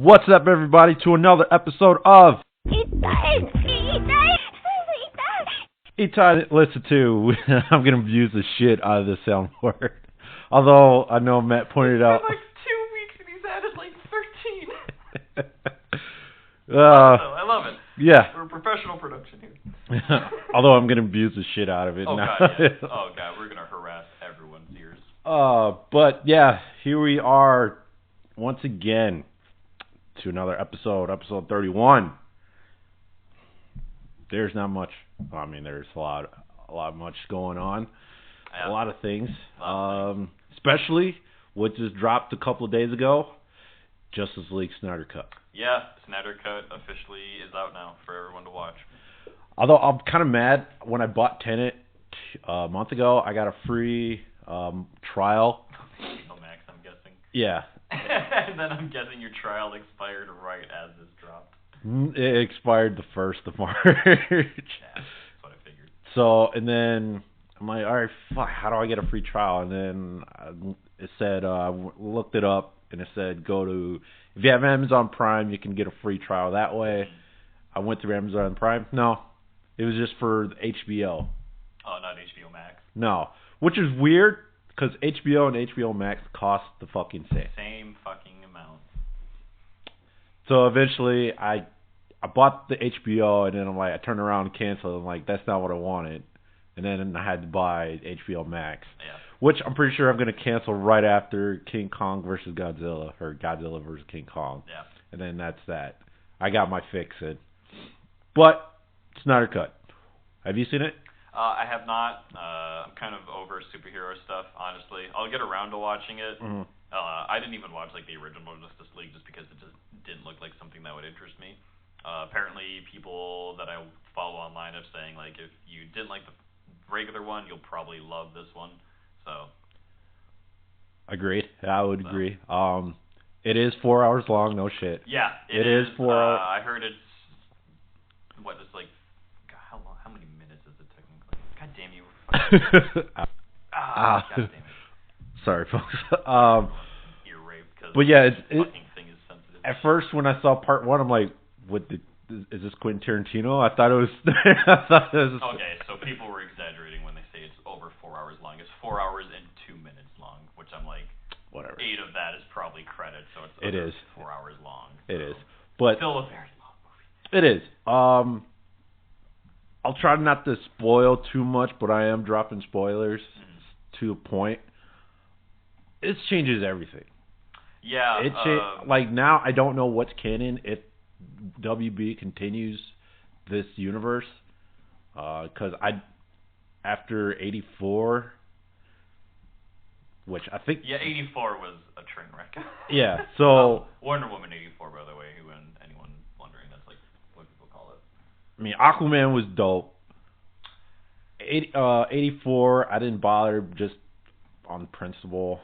What's up, everybody, to another episode of Hentai. Listen to. I'm gonna use the shit out of this soundboard. Although I know Matt pointed out. It's been like 2 weeks and he's added like 13. I love it. Yeah. We're a professional production here. Although I'm gonna abuse the shit out of it. Oh now. god, yeah. Oh god, we're gonna harass everyone's ears. But yeah, here we are once again to another episode 31. There's not much. I mean, there's a lot much going on. Yeah. A lot of things. Especially what just dropped a couple of days ago, Justice League Snyder Cut. Yeah, Snyder Cut officially is out now for everyone to watch. Although I'm kind of mad, when I bought Tenet a month ago, I got a free trial. Max, I'm guessing. Yeah. And then I'm guessing your trial expired right as this dropped. It expired the 1st of March. Yeah, that's what I figured. So, and then I'm like, all right, fuck, how do I get a free trial? And then it said, looked it up, and it said, if you have Amazon Prime, you can get a free trial that way. I went through Amazon Prime. No, it was just for HBO. Oh, not HBO Max? No, which is weird, because HBO and HBO Max cost the fucking same. Same fucking amount. So eventually, I bought the HBO, and then I'm like, I turned around and canceled. I'm like, that's not what I wanted. And then I had to buy HBO Max, which I'm pretty sure I'm going to cancel right after King Kong versus Godzilla, or Godzilla versus King Kong. Yeah. And then that's that. I got my fix in. But Snyder Cut. Have you seen it? I have not. I'm kind of over superhero stuff, honestly. I'll get around to watching it. Mm-hmm. I didn't even watch like the original Justice League just because it just didn't look like something that would interest me. Apparently, people that I follow online are saying like if you didn't like the regular one, you'll probably love this one. So. Agreed. I would agree. It is 4 hours long. No shit. Yeah, it is 4 hours. I heard it's it's like. God, how many minutes is it technically? God damn you! God damn it! Sorry, folks. Ear rape because but yeah, fucking thing is sensitive. At first, when I saw part one, I'm like, is this Quentin Tarantino? I thought it was. Okay, so people were exaggerating when they say it's over 4 hours long. It's 4 hours and 2 minutes long, which I'm like, whatever. 8 of that is probably credit, so it's it is 4 hours long. It is, but still a very long movie. It is. I'll try not to spoil too much, but I am dropping spoilers to a point. It changes everything. Yeah. Like now, I don't know what's canon if WB continues this universe. Because after 84, which I think... Yeah, 84 was a train wreck. Yeah, so... Wonder Woman 84, by the way, anyone wondering, that's like what people call it. I mean, Aquaman was dope. 84, I didn't bother just on principle,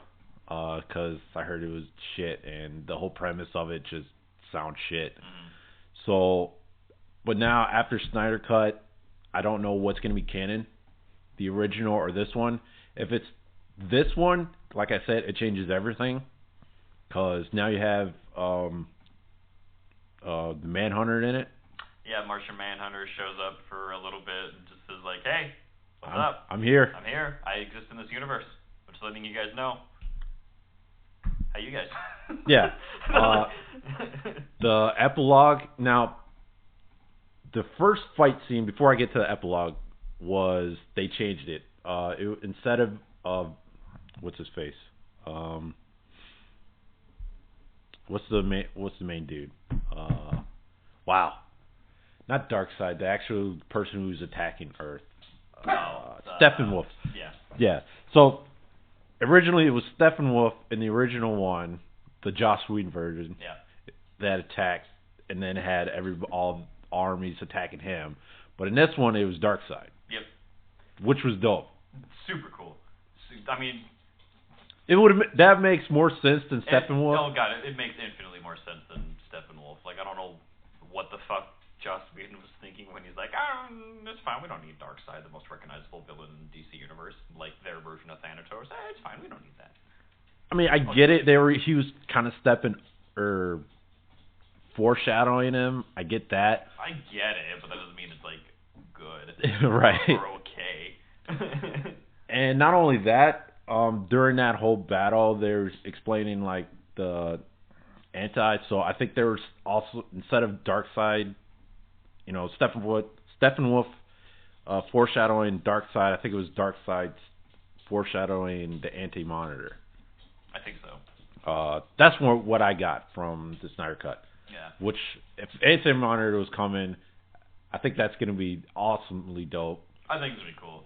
because I heard it was shit, and the whole premise of it just sounds shit. Mm-hmm. So, but now, after Snyder Cut, I don't know what's going to be canon, the original or this one. If it's this one, like I said, it changes everything, because now you have the Manhunter in it. Yeah, Martian Manhunter shows up for a little bit and just says like, hey, what's up? I'm here. I'm here. I exist in this universe. I'm just letting you guys know. How you guys? Yeah. The epilogue. Now, the first fight scene, before I get to the epilogue, was they changed it. Instead of what's his face? What's the main dude? Wow. Not Darkseid, the actual person who's attacking Earth. Steppenwolf. Yeah. Yeah. So, originally it was Steppenwolf in the original one, the Joss Whedon version, that attacked, and then had all armies attacking him. But in this one, it was Darkseid. Yep. Which was dope. Super cool. I mean... That makes more sense than Steppenwolf. Oh, God, it makes infinitely more sense than Steppenwolf. Like, I don't know what the fuck Joss Whedon was thinking when he's like, it's fine, we don't need Darkseid, the most recognizable villain in the DC universe, like their version of Thanatos. It's fine, we don't need that. I mean, I get it. He was kind of stepping, or foreshadowing him. I get that. I get it, but that doesn't mean it's like good. Right. Or okay. And not only that, during that whole battle, there's explaining like the anti. So I think there was also, instead of Darkseid, Steppenwolf foreshadowing Darkseid. I think it was Darkseid foreshadowing the Anti-Monitor. I think so. That's what I got from the Snyder Cut. Yeah. Which, if Anti-Monitor was coming, I think that's going to be awesomely dope. I think it's really cool.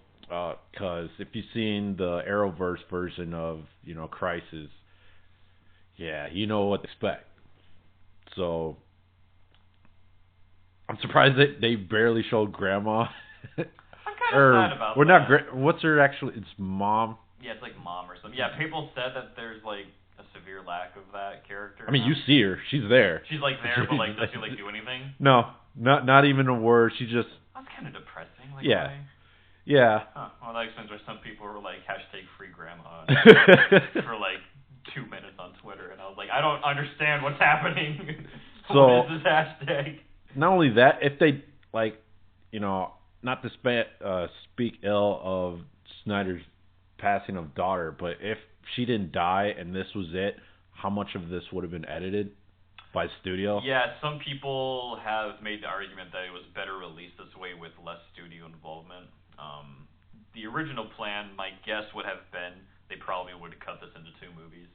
Because if you've seen the Arrowverse version of, Crisis, yeah, you know what to expect. So, I'm surprised that they barely showed Grandma. I'm kind of sad about that. What's her actually? It's Mom. Yeah, it's like Mom or something. Yeah, people said that there's like a severe lack of that character. I mean, you see her. She's there. She's like there, but like, does she like do anything? No, not even a word. She just. That's kind of depressing. Like, yeah. Why? Yeah. Huh. Well, that explains why some people were like #FreeGrandma for like 2 minutes on Twitter, and I was like, I don't understand what's happening. What is this hashtag? Not only that, if they not to speak ill of Snyder's passing of daughter, but if she didn't die and this was it, how much of this would have been edited by the studio? Yeah, some people have made the argument that it was better released this way with less studio involvement. The original plan, my guess would have been they probably would have cut this into 2 movies,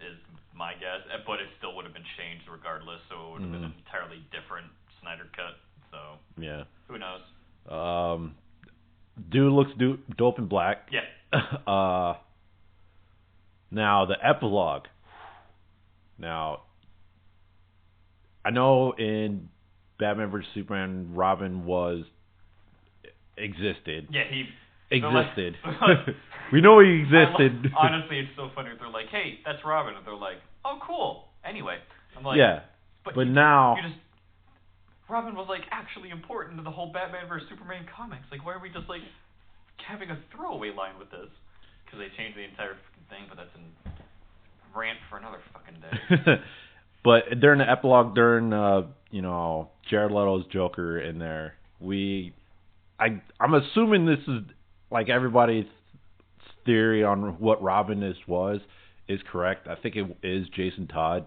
is my guess, but it still would have been changed regardless, so it would have been an entirely different Snyder Cut, so yeah. Who knows? Dude looks dope in black. Yeah. Now, the epilogue. Now, I know in Batman vs. Superman, Robin existed. Yeah, he existed. We know he existed. Honestly, it's so funny. They're like, "Hey, that's Robin," and they're like, "Oh, cool." Anyway, I'm like, yeah, but now Robin was like actually important to the whole Batman vs. Superman comics. Like, why are we just like having a throwaway line with this? Because they changed the entire thing, but that's a rant for another fucking day. But during the epilogue, during Jared Leto's Joker in there, I'm assuming this is like everybody's theory on what Robin is correct. I think it is Jason Todd.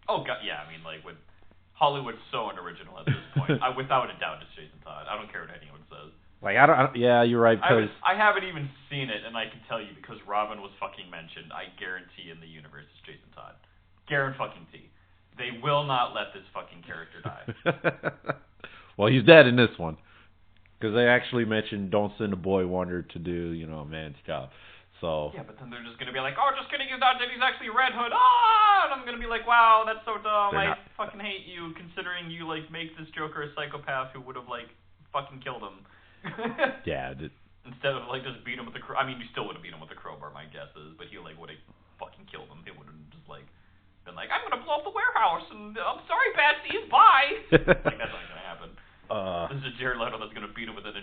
Oh god, yeah. I mean, like, with Hollywood's so unoriginal at this point. Without a doubt, it's Jason Todd. I don't care what anyone says. Like, yeah, you're right. Because I haven't even seen it, and I can tell you because Robin was fucking mentioned. I guarantee in the universe it's Jason Todd. Guarantee. They will not let this fucking character die. Well, he's dead in this one. Because they actually mentioned don't send a boy wonder to do, a man's job. So. Yeah, but then they're just going to be like, oh, just kidding, he's not dead, he's actually Red Hood. Ah! And I'm going to be like, wow, that's so dumb. I fucking hate you, considering you, like, make this Joker a psychopath who would have, like, fucking killed him. Yeah. Instead of, like, just beat him with a crowbar. I mean, you still would have beat him with a crowbar, my guess is. But he, like, would have fucking killed him. He would have just, like, been like, I'm going to blow up the warehouse. And I'm sorry, Batsies, bye. Like, that's not going to happen. This is a Jared Leto that's going to beat him with a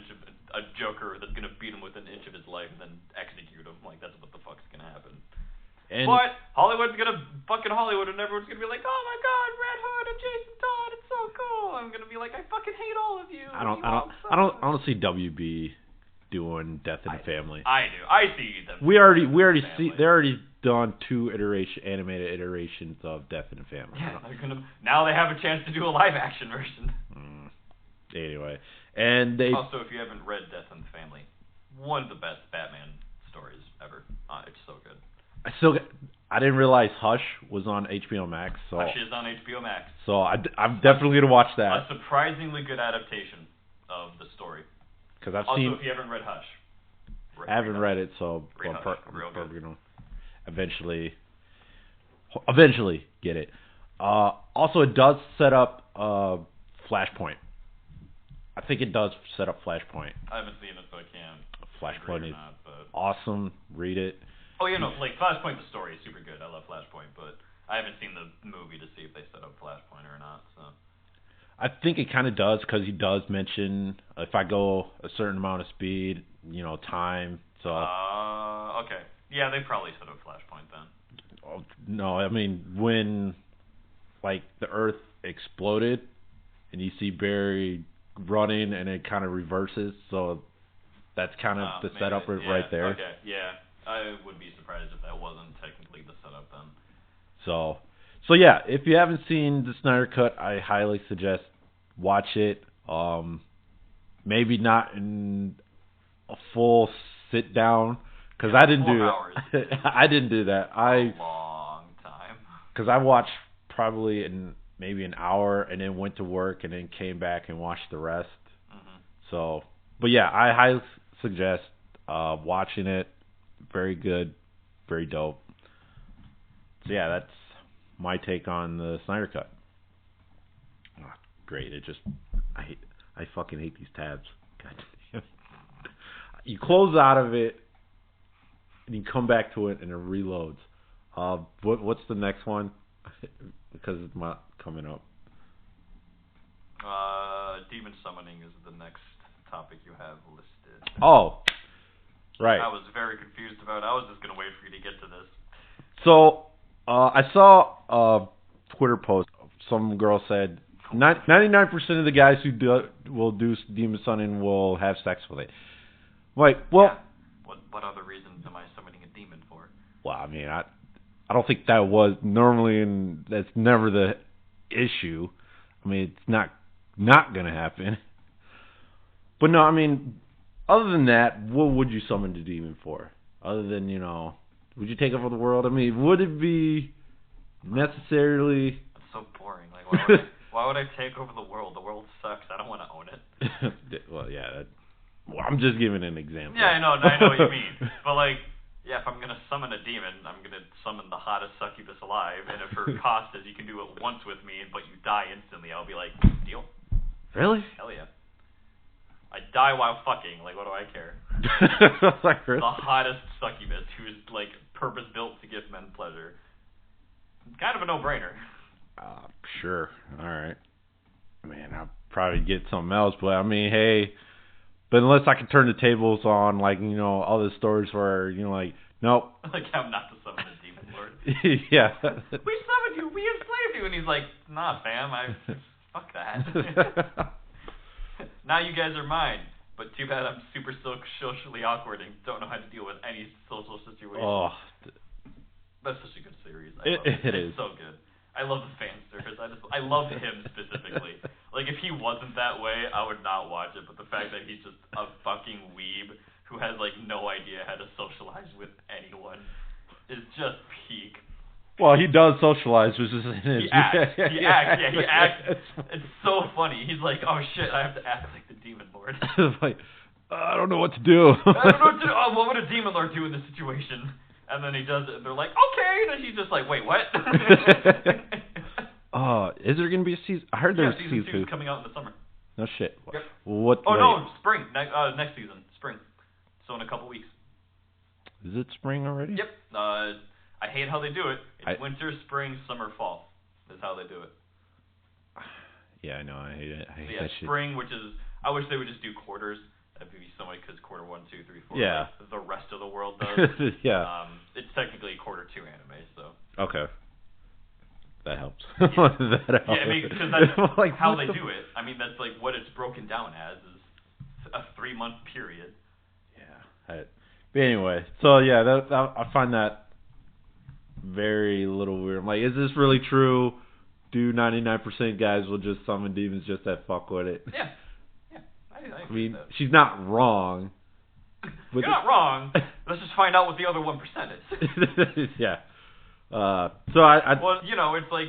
Joker that's going to beat him with an inch of his life and then execute him. Like, that's what the fuck's going to happen. But Hollywood's going to fucking Hollywood, and everyone's going to be like, oh my god, Red Hood and Jason Todd, it's so cool. I'm going to be like, I fucking hate all of you. I don't see WB doing Death in the Family. I do. I see them. We already see they're already done 2 animated iterations of Death in the Family. Yeah, now they have a chance to do a live action version. Anyway, and they also, if you haven't read Death in the Family, one of the best Batman stories ever. It's so good. I didn't realize Hush was on HBO Max. So Hush is on HBO Max. So I'm definitely gonna watch that. A surprisingly good adaptation of the story. Because I've also, seen. if you haven't read Hush, I haven't read it, so I'm good. Eventually get it. Also, it does set up Flashpoint. I think it does set up Flashpoint. I haven't seen it, so I can't. Flashpoint is awesome. Read it. Oh, yeah, no, like, Flashpoint, the story is super good. I love Flashpoint, but I haven't seen the movie to see if they set up Flashpoint or not, so. I think it kind of does, because he does mention if I go a certain amount of speed, time, so. Okay. Yeah, they probably set up Flashpoint then. No, I mean, when like the Earth exploded, and you see Barry running, and it kind of reverses. So that's kind of the setup right there. Okay, yeah. I would be surprised if that wasn't technically the setup then. So yeah, if you haven't seen the Snyder Cut, I highly suggest watch it. Maybe not in a full sit down, because I didn't do it. I didn't do that. A long time. Because I watched probably maybe an hour, and then went to work, and then came back and watched the rest. Mm-hmm. So, but yeah, I highly suggest watching it. Very good, very dope. So yeah, that's my take on the Snyder Cut. Oh, great. I fucking hate these tabs. God damn. You close out of it, and you come back to it, and it reloads. What's the next one? Because it's not coming up. Demon summoning is the next topic you have listed. Oh, right. I was very confused about it. I was just going to wait for you to get to this. So, I saw a Twitter post. Some girl said 99% of the guys who will do demon summoning will have sex with it. Like, well... Yeah. What other reasons am I summoning a demon for? Well, I mean, I don't think that was normally, and that's never the issue. I mean, it's not going to happen. But no, I mean, other than that, what would you summon the demon for? Other than, would you take over the world? I mean, would it be necessarily... It's so boring. Like, why would I take over the world? The world sucks. I don't want to own it. Well, yeah. I'm just giving an example. Yeah, I know what you mean. But, like, yeah, if I'm going to summon a demon, I'm going to summon the hottest succubus alive, and if her cost is you can do it once with me, but you die instantly, I'll be like, deal. Really? Hell yeah. I die while fucking, like, what do I care? Like, really? The hottest succubus who's, like, purpose-built to give men pleasure. It's kind of a no-brainer. Sure. All right. Man, I'll probably get something else, but, I mean, hey... But unless I can turn the tables on, like, all the stories where, like, nope. Like, I'm not the summon a demon lord. Yeah. We summoned you. We enslaved you. And he's like, nah, fam. Fuck that. Now you guys are mine. But too bad I'm super socially awkward and don't know how to deal with any social situation. Oh. That's such a good series. It is. It's so good. I love the fan service. I love him specifically. Like, if he wasn't that way, I would not watch it. But the fact that he's just a fucking weeb who has, like, no idea how to socialize with anyone is just peak. Well, he does socialize, which is He acts. He acts. It's so funny. He's like, oh, shit, I have to act like the demon lord. Like, I don't know what to do. I don't know what to do. Oh, what would a demon lord do in this situation? And then he does it, and they're like, okay. And then he's just like, wait, what? Is there going to be a season? I heard there's season 2 is coming out in the summer. No shit. Yep. What? No, spring. Next season. Spring. So in a couple weeks. Is it spring already? Yep. I hate how they do it. It's winter, spring, summer, fall. That's how they do it. Yeah, I know. I hate it. I hate that shit. Spring, which is... I wish they would just do quarters. That'd be so much because quarter 1, 2, 3, 4. Yeah. Like the rest of the world does. Yeah. It's technically quarter 2 anime, so. Okay. That helps. Yeah. That helps. Yeah, I mean, because that's like, how they do it. I mean, that's like what it's broken down as is a 3-month period. Yeah. But anyway, so yeah, I find that very little weird. I'm like, is this really true? Do 99% guys will just summon demons just to fuck with it? Yeah. I mean, she's not wrong. You're not wrong. Let's just find out what the other 1% is. Yeah. So well, it's like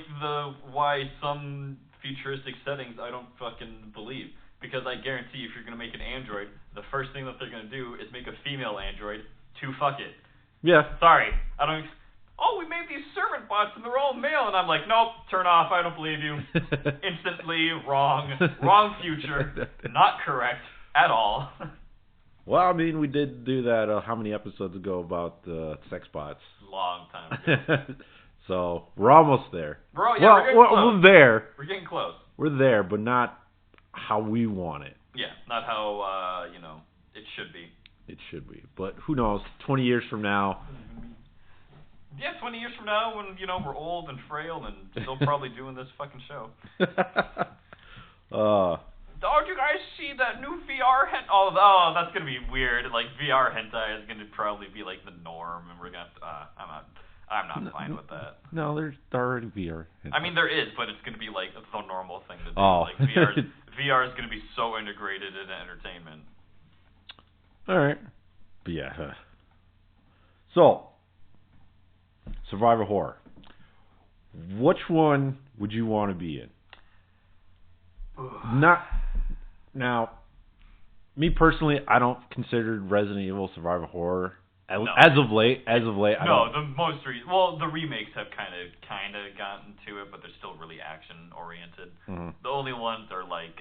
why some futuristic settings I don't fucking believe. Because I guarantee if you're going to make an android, the first thing that they're going to do is make a female android to fuck it. Yeah. Sorry. We made these servant bots and they're all male. And I'm like, nope, turn off. I don't believe you. Instantly wrong. Wrong future. Not correct at all. Well, I mean, we did do that how many episodes ago about sex bots? Long time ago. So, we're almost there. We're getting close. We're there. We're getting close. We're there, but not how we want it. Yeah, not how, it should be. It should be. But who knows, 20 years from now... Yeah, 20 years from now, when we're old and frail and still probably doing this fucking show. Don't you guys see that new VR hentai? Oh, that's gonna be weird. Like VR hentai is gonna probably be like the norm, and we're gonna. I'm not fine with that. No, there's already VR hentai. I mean, there is, but it's gonna be like the normal thing to do. Oh. Like VR is gonna be so integrated into entertainment. All right, but yeah. So, survival horror. Which one would you want to be in? Not now. Me personally, I don't consider Resident Evil survival horror as of late. The remakes have kind of gotten to it, but they're still really action oriented. Mm-hmm. The only ones are like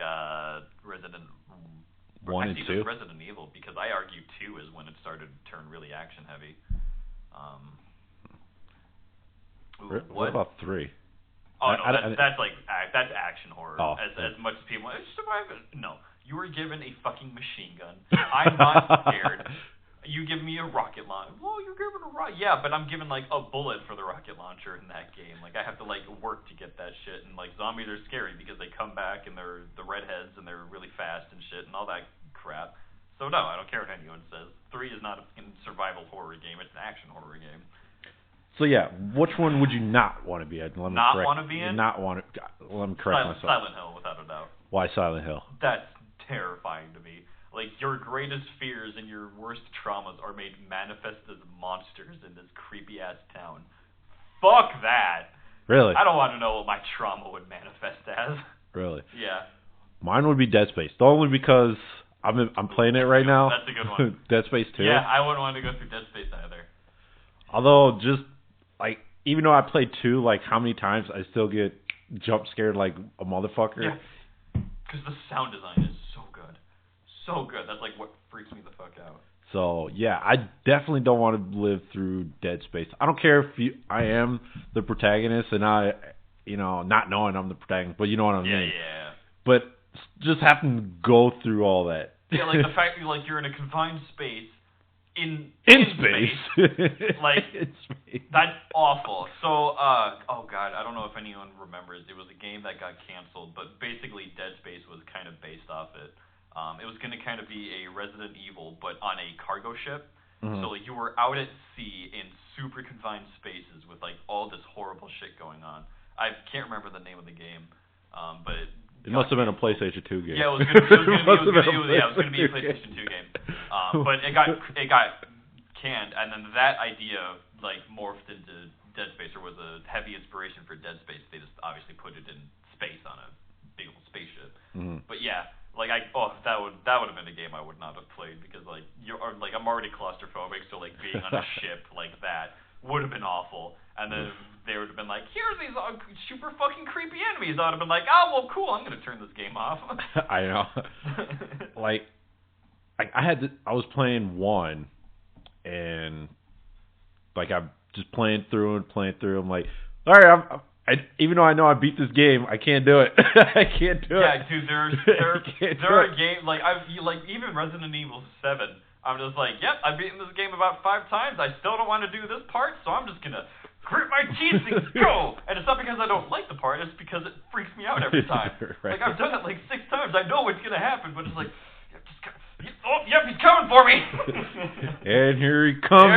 Resident 1 and 2. Resident Evil, because I argue 2 is when it started to turn really action heavy. What about 3? Oh no, that's action horror. Oh, as much as people survival. No, you were given a fucking machine gun. I'm not scared. You give me a rocket launcher. Well, you're given a rocket. Yeah, but I'm given like a bullet for the rocket launcher in that game. Like I have to like work to get that shit. And like zombies are scary because they come back and they're the redheads and they're really fast and shit and all that crap. So no, I don't care what anyone says. 3 is not a survival horror game. It's an action horror game. So yeah, which one would you not want to be in? Want to be in? Not want to. Let me correct myself. Silent Hill, without a doubt. Why Silent Hill? That's terrifying to me. Like your greatest fears and your worst traumas are made manifest as monsters in this creepy ass town. Fuck that. Really? I don't want to know what my trauma would manifest as. Really? Yeah. Mine would be Dead Space. Only because I'm playing it right now. That's a good one. Dead Space 2. Yeah, I wouldn't want to go through Dead Space either. Although just like, even though I played 2, like, how many times I still get jump scared like a motherfucker. Yeah, because the sound design is so good. So good. That's, like, what freaks me the fuck out. So, yeah, I definitely don't want to live through Dead Space. I don't care if I am the protagonist and not knowing I'm the protagonist, but you know what I mean. Yeah. But just having to go through all that. Yeah, like, the fact that, like, you're in a confined space. In space. Like, that's awful. So, oh god, I don't know if anyone remembers. It was a game that got canceled, but basically Dead Space was kind of based off it. It was going to kind of be a Resident Evil, but on a cargo ship. Mm-hmm. So, like, you were out at sea in super confined spaces with, like, all this horrible shit going on. I can't remember the name of the game, but... It must have been a PlayStation 2 game. Yeah, it was going to be a PlayStation 2 game. But it got canned, and then that idea like morphed into Dead Space, or was a heavy inspiration for Dead Space. They just obviously put it in space on a big old spaceship. Mm-hmm. But yeah, like that would have been a game I would not have played, because like I'm already claustrophobic, so like being on a ship like that would have been awful. And then they would have been like, here's these super fucking creepy enemies. I would have been like, oh, well, cool, I'm going to turn this game off. I know. Like, I was playing 1, and, like, I'm just playing through. I'm like, all right, even though I know I beat this game, I can't do it. I can't do it. Yeah, dude, there are games, like, even Resident Evil 7, I'm just like, yep, I've beaten this game about 5 times. I still don't want to do this part, so I'm just going to grit my teeth and go. And it's not because I don't like the part, it's because it freaks me out every time. Right. Like, I've done it like 6 times. I know what's going to happen, but it's like, yep, he's coming for me. And here he comes.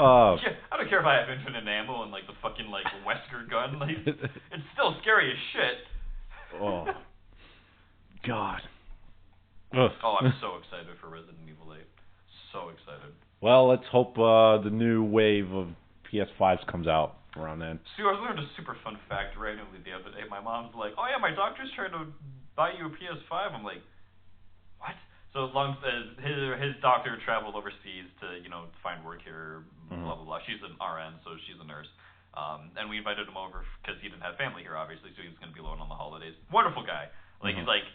Yeah, I don't care if I have infinite ammo and like the fucking like Wesker gun. Like, it's still scary as shit. Oh, God. Oh, I'm so excited for Resident Evil 8. So excited. Well, let's hope the new wave of PS5s comes out around then. See, I learned a super fun fact randomly the other day. My mom's like, oh yeah, my doctor's trying to buy you a PS5. I'm like, what? So long as his doctor traveled overseas to, find work here, blah, blah, blah. She's an RN, so she's a nurse. And we invited him over because he didn't have family here, obviously, so he was going to be alone on the holidays. Wonderful guy. Like, he's like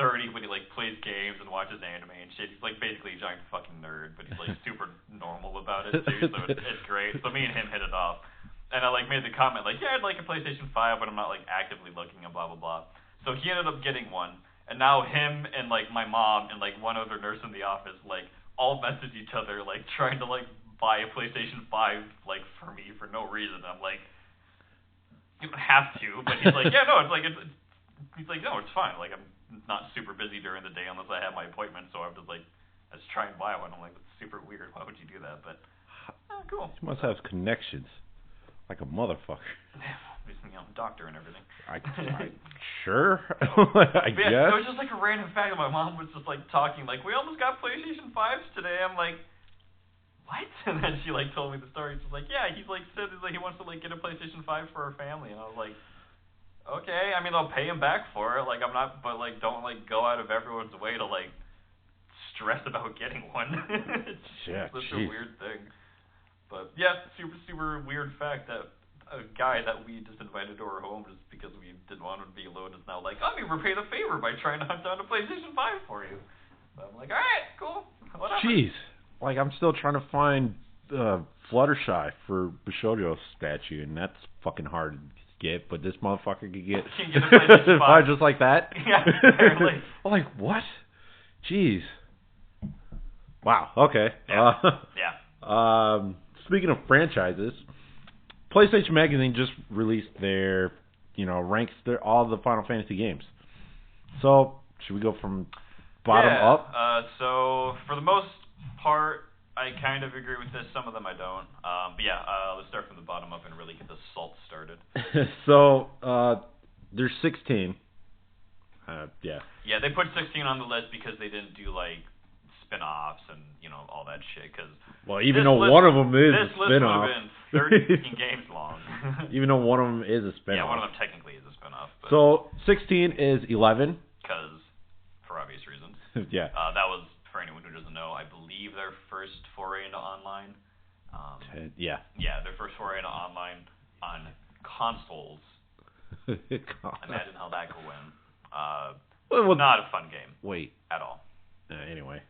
30 when he like plays games and watches anime and shit. He's like basically a giant fucking nerd, but he's like super normal about it too, so it's great. So me and him hit it off. And I like made the comment like, yeah, I'd like a PlayStation 5, but I'm not like actively looking and blah blah blah. So he ended up getting one, and now him and like my mom and like one other nurse in the office like all message each other like trying to like buy a PlayStation 5 like for me for no reason. I'm like, you don't have to, but he's like, yeah, no, he's like, no, it's fine. Like, I'm not super busy during the day unless I have my appointment, so I'm just like, let's try and buy one. I'm like, that's super weird. Why would you do that? But cool. He must have connections, like a motherfucker. Doctor and everything. Sure. I guess. It was just like a random fact. My mom was just like talking, like, we almost got PlayStation 5s today. I'm like, what? And then she like told me the story. She's like, yeah, he's like said like he wants to like get a PlayStation 5 for our family, and I was like, okay. I mean, I'll pay him back for it. Like, I'm not, but like, don't like go out of everyone's way to like stress about getting one. It's such a weird thing. But yeah, super weird fact that a guy that we just invited to our home just because we didn't want him to be alone is now like, I'm going to repay the favor by trying to hunt down a PlayStation 5 for you. So I'm like, all right, cool, whatever. Jeez. Like, I'm still trying to find Fluttershy for the Shoujo statue, and that's fucking hard to get, but this motherfucker could get a PlayStation 5 just like that? Yeah, apparently. I'm like, what? Jeez. Wow, okay. Yeah. Speaking of franchises, PlayStation Magazine just released their, ranks all the Final Fantasy games. So, should we go from bottom up? So, for the most part, I kind of agree with this. Some of them I don't. But yeah, let's start from the bottom up and really get the salt started. So, there's 16. Yeah. Yeah, they put 16 on the list because they didn't do, like, spin-offs and, all that shit. Cause even though one of them is a spin-off. This list would have been 13 games long. Even though one of them is a spin-off. Yeah, one of them technically is a spin-off. So, 16 is 11. Because, for obvious reasons. Yeah. That was, for anyone who doesn't know, I believe their first foray into online. Yeah. Yeah, their first foray into online on consoles. Imagine how that could win. Not a fun game. Wait. At all. Anyway.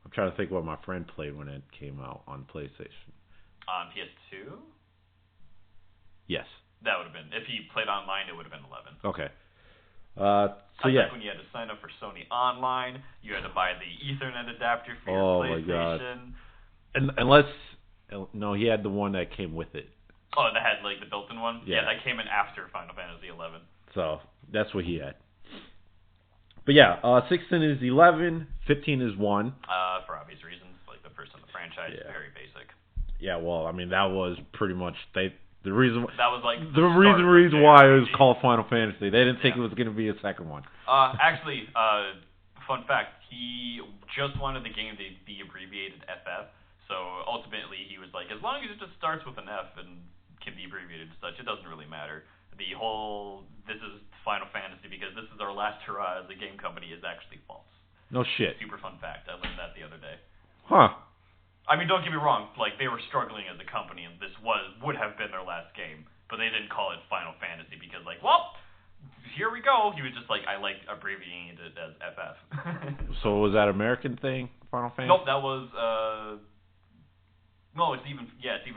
I'm trying to think what my friend played when it came out on PlayStation. On PS2? Yes. That would have been, if he played online, it would have been 11. Okay. So yeah. Like when you had to sign up for Sony Online, you had to buy the Ethernet adapter for your PlayStation. My God. No, he had the one that came with it. Oh, that had like the built-in one? Yeah, that came in after Final Fantasy 11. So, that's what he had. But yeah, 16 is 11, 15 is 1. For obvious reasons, like the first in the franchise, very basic. Yeah, well, I mean, that was pretty much, the reason that was like the reason why it was called Final Fantasy. They didn't think it was going to be a second one. Actually, fun fact, he just wanted the game to be abbreviated FF, so ultimately he was like, as long as it just starts with an F and can be abbreviated as such, it doesn't really matter. The whole, this is Final Fantasy because this is our last hurrah as a game company is actually false. No shit. Super fun fact. I learned that the other day. Huh. I mean, don't get me wrong. Like, they were struggling as a company, and this would have been their last game. But they didn't call it Final Fantasy because, like, well, here we go. He was just like, I like abbreviating it as FF. So was that American thing, Final Fantasy? Nope, that was, no, it's even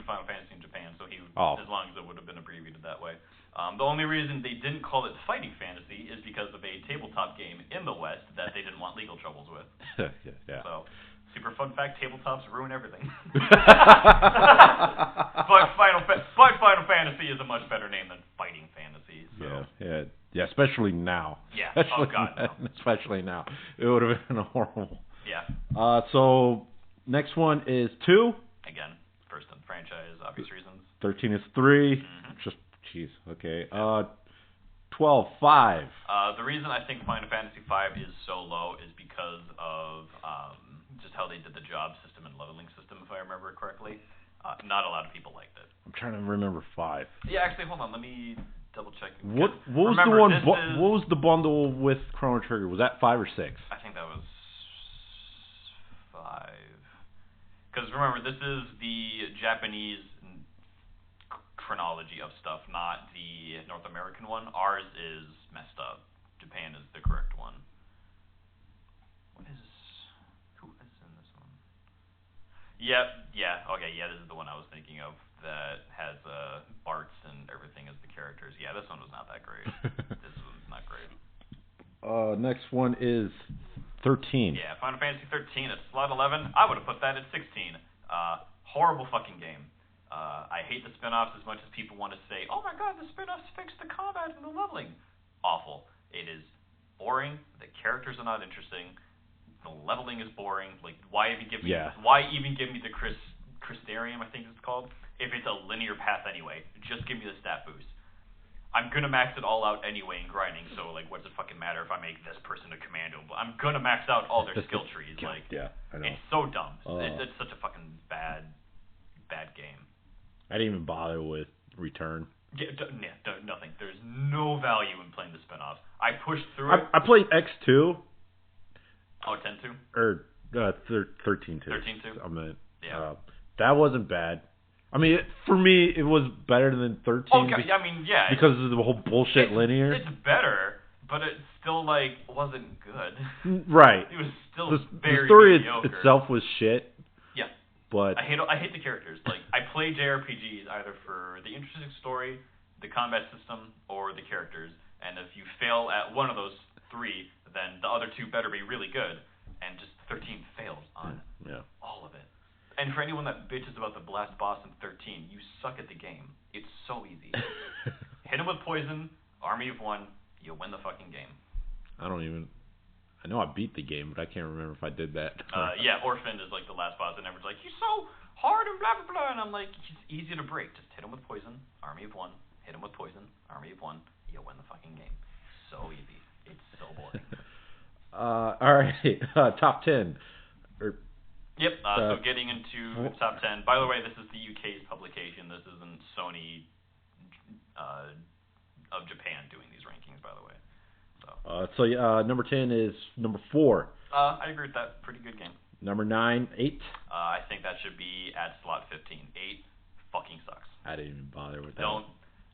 Final Fantasy in Japan, so as long as it would have been abbreviated that way. The only reason they didn't call it Fighting Fantasy is because of a tabletop game in the West that they didn't want legal troubles with. Yeah. So, super fun fact, tabletops ruin everything. But Final Fantasy is a much better name than Fighting Fantasy. So. Yeah, especially now. Yeah, Especially now. It would have been horrible. Yeah. So, next one is 2. Again, first in the franchise, obvious reasons. 13 is 3. Just, jeez, okay. 12, 5. The reason I think Final Fantasy 5 is so low is because of just how they did the job system and leveling system, if I remember correctly. Not a lot of people liked it. I'm trying to remember 5. Yeah, actually, hold on. Let me double check. What was the one? What was the bundle with Chrono Trigger? Was that 5 or 6? I think that was 5. Because remember, this is the Japanese chronology of stuff, not the North American one. Ours is messed up. Japan is the correct one. Who is in this one? Yep, yeah, okay, yeah, this is the one I was thinking of that has Bart's and everything as the characters. Yeah, this one was not that great. This one's not great. Next one is 13. Yeah, Final Fantasy 13 at slot 11. I would have put that at 16. Horrible fucking game. I hate the spin-offs as much as people want to say, oh my god, the spin-offs fixed the combat and the leveling. Awful. It is boring. The characters are not interesting. The leveling is boring. Like, why even give me the Crystarium, I think it's called, if it's a linear path anyway? Just give me the stat boost. I'm gonna max it all out anyway in grinding, so like, what does it fucking matter if I make this person a commando? I'm gonna max out all their skill trees. Like, yeah, I know. It's so dumb. It's such a fucking bad game. I didn't even bother with Return. Yeah, nothing. There's no value in playing the spinoffs. I pushed through it. I played X2. Oh, 10-2? Or 13-2. 13-2? I meant, yeah. That wasn't bad. I mean, for me, it was better than 13. Okay, I mean, yeah. Because of the whole bullshit linear. It's better, but it still, like, wasn't good. Right. It was still the very story mediocre. itself was shit. Yeah. But I hate the characters. Like, I play JRPGs either for the interesting story, the combat system, or the characters. And if you fail at one of those three, then the other two better be really good. And just 13 fails on all of it. And for anyone that bitches about the last boss in 13, you suck at the game. It's so easy. Hit him with poison, army of one, you'll win the fucking game. I know I beat the game, but I can't remember if I did that. Yeah, Orphan is like the last boss, and everyone's like, he's so hard and blah, blah, blah. And I'm like, he's easy to break. Just hit him with poison, army of one. Hit him with poison, army of one. You'll win the fucking game. So easy. It's so boring. All right, top 10. Yep, so getting into top 10. By the way, this is the UK's publication. This isn't Sony of Japan doing these rankings, by the way. So number 10 is number 4. I agree with that. Pretty good game. Number 9, 8. I think that should be at slot 15. 8 fucking sucks. I didn't even bother with that.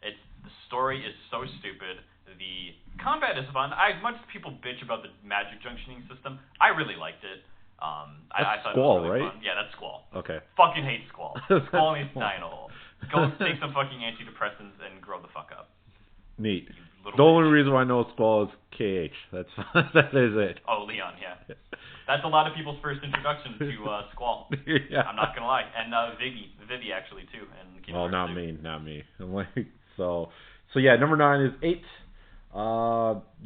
The story is so stupid. The combat is fun. As much as people bitch about the magic junctioning system, I really liked it. I thought Squall, it was really right? fun. Yeah, that's Squall. Okay. Fucking hate Squall. Squall needs to die in a hole. Go take some fucking antidepressants and grow the fuck up. Neat. The only reason why I know Squall is KH. That is it. Oh, Leon, yeah. That's a lot of people's first introduction to Squall. Yeah. I'm not gonna lie. And Vivi actually too. And well, not me. I'm like, so yeah. Number 9 is 8.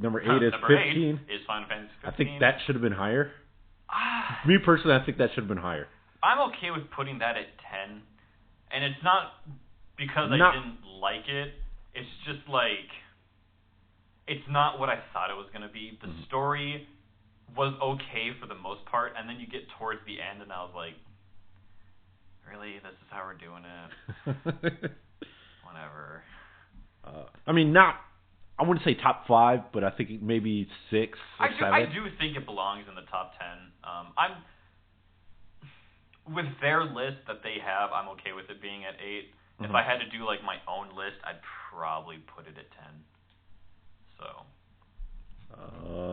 Number 8 is 15. 8 is Final Fantasy 15. I think that should have been higher. Me personally, I think that should have been higher. I'm okay with putting that at 10, and it's not because I didn't like it. It's just like, it's not what I thought it was going to be. The story was okay for the most part, and then you get towards the end, and I was like, really? This is how we're doing it? Whatever. I mean, I wouldn't say top 5, but I think maybe 6 or 7. I do think it belongs in the top 10. I'm with their list that they have, I'm okay with it being at 8. Mm-hmm. If I had to do like my own list, I'd probably put it at 10. So.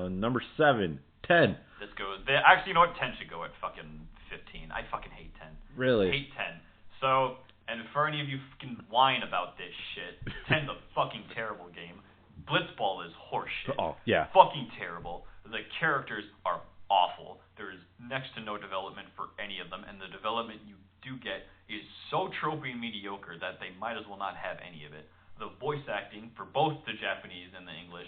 Number 7, 10. This goes. Actually, you know what? 10 should go at fucking 15. I fucking hate 10. Really? Hate 10. So, and for any of you fucking whine about this shit, 10's a fucking terrible game. Blitzball is horseshit. Oh, yeah. Fucking terrible. The characters are awful. There is next to no development for any of them, and the development you do get is so tropey and mediocre that they might as well not have any of it. The voice acting for both the Japanese and the English,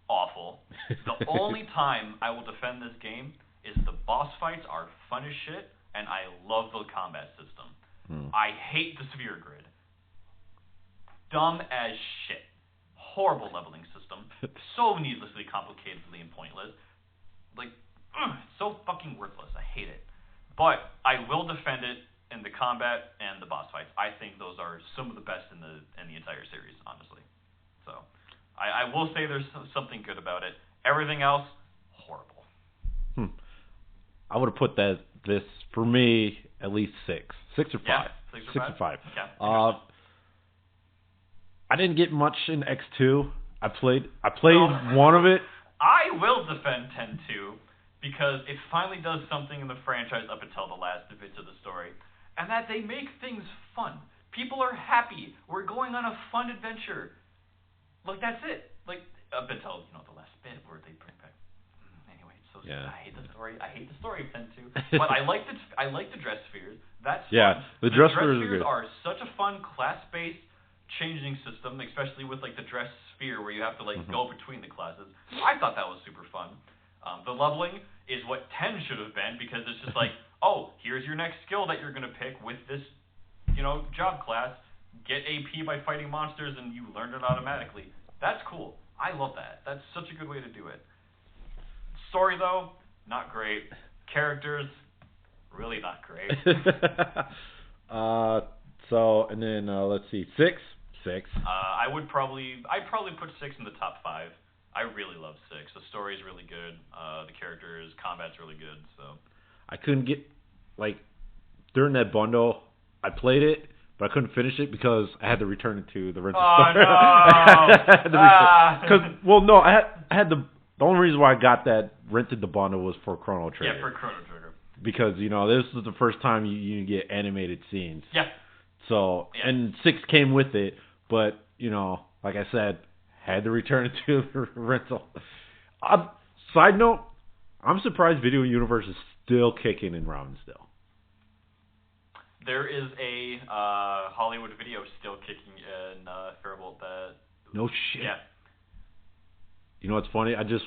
awful. The only time I will defend this game is the boss fights are fun as shit, and I love the combat system. I hate the sphere grid. Dumb as shit. Horrible leveling system. So needlessly complicatedly and pointless. Like, so fucking worthless. I hate it. But I will defend it in the combat and the boss fights. I think those are some of the best in the entire series, honestly. So, I will say there's something good about it. Everything else, horrible. I would have put this, for me, at least 6. 6 or 5. Yeah, 6 or 5? Okay. I didn't get much in X2. I played one of it. I will defend 10-2 because it finally does something in the franchise up until the last bits of the story, and that they make things fun. People are happy. We're going on a fun adventure. Like, that's it. Like, up until, the last bit where they bring back... Anyway, it's so Yeah. I hate the story. I hate the story of Pen 2. But I like the dress spheres. That's yeah. fun. The dress spheres are good. are such a fun class-based changing system, especially with like the dress sphere where you have to like go between the classes. I thought that was super fun. The leveling is what 10 should have been, because it's just like, oh, here's your next skill that you're gonna pick with this, job class. Get AP by fighting monsters, and you learn it automatically. That's cool. I love that. That's such a good way to do it. Story, though, not great. Characters, really not great. And then let's see, 6. I'd probably put 6 in the top 5. I really love 6. The story's really good. The characters, combat's really good. So I couldn't get during that bundle. I played it, but I couldn't finish it because I had to return it to the rental store. No! I had the only reason why I got that rented the bundle was for Chrono Trigger. Yeah, for Chrono Trigger. Because this is the first time you get animated scenes. Yeah. So and 6 came with it, but like I said, had to return it to the rental. Side note, I'm surprised Video Universe is still kicking and around still. There is a Hollywood Video still kicking in Faribault that... No shit. Yeah. You know what's funny? I just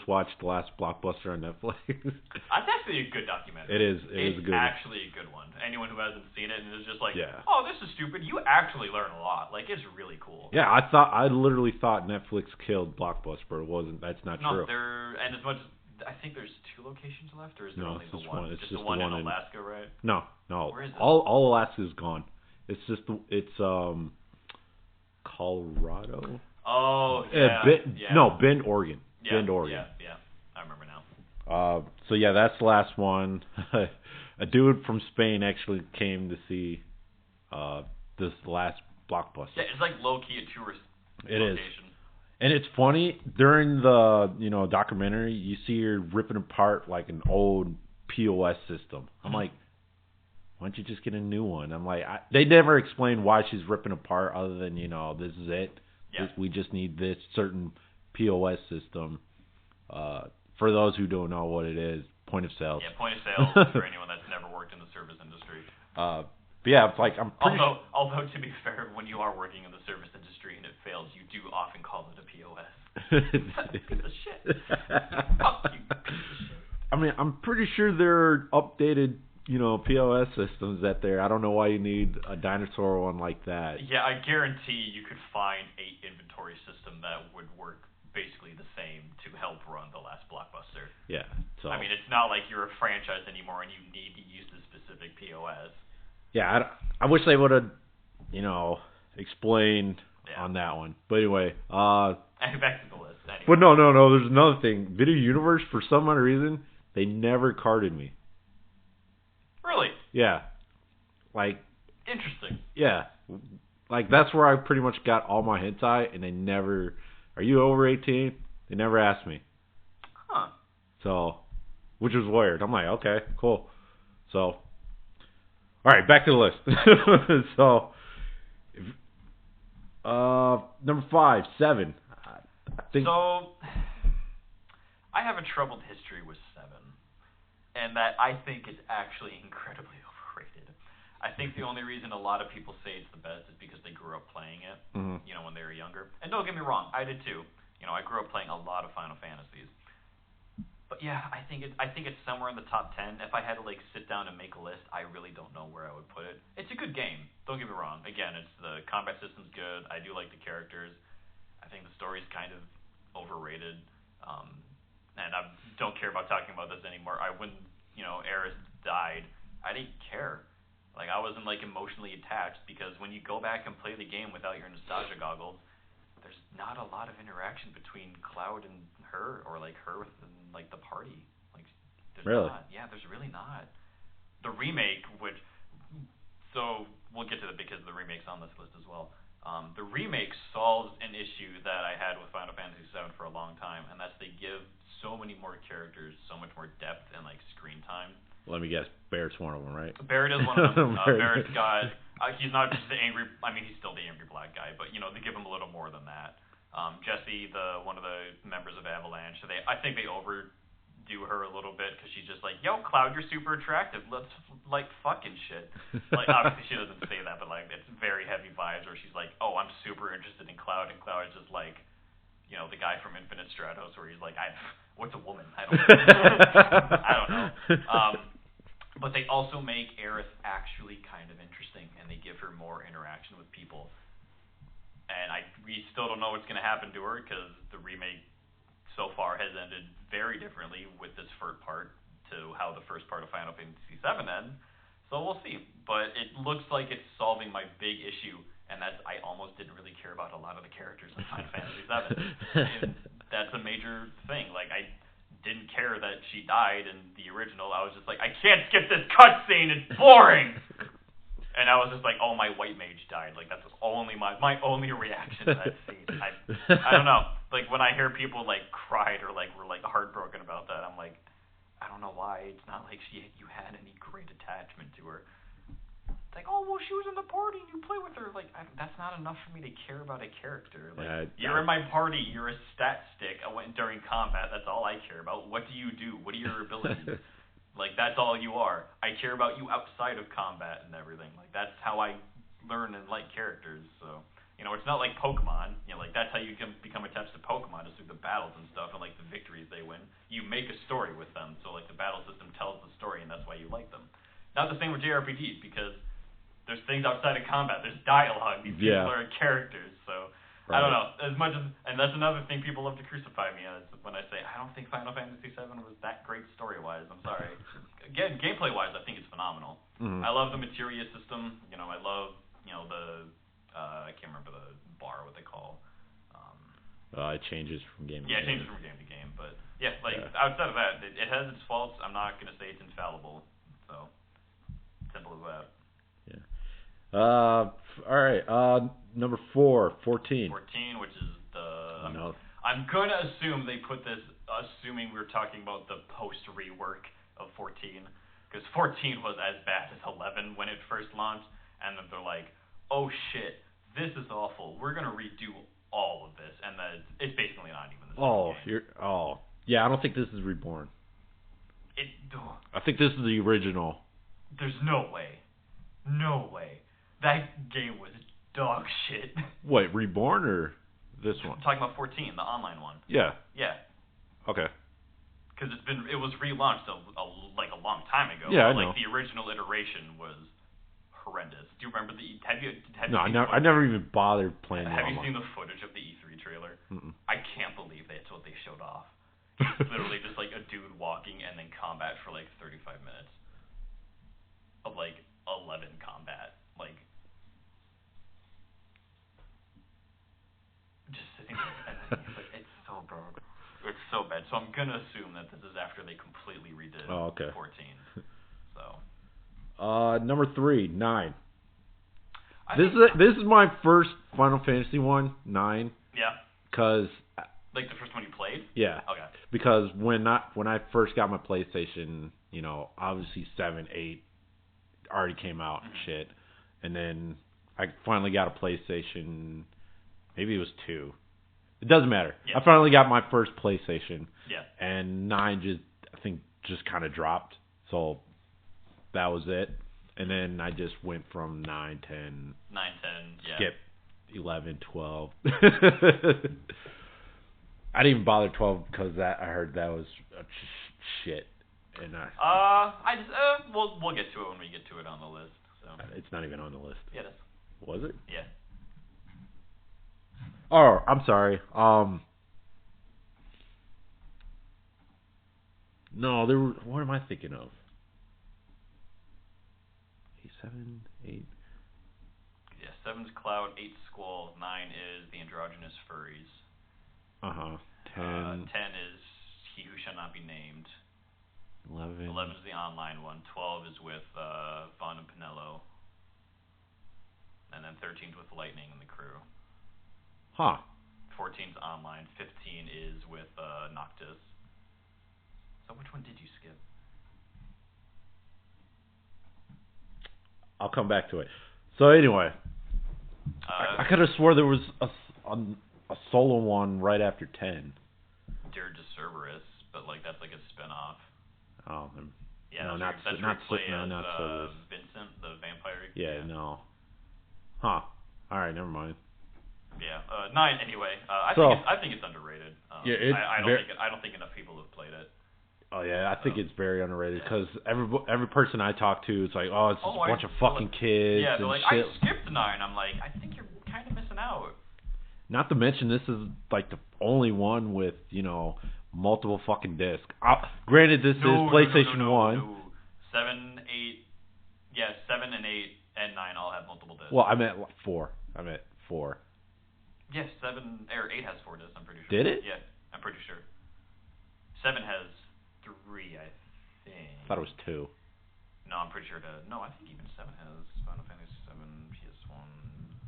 watched the last Blockbuster on Netflix. That's actually a good documentary. It is good. It's actually a good one. Anyone who hasn't seen it and is just like, yeah. oh, this is stupid, you actually learn a lot. Like, it's really cool. Yeah, I literally thought Netflix killed Blockbuster, but it wasn't. That's not true. And as much as I think there's 2 locations left, or is there only the one? It's just the one in Alaska, right? No. Where is it? All Alaska is gone. It's just Colorado. Oh, yeah. Bend, Oregon. Yeah, Bend, Oregon. Yeah. I remember now. So yeah, that's the last one. A dude from Spain actually came to see this last Blockbuster. Yeah, it's like low key a tourist location. Is. And it's funny, during the documentary, you see her ripping apart like an old POS system. I'm like, why don't you just get a new one? I'm like, they never explain why she's ripping apart other than, this is it. Yeah. We just need this certain POS system. For those who don't know what it is, point of sale. Yeah, point of sale for anyone that's never worked in the service industry. But yeah, it's like I'm pretty although to be fair, when you are working in the service industry and it fails, you do often call it a POS. Piece of shit. Fuck you, piece of shit. I mean, I'm pretty sure they're updated, POS systems that there. I don't know why you need a dinosaur one like that. Yeah, I guarantee you could find a inventory system that would work basically the same to help run the last Blockbuster. Yeah. So I mean, it's not like you're a franchise anymore and you need to use the specific POS. Yeah, I wish they would have, explained on that one. But anyway, back to the list. Anyway. But no. There's another thing. Video Universe, for some odd reason, they never carded me. Really? Yeah. Interesting. Yeah. That's where I pretty much got all my hentai, and they never. Are you over 18? They never asked me. Huh. So, which was weird. I'm like, okay, cool. So. All right, back to the list. So, number 5, 7. I think. So, I have a troubled history with 7, and that I think is actually incredibly overrated. I think the only reason a lot of people say it's the best is because they grew up playing it, when they were younger. And don't get me wrong, I did too. I grew up playing a lot of Final Fantasies. But yeah, I think it's somewhere in the top 10. If I had to sit down and make a list, I really don't know where I would put it. It's a good game. Don't get me wrong. Again, it's the combat system's good. I do like the characters. I think the story's kind of overrated. And I don't care about talking about this anymore. When Eris died, I didn't care. I wasn't emotionally attached, because when you go back and play the game without your nostalgia goggles, there's not a lot of interaction between Cloud and her, or her and the party. There's really? Not. Yeah, there's really not. The remake, so we'll get to it because the remake's on this list as well. The remake solves an issue that I had with Final Fantasy VII for a long time, and that's they give so many more characters so much more depth and screen time. Let me guess, Barrett's one of them, right? Barrett is one of them. Barrett's got. He's not just the angry. I mean, he's still the angry black guy, but they give him a little more than that. Jesse, one of the members of Avalanche, I think they overdid do her a little bit because she's just like, yo, Cloud, you're super attractive. Let's like fucking shit. Like obviously she doesn't say that, but like it's very heavy vibes where she's like, oh, I'm super interested in Cloud, and Cloud is just like, you know, the guy from Infinite Stratos where he's like, what's a woman? I don't know. I don't know. But they also make Aerith actually kind of interesting, and they give her more interaction with people. And we still don't know what's going to happen to her because the remake so far has ended very differently with this first part to how the first part of Final Fantasy VII ended. So we'll see. But it looks like it's solving my big issue, and that's I almost didn't really care about a lot of the characters in Final Fantasy VII. And that's a major thing. Like, I didn't care that she died in the original. I was just like, I can't skip this cutscene. It's boring. And I was just like, oh, my white mage died. Like, that's only my only reaction to that scene. I don't know. Like, when I hear people, like, cried or, like, were, like, heartbroken about that, I'm like, I don't know why. It's not like you had any great attachment to her. It's like, oh, well, she was in the party and you play with her. Like, that's not enough for me to care about a character. Like, you're in my party. You're a stat stick. I went during combat. That's all I care about. What do you do? What are your abilities? Like, that's all you are. I care about you outside of combat and everything. Like, that's how I learn and like characters. So, you know, it's not like Pokemon. You know, like, that's how you can become attached to Pokemon, is through the battles and stuff and, like, the victories they win. You make a story with them. So, like, the battle system tells the story, and that's why you like them. Not the same with JRPGs, because there's things outside of combat. There's dialogue. These people are characters. So, right. I don't know. As much as, and that's another thing people love to crucify me as when I say I don't think Final Fantasy VII was that great story-wise. I'm sorry. Again, gameplay-wise, I think it's phenomenal. I love the materia system. You know, I love, you know, the I can't remember the bar what they call. It changes from game to game. Yeah, it changes from game to game. But yeah, like outside of that, it has its faults. I'm not gonna say it's infallible. So simple as that. Yeah. All right. Number 4, 14. 14, which is the. No. I'm gonna assume they put this, assuming we're talking about the post rework of 14, because 14 was as bad as 11 when it first launched, and then they're like, oh shit, this is awful. We're gonna redo all of this, and then it's basically not even the same game. Yeah. I don't think this is Reborn. I think this is the original. There's no way. No way. That game was dog shit. Wait, Reborn or this one? I'm talking about 14, the online one. Yeah. Yeah. Okay. Because it was relaunched a long time ago. Yeah, I know. Like the original iteration was horrendous. Do you remember I never even bothered playing. Have you seen the footage of the E3 trailer? Mm-mm. I can't believe that's what they showed off. Literally just like a dude walking and then combat for like 35 minutes of like 11 combat. Like, just sitting there, and then it's so bad. It's so bad. So I'm gonna assume that this is after they completely redid 14. So. Number 3, 9. This is my first Final Fantasy one, 9. Yeah. Cause. Like the first one you played? Yeah. Okay. Because when I first got my PlayStation, you know, obviously 7, 8 already came out and shit, and then I finally got a PlayStation. Maybe it was 2. It doesn't matter. Yeah. I finally got my first PlayStation. Yeah. And 9 just kind of dropped. So that was it. And then I just went from 9, 10. 9, 10. Yeah. Skip 11, 12. I didn't even bother 12 because I heard that was shit. And we'll get to it when we get to it on the list. So it's not even on the list. Yeah, it is. Was it? Yeah. Oh, I'm sorry. No, what am I thinking of? 7, 8. Yeah, 7's Cloud, 8's Squall, 9 is the androgynous furries. 10. 10 is He Who Shall Not Be Named. 11 is the online one. 12 is with Vaughn and Pinello. And then 13's with Lightning and the crew. 14's online. 15 is with Noctis. So which one did you skip? I'll come back to it. So anyway, I could have swore there was a solo one right after 10. Dirge of Cerberus, but but like that's like a spin-off. Oh, Yeah, no, that's not where you play as not so. Vincent, the vampire. Yeah, no. Huh. All right, never mind. Yeah, 9 anyway. I think it's underrated. Yeah, I don't think enough people have played it. Oh yeah, I think it's very underrated because every person I talk to, it's like, oh, it's just a bunch of fucking kids. Yeah, they're like, shit. I skipped 9. I'm like, I think you're kind of missing out. Not to mention, this is like the only one with multiple fucking discs. Granted, this is PlayStation 1. No. 7, 8, yeah, 7 and 8 and 9 all have multiple discs. Well, I meant 4. Yes, 7 or 8 has 4 discs. I'm pretty sure. Did it? Yeah, I'm pretty sure. 7 has 3, I think. I thought it was 2. No, I'm pretty sure it does. No, I think even 7 has Final Fantasy 7 PS1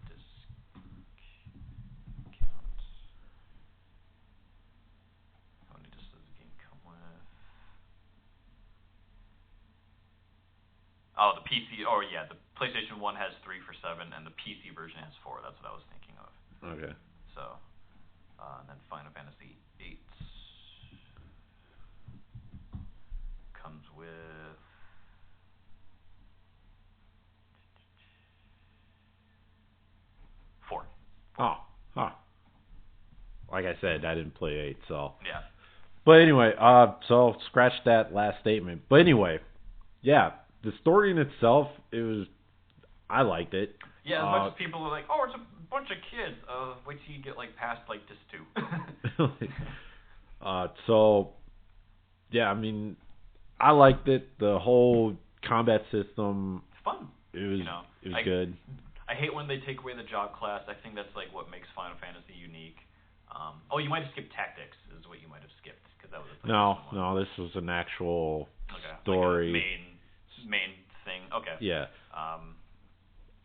disc count. How many discs does the game come with? Oh, the PC. Oh, yeah, the PlayStation 1 has 3 for 7, and the PC version has 4. That's what I was thinking of. Okay. So, and then Final Fantasy 8 comes with 4. Oh, huh. Like I said, I didn't play 8, so. Yeah. But anyway, so scratch that last statement. But anyway, yeah, the story in itself, I liked it. Yeah, as much as people are like, oh, it's a bunch of kids. Wait till you get like past like this 2. So, yeah, I mean, I liked it. The whole combat system. It's fun. It was good. I hate when they take away the job class. I think that's like what makes Final Fantasy unique. You might have skipped tactics, is what you might have skipped, because that was a no, this was an actual story. Like a main thing. Okay. Yeah.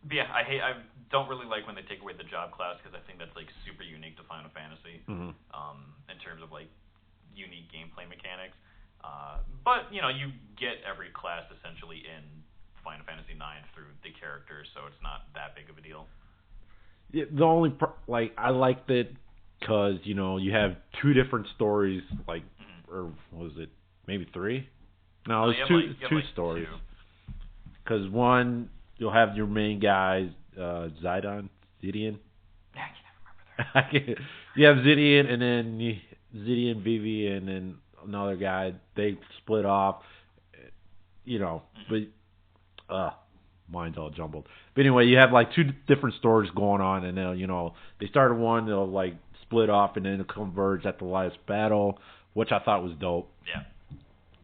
But yeah, I don't really like when they take away the job class, because I think that's like super unique to Final Fantasy. Mm-hmm. In terms of like unique gameplay mechanics. But you get every class essentially in Final Fantasy 9 through the characters, so it's not that big of a deal. Yeah, the only I liked it because you have 2 different stories, like, or was it maybe 3? No, it was two stories. Because one, you'll have your main guy, Zidian. Yeah, I can never remember that. You have Zidian, and then Zidian, Vivi, and then another guy. They split off, but mine's all jumbled. But anyway, you have like 2 different stories going on, and they'll, they started one, they'll like split off, and then it'll converge at the last battle, which I thought was dope. Yeah.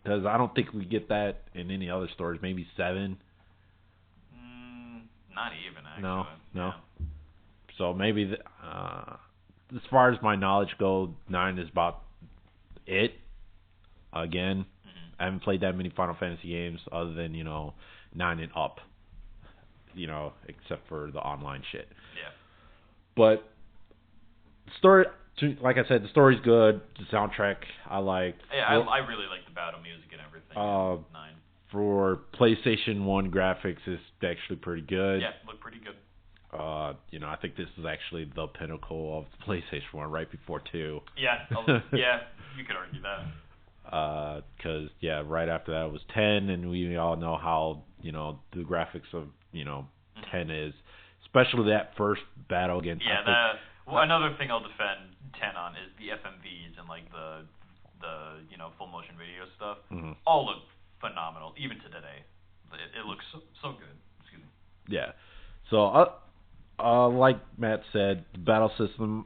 Because I don't think we get that in any other stories. Maybe 7. Not even, actually. No. Yeah. So maybe, as far as my knowledge goes, 9 is about it. Again, I haven't played that many Final Fantasy games other than, 9 and up. Except for the online shit. Yeah. But story, like I said, the story's good. The soundtrack I liked. Yeah, I really like the battle music and everything. 9. For PlayStation 1 graphics, it's actually pretty good. Yeah, look pretty good. I think this is actually the pinnacle of the PlayStation 1, right before 2. Yeah, you could argue that. Because right after that was 10, and we all know how the graphics of 10 is, especially that first battle against. Yeah, another thing I'll defend 10 on is the FMVs and like the full motion video stuff. Mm-hmm. All look phenomenal, even to today. It looks so good. Excuse me. Yeah. So, like Matt said, the battle system.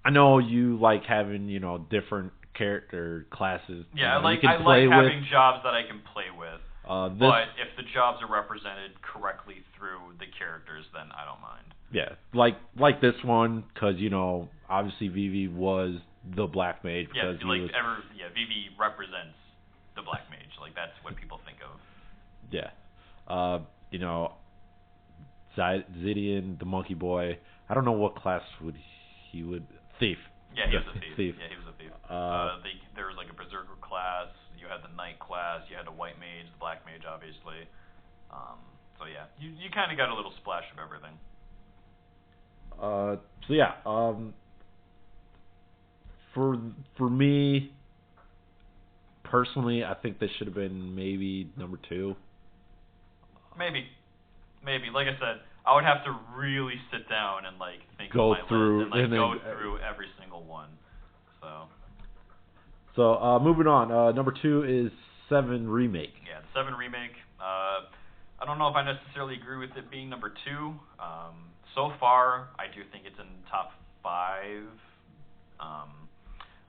I know you like having different character classes. Yeah, I like having jobs that I can play with. But if the jobs are represented correctly through the characters, then I don't mind. Yeah, like this one, because obviously Vivi was the Black Mage. Because Vivi represents the Black Mage. Like that's what people think of. Yeah, Zidian, the Monkey Boy. I don't know what class he would thief. Yeah, he was a thief. Yeah, he was a thief. There was like a Berserker class. You had the Knight class. You had the White Mage, the Black Mage, obviously. So yeah, you kind of got a little splash of everything. For me, personally, I think this should have been maybe number 2. Maybe. Like I said, I would have to really sit down and like think Go of my through list and and then, go through every single one. So moving on. Number 2 is 7 remake. Yeah, the 7 remake. I don't know if I necessarily agree with it being number 2. So far, I do think it's in top 5.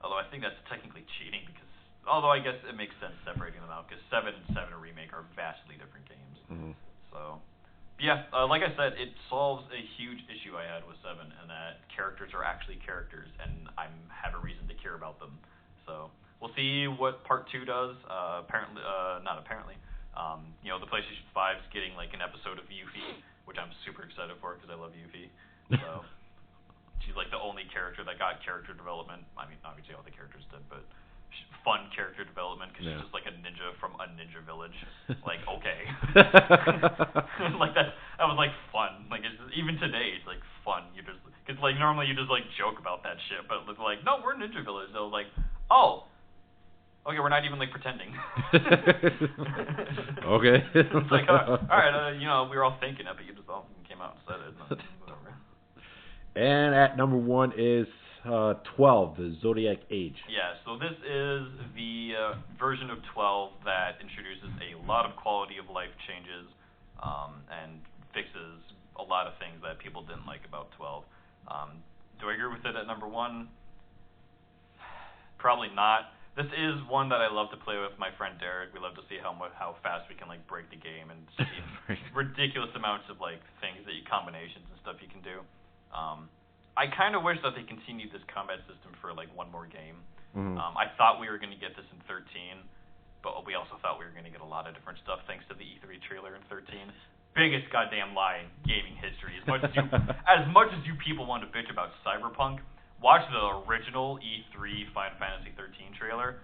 Although I think that's technically cheating because, although I guess it makes sense separating them out because 7 and 7 remake are vastly different games. Mm-hmm. So, yeah, like I said, it solves a huge issue I had with 7, and that characters are actually characters, and I have a reason to care about them. So we'll see what Part 2 does. Not apparently. The PlayStation 5's getting like an episode of Yuffie, which I'm super excited for because I love Yuffie. So. She's like the only character that got character development. I mean, obviously all the characters did, but fun character development because she's just like a ninja from a ninja village. Like, okay. Like that was like fun. Like even today it's like fun. You just because like normally you just like joke about that shit, but it's like no, we're a ninja village. So like, oh, okay, we're not even like pretending. Okay. It's like all right, we were all thinking it, but you just all came out and said it. Whatever. And at number 1 is 12, the Zodiac Age. Yeah, so this is the version of 12 that introduces a lot of quality of life changes and fixes a lot of things that people didn't like about 12. Do I agree with it at number 1? Probably not. This is one that I love to play with my friend Derek. We love to see how fast we can like break the game and see ridiculous amounts of like things combinations and stuff you can do. I kind of wish that they continued this combat system for like one more game. Mm-hmm. I thought we were going to get this in 13, but we also thought we were going to get a lot of different stuff thanks to the E3 trailer in 13. Biggest goddamn lie in gaming history. As much as you people want to bitch about Cyberpunk, watch the original E3 Final Fantasy 13 trailer,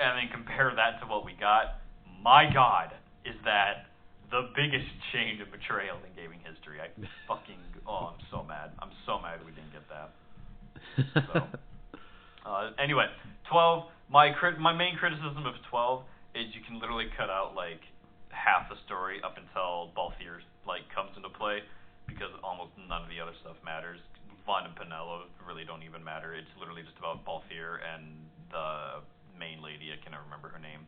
and then compare that to what we got. My God, is that the biggest change of betrayal in gaming history. I'm so mad. I'm so mad we didn't get that. So, anyway, 12. My main criticism of 12 is you can literally cut out like half the story up until Balthier like comes into play because almost none of the other stuff matters. Vaughn and Pinello really don't even matter. It's literally just about Balthier and the main lady, I cannot remember her name,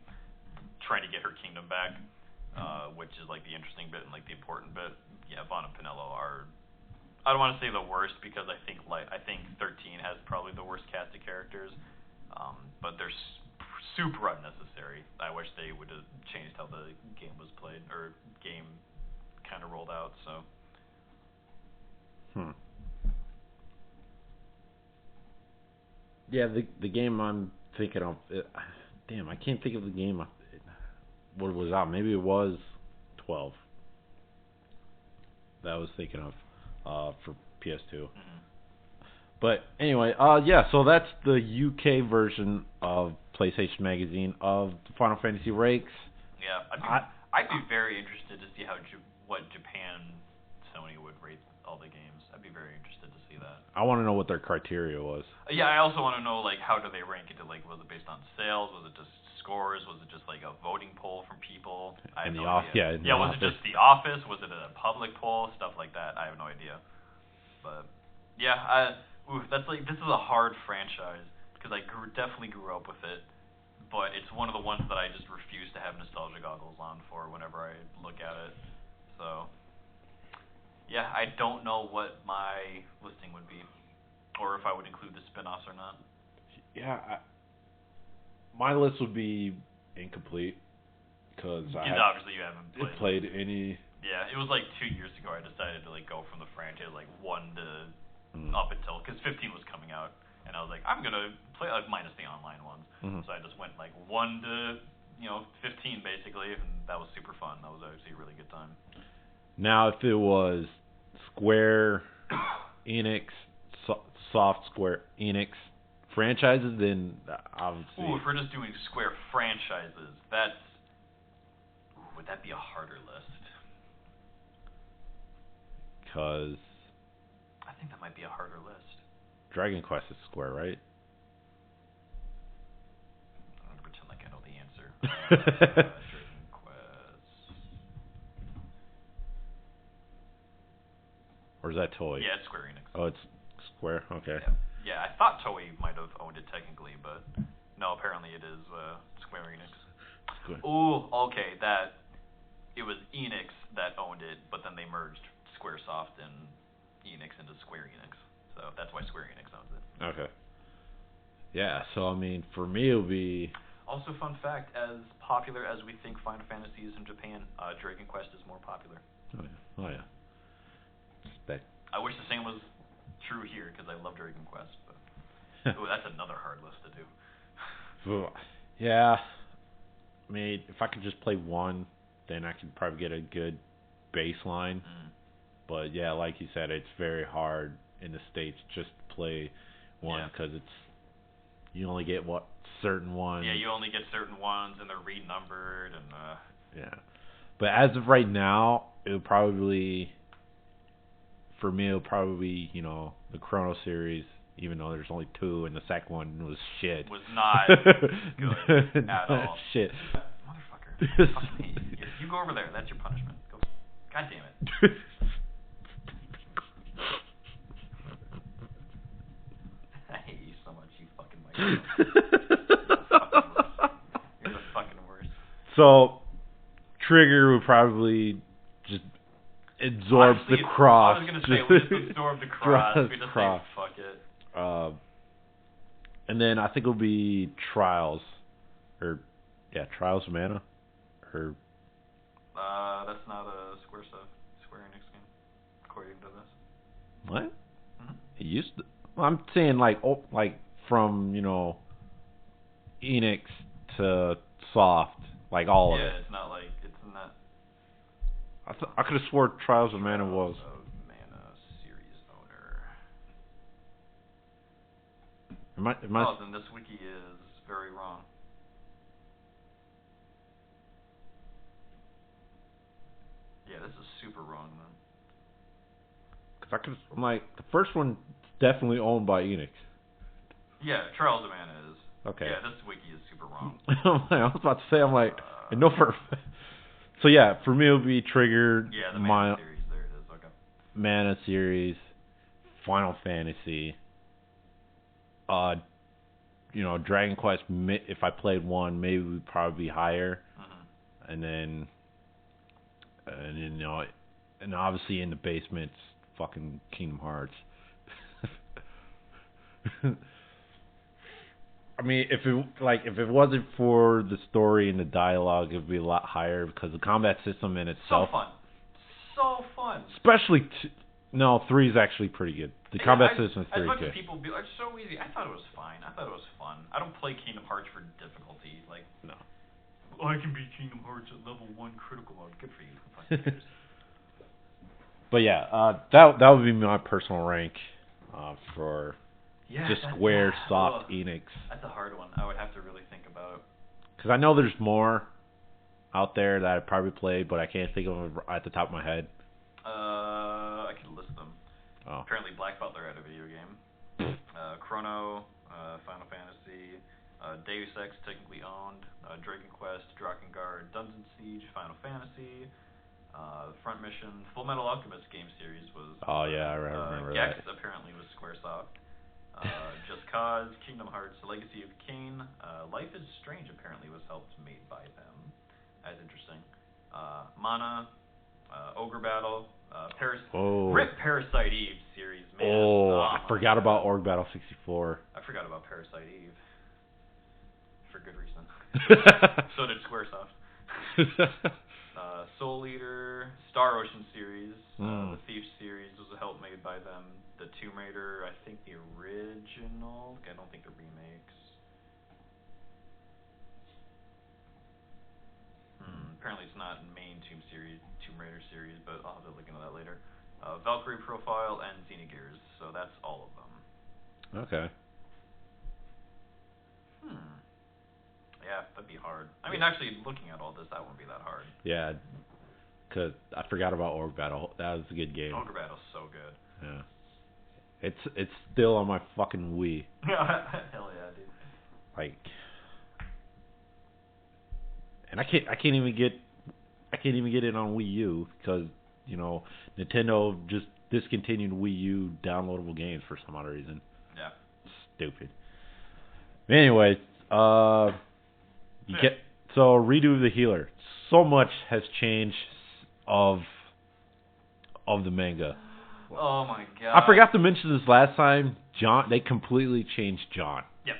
trying to get her kingdom back. Which is like the interesting bit and like the important bit. Yeah, Vaughn and Pinello are, I don't want to say the worst because I think 13 has probably the worst cast of characters, but they're super unnecessary. I wish they would have changed how the game was played or game kind of rolled out. So. Yeah, the game I'm thinking of. Damn, I can't think of the game. What was out? Maybe it was 12 that I was thinking of for PS2. Mm-hmm. But anyway, yeah, so that's the UK version of PlayStation Magazine of the Final Fantasy Rakes. Yeah, I'd be very interested to see what Japan Sony would rate all the games. I'd be very interested to see that. I want to know what their criteria was. Yeah, I also want to know like how do they rank it? Like, was it based on sales? Was it just scores? Was it just like a voting poll from people? I have no idea. Was it just the office? Was it a public poll? Stuff like that. I have no idea. But yeah, this is a hard franchise because I definitely grew up with it, but it's one of the ones that I just refuse to have nostalgia goggles on for whenever I look at it. So yeah, I don't know what my listing would be, or if I would include the spin-offs or not. Yeah. My list would be incomplete because obviously you haven't played any. Yeah, it was like 2 years ago I decided to like go from the franchise like 1 to up until because 15 was coming out, and I was like I'm gonna play minus the online ones. Mm-hmm. So I just went like 1 to 15 basically, and that was super fun. That was actually a really good time. Now, if it was Square Enix, Soft Square Enix franchises, then obviously. If we're just doing Square franchises, would that be a harder list? Because I think that might be a harder list. Dragon Quest is Square, right? I'm gonna pretend like I know the Dragon Quest. Or is that Toei? Yeah, it's Square Enix. Oh, it's Square. Okay. Yeah, I thought Toei might have owned it technically, but no, apparently it is Square Enix. Ooh, okay, it was Enix that owned it, but then they merged SquareSoft and Enix into Square Enix, so that's why Square Enix owns it. Okay. Yeah, so I mean, for me it would be. Also, fun fact: as popular as we think Final Fantasy is in Japan, Dragon Quest is more popular. Oh yeah. Respect. I wish the same was true here because I love Dragon Quest, but ooh, that's another hard list to do. Yeah, I mean, if I could just play one, then I could probably get a good baseline. But yeah, like you said, it's very hard in the States just to play one because you only get certain ones. Yeah, you only get certain ones, and they're renumbered, and yeah. But as of right now, it would probably. For me, it'll probably be, the Chrono series, even though there's only 2, and the second one was shit. Was not good at all. Shit. Motherfucker. Fuck me. You go over there. That's your punishment. Go. God damn it. I hate you so much, you fucking microphone. You're the fucking worst. So, Trigger would probably just absorb the cross. I was going to say, we just absorb the cross. We just say, fuck it. And then I think it'll be Trials. Trials of Mana. That's not a Square Enix game, according to this. What? Mm-hmm. It used to. Well, I'm saying like from Enix to Soft, like all of it. Yeah, it's not like it's not. I could have swore Trials of Mana was. Trials of Mana series owner. Then this wiki is very wrong. Yeah, this is super wrong then. Because I'm like, the first one's definitely owned by Enix. Yeah, Trials of Mana is. Okay. Yeah, this wiki is super wrong. I was about to say, I know for. So yeah, for me it would be Trigger. Yeah, the Mana series. There it is. Okay. Mana series, Final Fantasy. Dragon Quest. If I played one, maybe it would probably be higher. Mm-hmm. And then and obviously in the basement, fucking Kingdom Hearts. I mean, if it wasn't for the story and the dialogue, it'd be a lot higher because the combat system in itself. So fun. Especially 3 is actually pretty good. The combat system is pretty good. As much as people be like, so easy, I thought it was fine. I thought it was fun. I don't play Kingdom Hearts for difficulty. Like, no. I can beat Kingdom Hearts at level 1 critical mode. Good for you. But yeah, that would be my personal rank for just Square, Soft, Enix. That's a hard one. I would have to really think about. Because I know there's more out there that I'd probably play, but I can't think of them at the top of my head. I can list them. Oh. Apparently Black Butler had a video game. Chrono, Final Fantasy, Deus Ex technically owned, Dragon Quest, Drakengard, Dungeon Siege, Final Fantasy, Front Mission, Full Metal Alchemist game series was. Oh yeah, I remember Gex that. Apparently was Squaresoft. Just Cause, Kingdom Hearts, Legacy of Kain, Life is Strange apparently was helped made by them. That's interesting. Mana, Ogre Battle, Rip Parasite Eve series, man. I forgot about Ogre Battle 64. I forgot about Parasite Eve. For good reason. So did Squaresoft. Soul Eater, Star Ocean series, the Thief series was a help made by them. The Tomb Raider, I think the original. I don't think the remakes. Apparently it's not main Tomb Raider series, but I'll have to look into that later. Valkyrie Profile and Xenogears, so that's all of them. Okay. Yeah, that'd be hard. I mean, actually, looking at all this, that wouldn't be that hard. Yeah, because I forgot about Org Battle. That was a good game. Ogre Battle's so good. Yeah. It's still on my fucking Wii. Hell yeah, dude. Like, And I can't even get it on Wii U because Nintendo just discontinued Wii U downloadable games for some odd reason. Yeah. Stupid. Anyway, so redo the healer. So much has changed of the manga. Oh my god. I forgot to mention this last time. They completely changed John. Yep.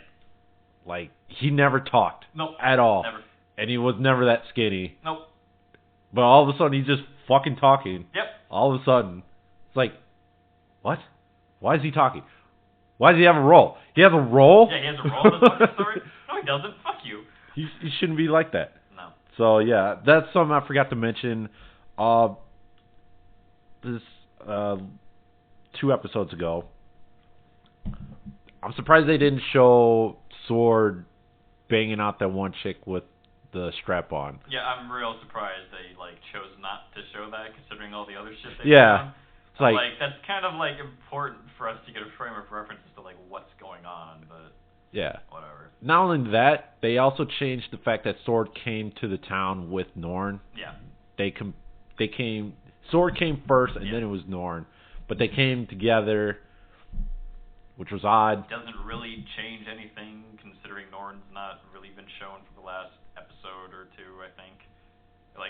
Like, he never talked. Nope. At all. Never. And he was never that skinny. Nope. But all of a sudden, he's just fucking talking. Yep. All of a sudden. It's like, what? Why is he talking? Why does he have a role? He has a role? Yeah, he has a role in the fucking story. No, he doesn't. Fuck you. He shouldn't be like that. No. So, yeah, that's something I forgot to mention. This 2 episodes ago, I'm surprised they didn't show Sword banging out that one chick with the strap on. Yeah, I'm real surprised they chose not to show that, considering all the other shit they've done. It's like that's kind of important for us to get a frame of reference as to what's going on, but yeah, whatever. Not only that, they also changed the fact that Sword came to the town with Norn. Yeah. Sword came first, and then it was Norn, but they came together, which was odd. Doesn't really change anything, considering Norn's not really been shown for the last episode or 2, I think.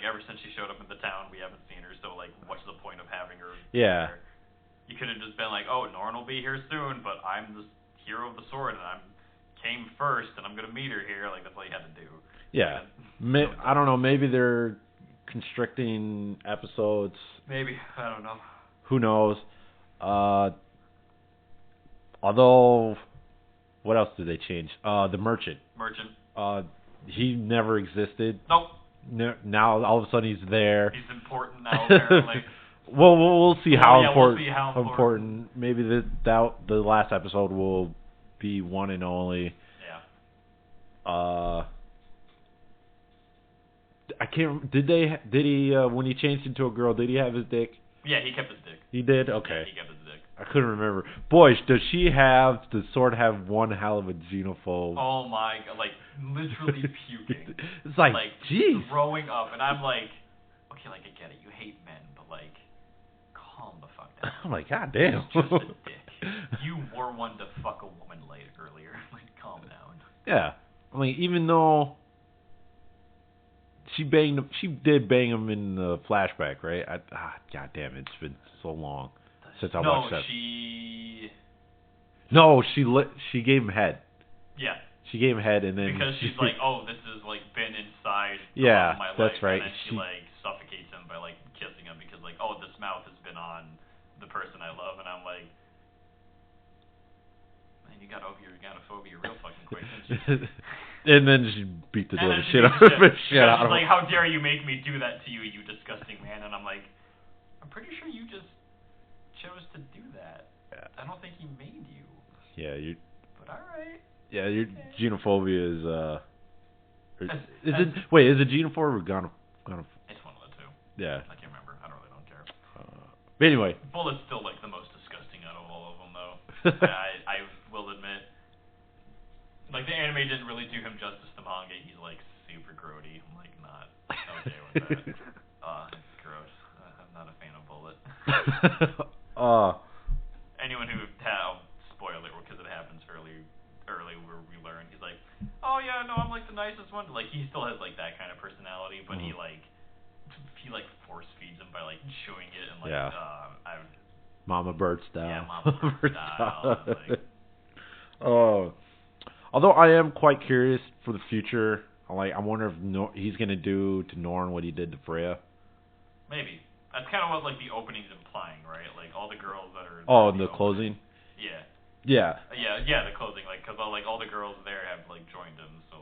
Ever since she showed up in the town, we haven't seen her, so, what's the point of having her there? You could have just been oh, Norn will be here soon, but I'm the hero of the sword, and I came first, and I'm going to meet her here. That's all you had to do. Yeah. I don't know, maybe they're constricting episodes. Maybe. I don't know. Who knows? Although, what else did they change? The merchant. He never existed. Nope. Now all of a sudden he's there. He's important now, apparently. Well, we'll see how important. We'll see how important. Maybe the last episode will be one and only. Yeah. I can't. Did he? When he changed into a girl, did he have his dick? Yeah, he kept his dick. He did. Okay. Yeah, he kept his dick. I couldn't remember. Boy, does Sword have one hell of a xenophobe? Oh my god, literally puking. It's jeez. Throwing up, and I'm okay, I get it, you hate men, but calm the fuck down. I'm god damn. Just a dick. You were one to fuck a woman earlier. Calm down. Yeah. Even though she did bang him in the flashback, right? God damn, it's been so long since I watched that. She gave him head. Yeah. She gave him head, and then because she's oh, this has been inside yeah, my life. That's right. And then she suffocates him by kissing him because oh, this mouth has been on the person I love, and I'm man, you got over your gynophobia real fucking quick, didn't you? And then she beat the shit out of him. How dare you make me do that to you, you disgusting man? And I'm I'm pretty sure you just chose to do that. Yeah. I don't think he made you. Yeah, you. But all right. Yeah, your xenophobia is is it xenophobia or gono? It's one of the two. Yeah. I can't remember. I don't care. But anyway. Bullet's still the most disgusting out of all of them, though. I will admit. The anime didn't really do him justice. The manga, he's super grody. I'm not okay with that. Gross. I'm not a fan of Bullet. Anyone who spoil it because it happens early where we learn he's oh yeah, no, I'm the nicest one. He still has that kind of personality, but he force feeds him by chewing it and Mama Bird style. Yeah, Mama Bird style. Although I am quite curious for the future. I wonder if he's gonna do to Norn what he did to Freya. Maybe. That's kind of what the opening's implying, right? All the girls that are. Oh, in the closing. Yeah. Yeah. Yeah, the closing, because all the girls there have joined him, so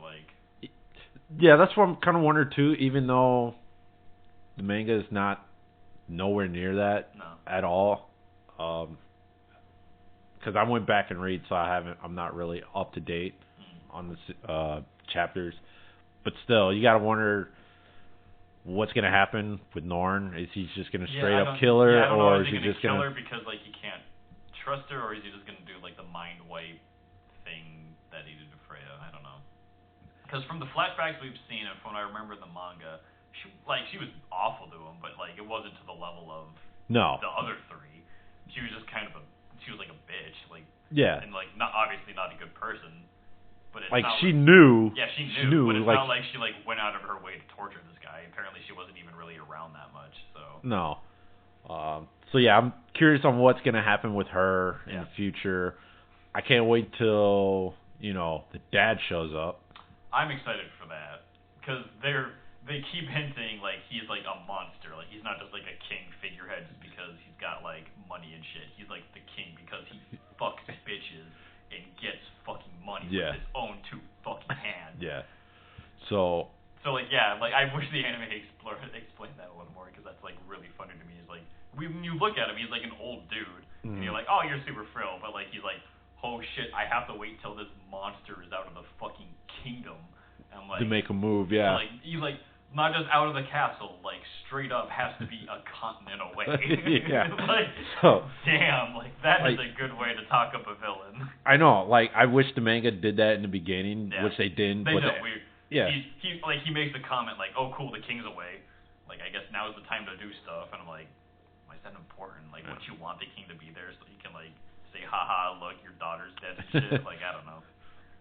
Yeah, that's what I'm kind of wondering too. Even though the manga is nowhere near that at all. Because I went back and read, so I'm not really up to date on the chapters. But still, you gotta wonder what's gonna happen with Norn. Is he just gonna straight up kill her, or is he just gonna kill her because he can't trust her, or is he just gonna do the mind wipe thing that he did to Freya? I don't know. Because from the flashbacks we've seen, and from what I remember in the manga, she was awful to him, but like it wasn't to the level of the other three. She was just she was like a bitch, like and like obviously not a good person. But it's like not she knew. Yeah, she knew. But it's not like she like went out of her way to torture this guy. Apparently, she wasn't even really around that much. So no. So yeah, I'm curious on what's gonna happen with her in the future. I can't wait till the dad shows up. I'm excited for that because they keep hinting like he's like a monster. Like he's not just like a king figurehead just because he's got like money and shit. He's like the king because he fucks bitches and gets fucking money with his own two fucking hands. Yeah. So like I wish the anime explained that a little more because that's like really funny to me. It's like when you look at him, he's like an old dude, and you're like, oh, you're super frill, but like he's like, oh shit, I have to wait till this monster is out of the fucking kingdom. And I'm like, to make a move, yeah. So like he's like not just out of the castle, like straight up has to be a continent away. Like, damn, like that is a good way to talk up a villain. I know, like I wish the manga did that in the beginning, which they didn't. They don't. He makes the comment like, oh cool, the king's away. Like I guess now is the time to do stuff, and I'm like, why is that important? Like, wouldn't you want the king to be there so you can like say, haha, look, your daughter's dead and shit? Like, I don't know.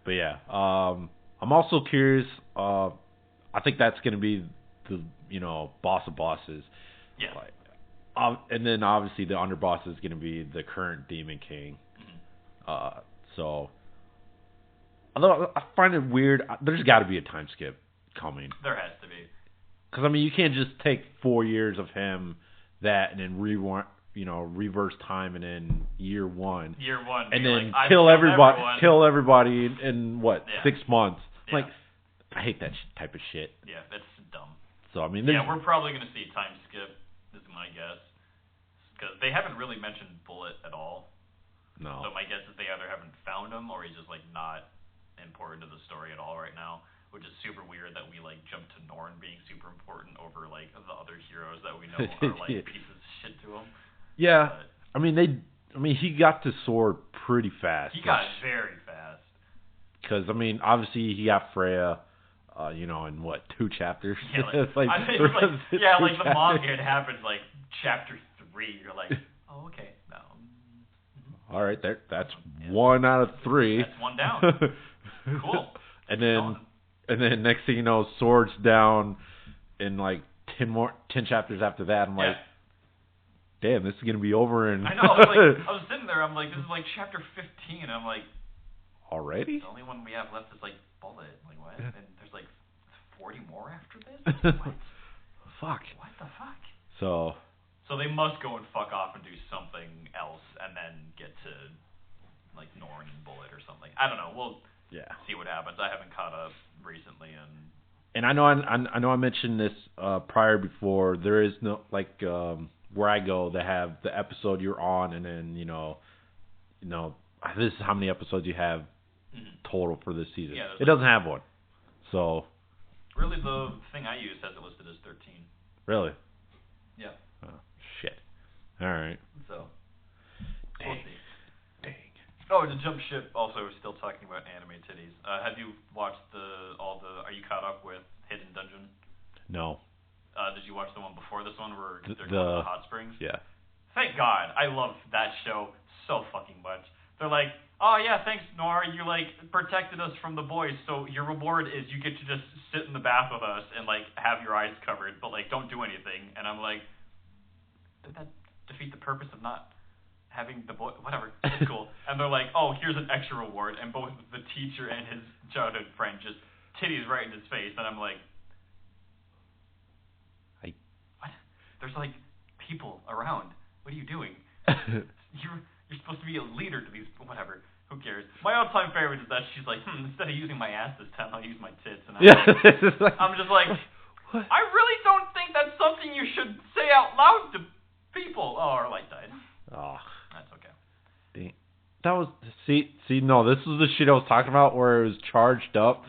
But yeah, I'm also curious. I think that's going to be the boss of bosses. Yeah. And then obviously the underboss is going to be the current Demon King. Mm-hmm. So, although I find it weird, there's got to be a time skip coming. There has to be. Because I mean, you can't just take 4 years of him and then reverse time and then year one, and then like, kill everybody in what 6 months. Yeah. Like, I hate that type of shit. Yeah, that's dumb. So I mean, we're probably gonna see a time skip. Is my guess, because they haven't really mentioned Bullet at all. No. So my guess is they either haven't found him or he's just like not important to the story at all right now. Which is super weird that we like jump to Norn being super important over like the other heroes that we know are like pieces of shit to him. Yeah, but, he got to Sword pretty fast. He got very fast. Because obviously he got Freya, in what 2 chapters? Yeah, like the manga it happens like chapter 3. You're like, oh okay, no. All right, that's 1 out of 3. That's 1 down. Cool. And then next thing you know, Sword's down in like 10 chapters after that. I'm like, damn, this is gonna be over in. I know. I was sitting there. I'm like, this is like chapter 15. And I'm like, already? The only one we have left is like Bullet. Like what? And there's like 40 more after this. What? Fuck. What the fuck? So they must go and fuck off and do something else, and then get to like Norn and Bullet or something. I don't know. We'll see what happens. I haven't caught up recently, and I know I mentioned this prior before. There is no like where I go, they have the episode you're on, and then this is how many episodes you have total for this season. Yeah, it doesn't have one. So really, the thing I use has it listed as 13. Really? Yeah. Oh shit. All right. So dang. We'll see. Oh, to jump ship. Also, we're still talking about anime titties. Have you watched Are you caught up with Hidden Dungeon? No. Did you watch the one before this one where they're going to the hot springs? Yeah. Thank God. I love that show so fucking much. They're like, oh yeah, thanks Nora, you like protected us from the boys, so your reward is you get to just sit in the bath with us and like have your eyes covered, but like don't do anything. And I'm like, did that defeat the purpose of not having the boy? Whatever, it's cool. And they're like, oh, here's an extra reward, and both the teacher and his childhood friend just titties right in his face, and I'm like, what? There's like people around. What are you doing? You're supposed to be a leader to these. Whatever. Who cares? My all-time favorite is that she's like, instead of using my ass this time, I'll use my tits. And I'm just like, what? I really don't think that's something you should say out loud to people. Oh, our light died. Oh, that's okay. That was no. This was the shit I was talking about where it was charged up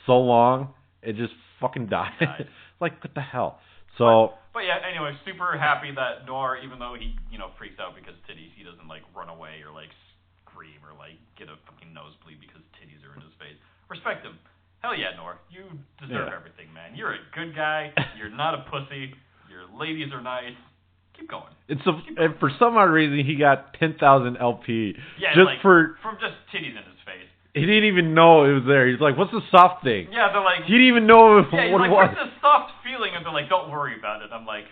so long it just fucking died. Like what the hell? So. But yeah, anyway, super happy that Noir, even though he freaks out because titties, he doesn't like run away or like scream or like get a fucking nosebleed because titties are in his face. Respect him. Hell yeah, Nor. You deserve everything, man. You're a good guy. You're not a pussy. Your ladies are nice. Keep going. And for some odd reason, he got 10,000 LP. Yeah, just like, from just titties in his face. He didn't even know it was there. He's like, what's the soft thing? Yeah, they're like... He didn't even know what it was. What's this soft feeling? And they're like, don't worry about it. I'm like...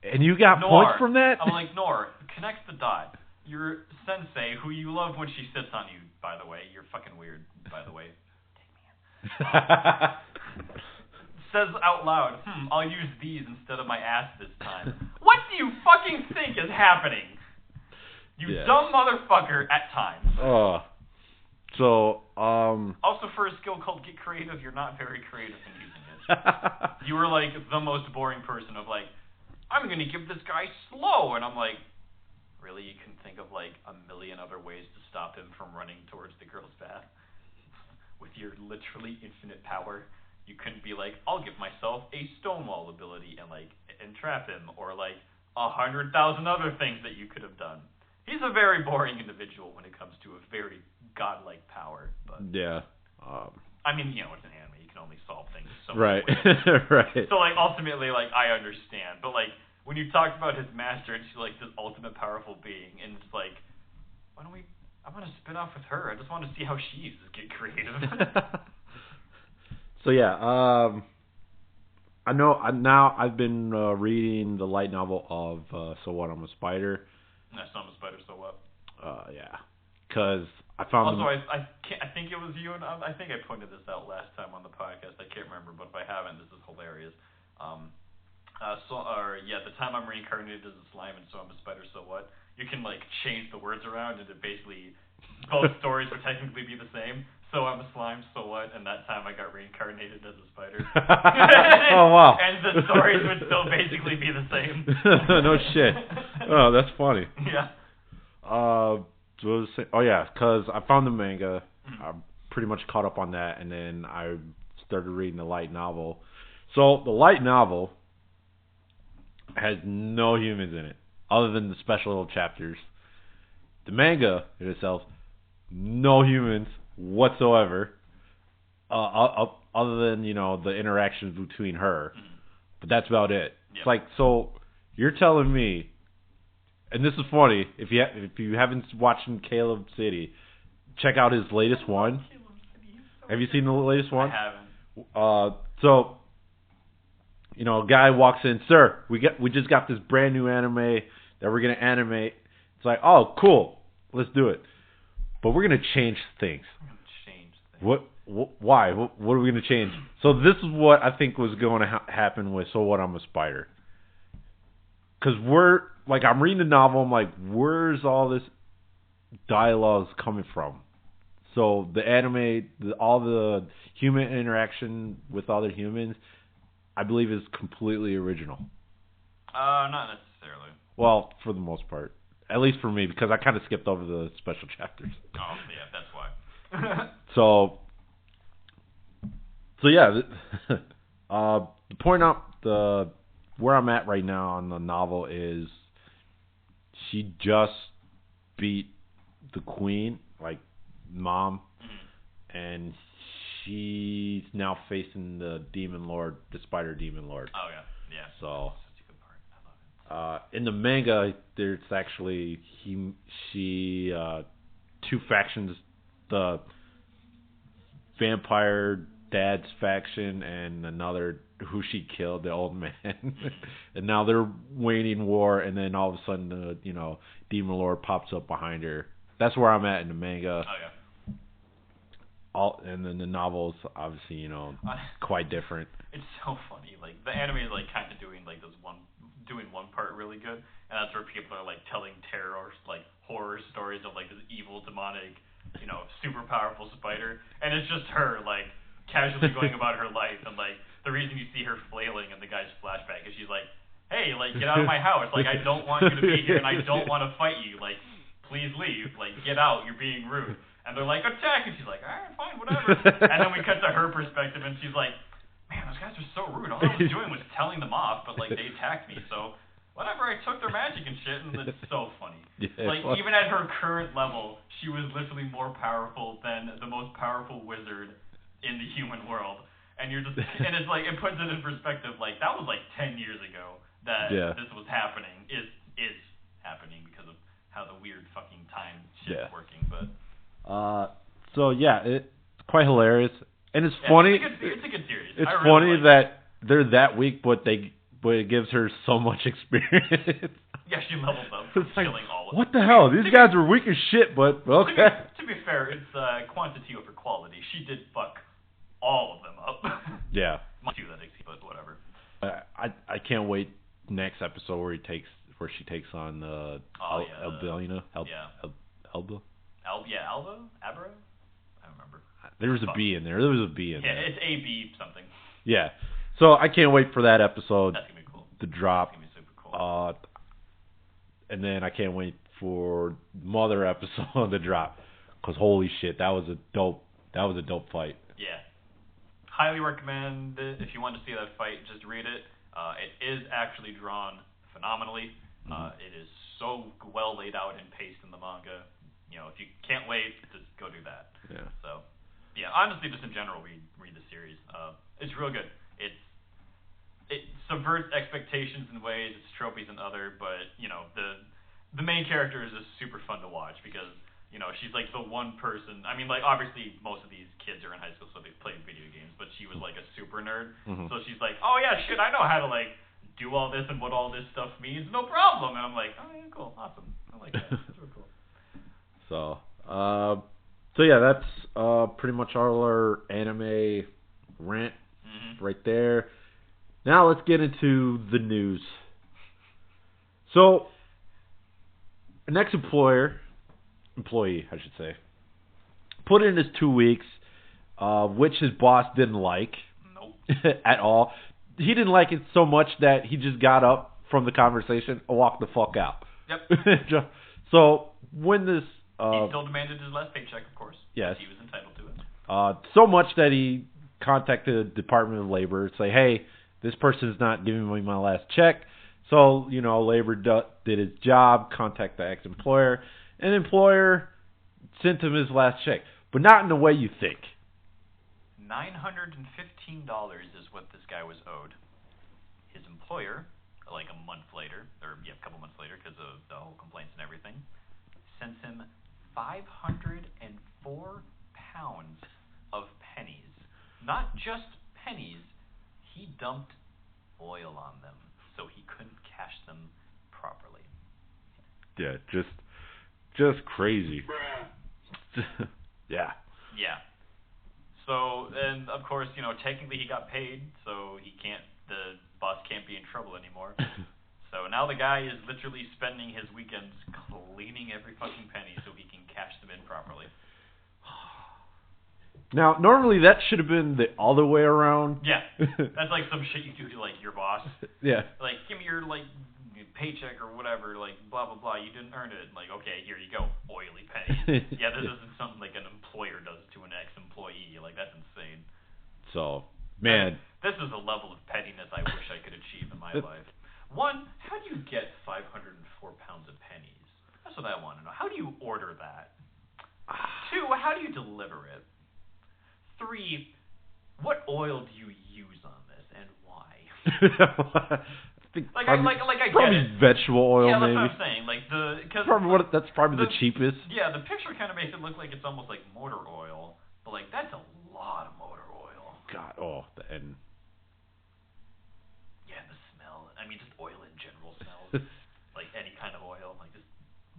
And you got points from that? I'm like, Nor, connect the dot. Your sensei, who you love when she sits on you, by the way. You're fucking weird, by the way. Take me in. Says out loud, I'll use these instead of my ass this time. What do you fucking think is happening? You dumb motherfucker at times. Also, for a skill called Get Creative, you're not very creative in using it. You were like the most boring person of like, I'm going to give this guy slow. And I'm like, really? You can think of like a million other ways to stop him from running towards the girl's bath? With your literally infinite power, you couldn't be like, I'll give myself a stonewall ability and like entrap him, or like 100,000 other things that you could have done. He's a very boring individual when it comes to a very godlike power. But I mean, you know, it's an anime. You can only solve things so many ways. Right. So like ultimately, like I understand, but like when you talked about his master and she's like this ultimate powerful being, and it's like, why don't we? I want to spin off with her. I just want to see how she uses Get Creative. So yeah, I know. I've been reading the light novel of So What, I'm a Spider. I saw I'm a Spider. So what? Yeah, because I found. Also, I think it was you, and I think I pointed this out last time on the podcast. I can't remember, but if I haven't, this is hilarious. The time I'm reincarnated as a slime, and so I'm a spider. So what? You can like change the words around, and it basically both stories would technically be the same. So I'm a slime. So what? And that time I got reincarnated as a spider. Oh wow! And the stories would still basically be the same. No shit. Oh, that's funny. Yeah. Because I found the manga. I pretty much caught up on that, and then I started reading the light novel. So the light novel has no humans in it, other than the special little chapters. The manga in itself, no humans whatsoever, other than, you know, the interactions between her. But that's about it. Yep. It's like, so you're telling me, and this is funny, if you haven't watched Caleb City, check out his latest one. Have you seen the latest one? I haven't. So, you know, a guy walks in, sir, we just got this brand new anime that we're gonna animate. It's like, oh, cool, let's do it. But we're gonna change things. What? Why? What are we gonna change? So this is what I think was going to happen with So What, I'm a Spider. Because I'm reading the novel, I'm like, where's all this dialogue coming from? So the anime, all the human interaction with other humans, I believe is completely original. Not necessarily. Well, for the most part. At least for me, because I kind of skipped over the special chapters. Oh, yeah, that's why. So yeah, to point out where I'm at right now on the novel is she just beat the queen, like mom, and she's now facing the demon lord, the spider demon lord. Oh yeah. So such a good part. I love it. in the manga, there's actually two factions: the vampire dad's faction and another who she killed, the old man. And now they're waging war, and then all of a sudden the demon lord pops up behind her. That's where I'm at in the manga. Oh yeah. And then the novel's obviously, quite different. It's so funny. Like the anime is like kind of doing like doing one part really good, and that's where people are like telling horror stories of like this evil demonic, super powerful spider, and it's just her like casually going about her life, and like the reason you see her flailing in the guy's flashback is she's like, hey, like get out of my house, like I don't want you to be here, and I don't want to fight you, like please leave, like get out, you're being rude. And they're like, attack, and she's like, alright, fine, whatever. And then we cut to her perspective, and she's like, man, those guys are so rude. All I was doing was telling them off, but like they attacked me, so whatever, I took their magic and shit, and it's so funny. Yeah, like even at her current level, she was literally more powerful than the most powerful wizard in the human world, and you're just and it's like it puts it in perspective. Like that was like 10 years ago that this was happening. Is happening because of how the weird fucking time shit's working. But so yeah, it's quite hilarious, and it's funny. It's a good series. It's funny that they're that weak, but it gives her so much experience. Yeah, she levels up from killing all of them. What the hell? These guys are weak as shit, but okay. To be fair, it's quantity over quality. She did fuck all of them up. Yeah. Not you that but whatever. I can't wait next episode where she takes on Albelina. Alba? Alba? Abra? I don't remember. There was a B in there. Yeah, it's A-B something. Yeah. So I can't wait for that episode. That's going to be cool. To drop. That's going to be super cool. And then I can't wait for Mother episode to drop. Because holy shit, that was a dope fight. Yeah. Highly recommend it. If you want to see that fight, just read it. It is actually drawn phenomenally. It is so well laid out and paced in the manga. You know, if you can't wait, just go do that. Yeah. So, yeah, honestly, just in general, read the series. It's real good. It subverts expectations in ways, it's tropes in other, but you know the main character is just super fun to watch because you know she's like the one person. I mean, like obviously most of these kids are in high school, so they play video games, but she was like a super nerd, so she's like, oh yeah, shit, I know how to like do all this and what all this stuff means, no problem. And I'm like, oh yeah, cool, awesome, I like that. That's really cool. So yeah, that's pretty much all our anime rant right there. Now let's get into the news. So, an ex-employee, I should say, put in his 2 weeks, which his boss didn't like at all. He didn't like it so much that he just got up from the conversation and walked the fuck out. Yep. So, when this... he still demanded his last paycheck, of course. Yes. He was entitled to it. So much that he contacted the Department of Labor and say, hey, this person is not giving me my last check. So, you know, Labor did its job, contact the ex-employer, and the employer sent him his last check. But not in the way you think. $915 is what this guy was owed. His employer, like a month later, or a couple months later because of the whole complaints and everything, sends him 504 pounds of pennies. Not just pennies. He dumped oil on them, so he couldn't cash them properly. Yeah, just crazy. Yeah. Yeah. So, and of course, you know, technically he got paid, so the boss can't be in trouble anymore. So now the guy is literally spending his weekends cleaning every fucking penny so he can cash them in properly. Now, normally that should have been the other way around. Yeah, that's like some shit you do to like your boss. Yeah. Like, give me your like paycheck or whatever, like blah blah blah. You didn't earn it. Like, okay, here you go, oily pennies. Yeah, this isn't something like an employer does to an ex-employee. Like, that's insane. So, man, this is a level of pettiness I wish I could achieve in my life. One, how do you get 504 pounds of pennies? That's what I want to know. How do you order that? Two, how do you deliver it? 3, what oil do you use on this and why? I probably get it. vegetable oil, yeah, maybe. Yeah, that's what I'm saying. Like that's probably the cheapest. Yeah, the picture kind of makes it look like it's almost like motor oil, but like that's a lot of motor oil. God, and yeah, the smell. I mean, just oil in general smells like any kind of oil, like just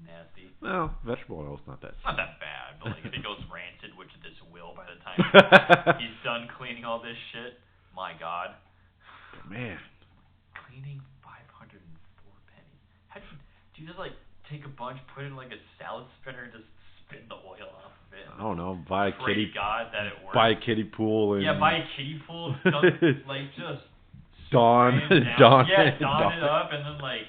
nasty. Well, vegetable oil's not that. It's not that bad, but like if it goes rancid, which this will by the time he's done cleaning all this shit, my God. Man. Cleaning 504 pennies. How do you just like take a bunch, put it in like a salad spinner, and just spin the oil off of it? I don't know. Buy a kiddie. God that it works. Buy a kiddie pool. And buy a kiddie pool. Like just dawn it up, and then like.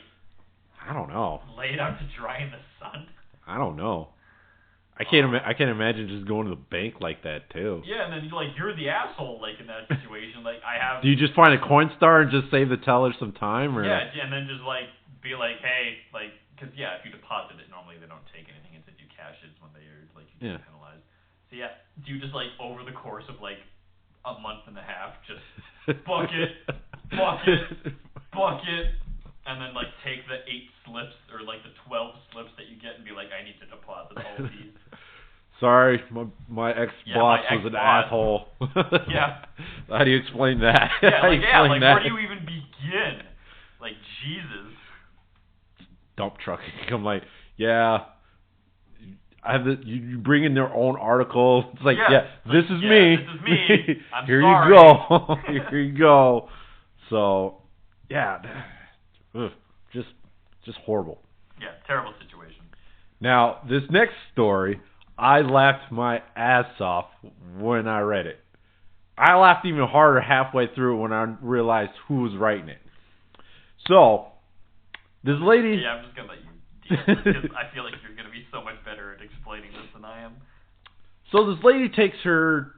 I don't know. Lay it out to dry in the sun. I don't know. I can't imagine just going to the bank like that too. Yeah, and then you're the asshole like in that situation. Like I have. Do you just find a Coinstar and just save the teller some time, or? Yeah, and then just like be like, hey, like, because if you deposit it, normally they don't take anything until you cash it when they are like you get penalized. So yeah, do you just like over the course of like a month and a half, just bucket, and then like take the 8 slips or like the 12 slips that you get and be like, I need to deposit all of these. Sorry, my ex-boss was an asshole. Yeah. How do you explain that? Like where do you even begin? Like, Jesus. Dump truck. I'm like, yeah. I have you bring in their own article. It's like, this is me. This is me. I'm Here sorry. you go. Here you go. So, yeah. Ugh, just horrible. Yeah, terrible situation. Now, this next story, I laughed my ass off when I read it. I laughed even harder halfway through when I realized who was writing it. So, this lady... Yeah, I'm just going to let you deal because I feel like you're going to be so much better at explaining this than I am. So, this lady takes her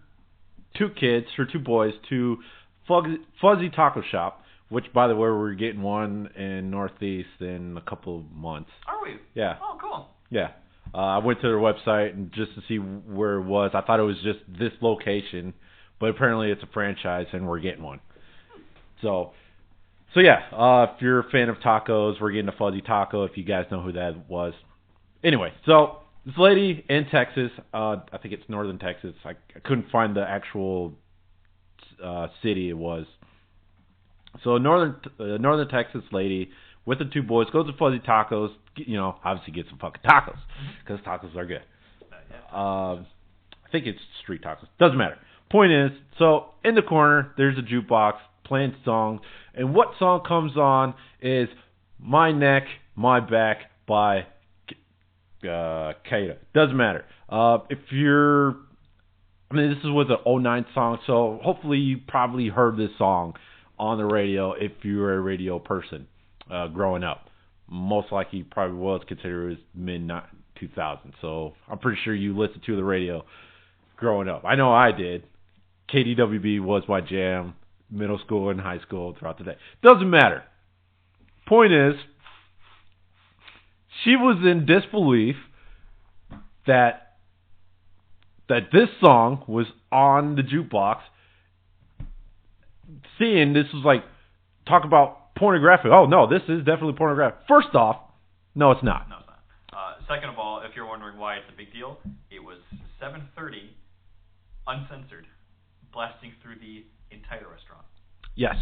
2 kids, her 2 boys, to Fuzzy Taco Shop, which, by the way, we're getting one in Northeast in a couple of months. Are we? Yeah. Oh, cool. Yeah. I went to their website and just to see where it was. I thought it was just this location, but apparently it's a franchise and we're getting one. So yeah, if you're a fan of tacos, we're getting a Fuzzy Taco, if you guys know who that was. Anyway, so this lady in Texas, I think it's northern Texas. I couldn't find the actual city it was. So northern Texas lady with the 2 boys goes to Fuzzy Tacos, obviously get some fucking tacos, because tacos are good. I think it's street tacos. Doesn't matter. Point is, so in the corner, there's a jukebox playing songs, and what song comes on is My Neck, My Back by Kada. Doesn't matter. This was an 2009 song, so hopefully you probably heard this song on the radio if you were a radio person growing up. Most likely you probably was, considering it was mid-2000s. So I'm pretty sure you listened to the radio growing up. I know I did. KDWB was my jam, middle school and high school throughout the day. Doesn't matter. Point is, she was in disbelief that this song was on the jukebox. Seeing this was like, talk about pornographic. Oh, no, this is definitely pornographic. First off, no, it's not. No, it's not. Second of all, if you're wondering why it's a big deal, it was 7:30, uncensored, blasting through the entire restaurant. Yes.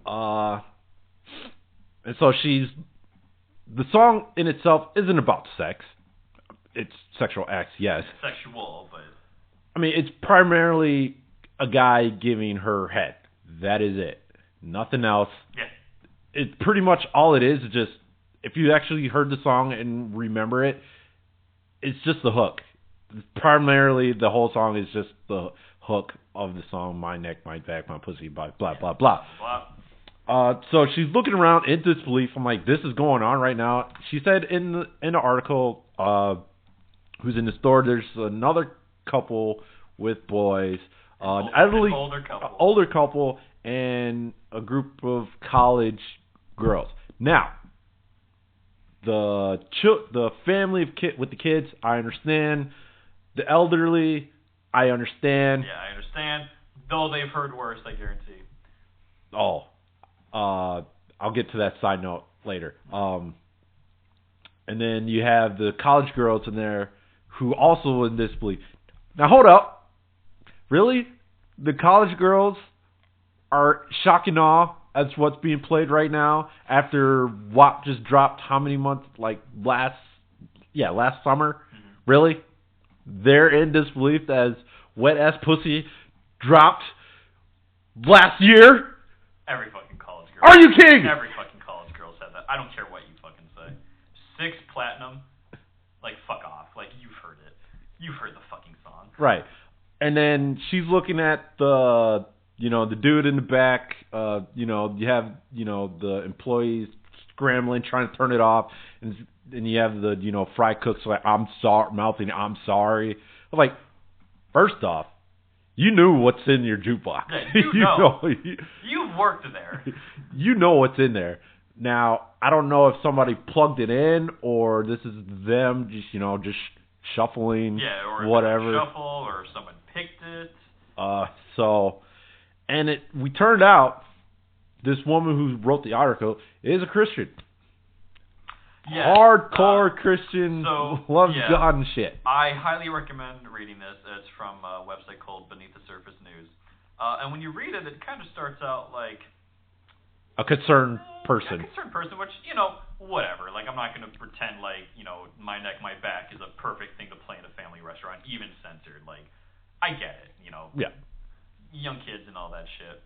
And so the song in itself isn't about sex. It's sexual acts, yes. Sexual, but... I mean, it's primarily a guy giving her head. That is it. Nothing else. Yeah. It's pretty much all it is. Just, if you actually heard the song and remember it, it's just the hook. Primarily, the whole song is just the hook of the song, My Neck, My Back, My Pussy, blah, blah, blah. So she's looking around in disbelief. I'm like, this is going on right now. She said in the article, who's in the store, there's another couple with boys, an older couple, and a group of college girls. Now, the family with the kids, I understand. The elderly, I understand. Yeah, I understand. Though they've heard worse, I guarantee. Oh, I'll get to that side note later. And then you have the college girls in there who also in disbelief. Now, hold up. Really? The college girls are shock and awe as what's being played right now after WAP just dropped how many months? Like last summer? Mm-hmm. Really? They're in disbelief as Wet Ass Pussy dropped last year? Every fucking college girl. Are you kidding? Every fucking college girl said that. I don't care what you fucking say. 6 platinum. Like, fuck off. Like, you've heard it. You've heard the fucking song. Right. And then she's looking at the dude in the back. You have, the employees scrambling, trying to turn it off. And you have the, fry cooks like, I'm sorry, mouthing, I'm sorry. I'm like, first off, you knew what's in your jukebox. Yeah, you know. You've worked there. You know what's in there. Now, I don't know if somebody plugged it in or this is them just shuffling, or whatever. Shuffle or someone picked it. So And we turned out this woman who wrote the article is a Christian. Yeah, hardcore Christian, loves God and shit. I highly recommend reading this. It's from a website called Beneath the Surface News. And when you read it, it kind of starts out like a concerned person. Which, whatever. Like, I'm not going to pretend like, my neck, my back is a perfect thing to play in a family restaurant, even censored. Like, I get it, Yeah. Young kids and all that shit.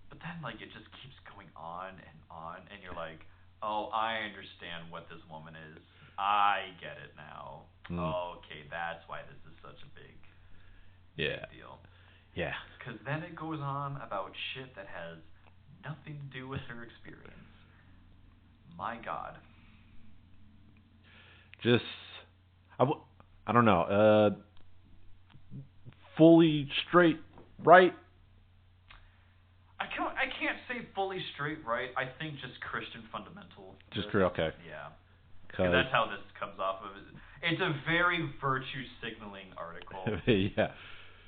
But then, like, it just keeps going on, and you're like, oh, I understand what this woman is. I get it now. Okay, that's why this is such a big deal. Yeah. Because then it goes on about shit that has nothing to do with her experience. My God. Just, I don't know. Fully straight right. I can't say fully straight right. I think just Christian fundamental. Okay. Yeah. Because that's how this comes off of it. It's a very virtue signaling article. Yeah.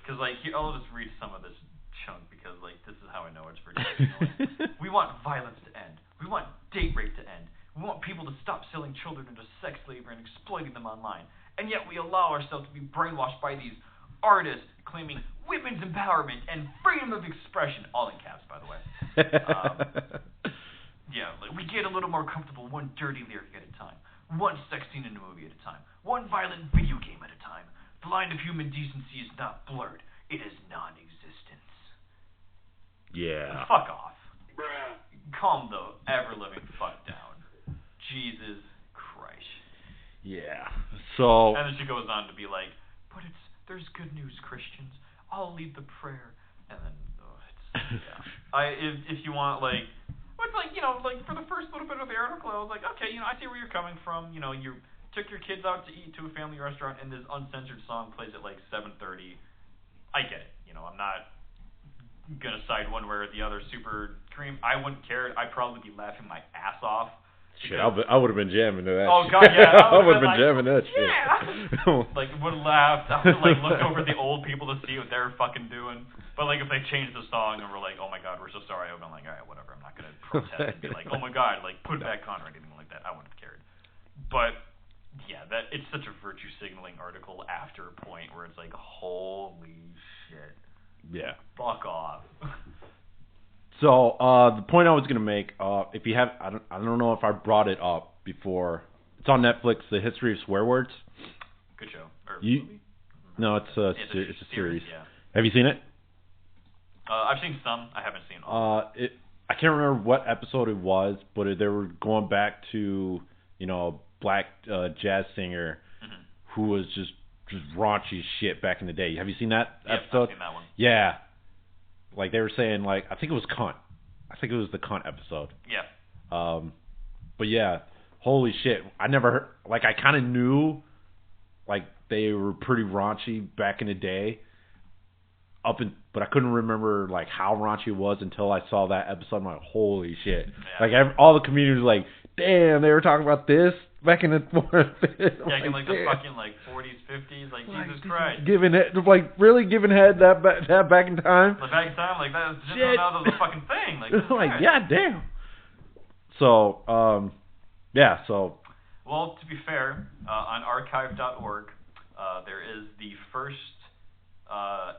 Because, like, I'll just read some of this chunk because, like, this is how I know it's virtue signaling. We want violence to end. We want date rape to end. We want people to stop selling children into sex slavery and exploiting them online. And yet we allow ourselves to be brainwashed by these artists claiming women's empowerment and freedom of expression, all in caps, by the way. Like, we get a little more comfortable one dirty lyric at a time, one sex scene in a movie at a time, one violent video game at a time. The line of human decency is not blurred, it is non-existence. Yeah. Fuck off. Bruh. Calm the ever-living fuck down. Jesus Christ. Yeah. So. And then she goes on to be like, but there's good news, Christians. I'll lead the prayer. And then, if you want, like, it's like, like, for the first little bit of the article, I was like, okay, I see where you're coming from. You took your kids out to eat to a family restaurant, and this uncensored song plays at, like, 7:30. I get it. I'm not gonna side one way or the other. Super cream. I wouldn't care. I'd probably be laughing my ass off. Shit, I would have been jamming to that. Oh God, yeah, I would have been jamming that shit. Yeah. Like, would have laughed. I would like look over at the old people to see what they're fucking doing. But like, if they changed the song and were like, "Oh my God, we're so sorry," I would have been like, "All right, whatever." I'm not gonna protest and be like, "Oh my God, like put it back on" or anything like that. I wouldn't have cared. But yeah, that it's such a virtue signaling article after a point where it's like, holy shit. Yeah. Fuck off. So the point I was gonna make, if you have, I don't know if I brought it up before. It's on Netflix, The History of Swear Words. Good show. Or movie? No, it's a series. Yeah. Have you seen it? I've seen some. I haven't seen all. I can't remember what episode it was, but they were going back to a black jazz singer who was just raunchy as shit back in the day. Have you seen that episode? I've seen that one. Yeah. Like, they were saying, like, I think it was cunt. I think it was the cunt episode. Yeah. But yeah, holy shit. I never heard, like, I kind of knew, like, they were pretty raunchy back in the day. But I couldn't remember, like, how raunchy it was until I saw that episode. I'm like, holy shit. Yeah. Like, all the community was like, damn, they were talking about this back in the 40s. Yeah, like the fucking, like, 40s, 50s, like, Jesus Christ. Giving it, like, really giving head that back in time. Like, back in time, like, that was just another fucking thing. Like, like, yeah, damn. So, yeah, so. Well, to be fair, on archive.org, there is the first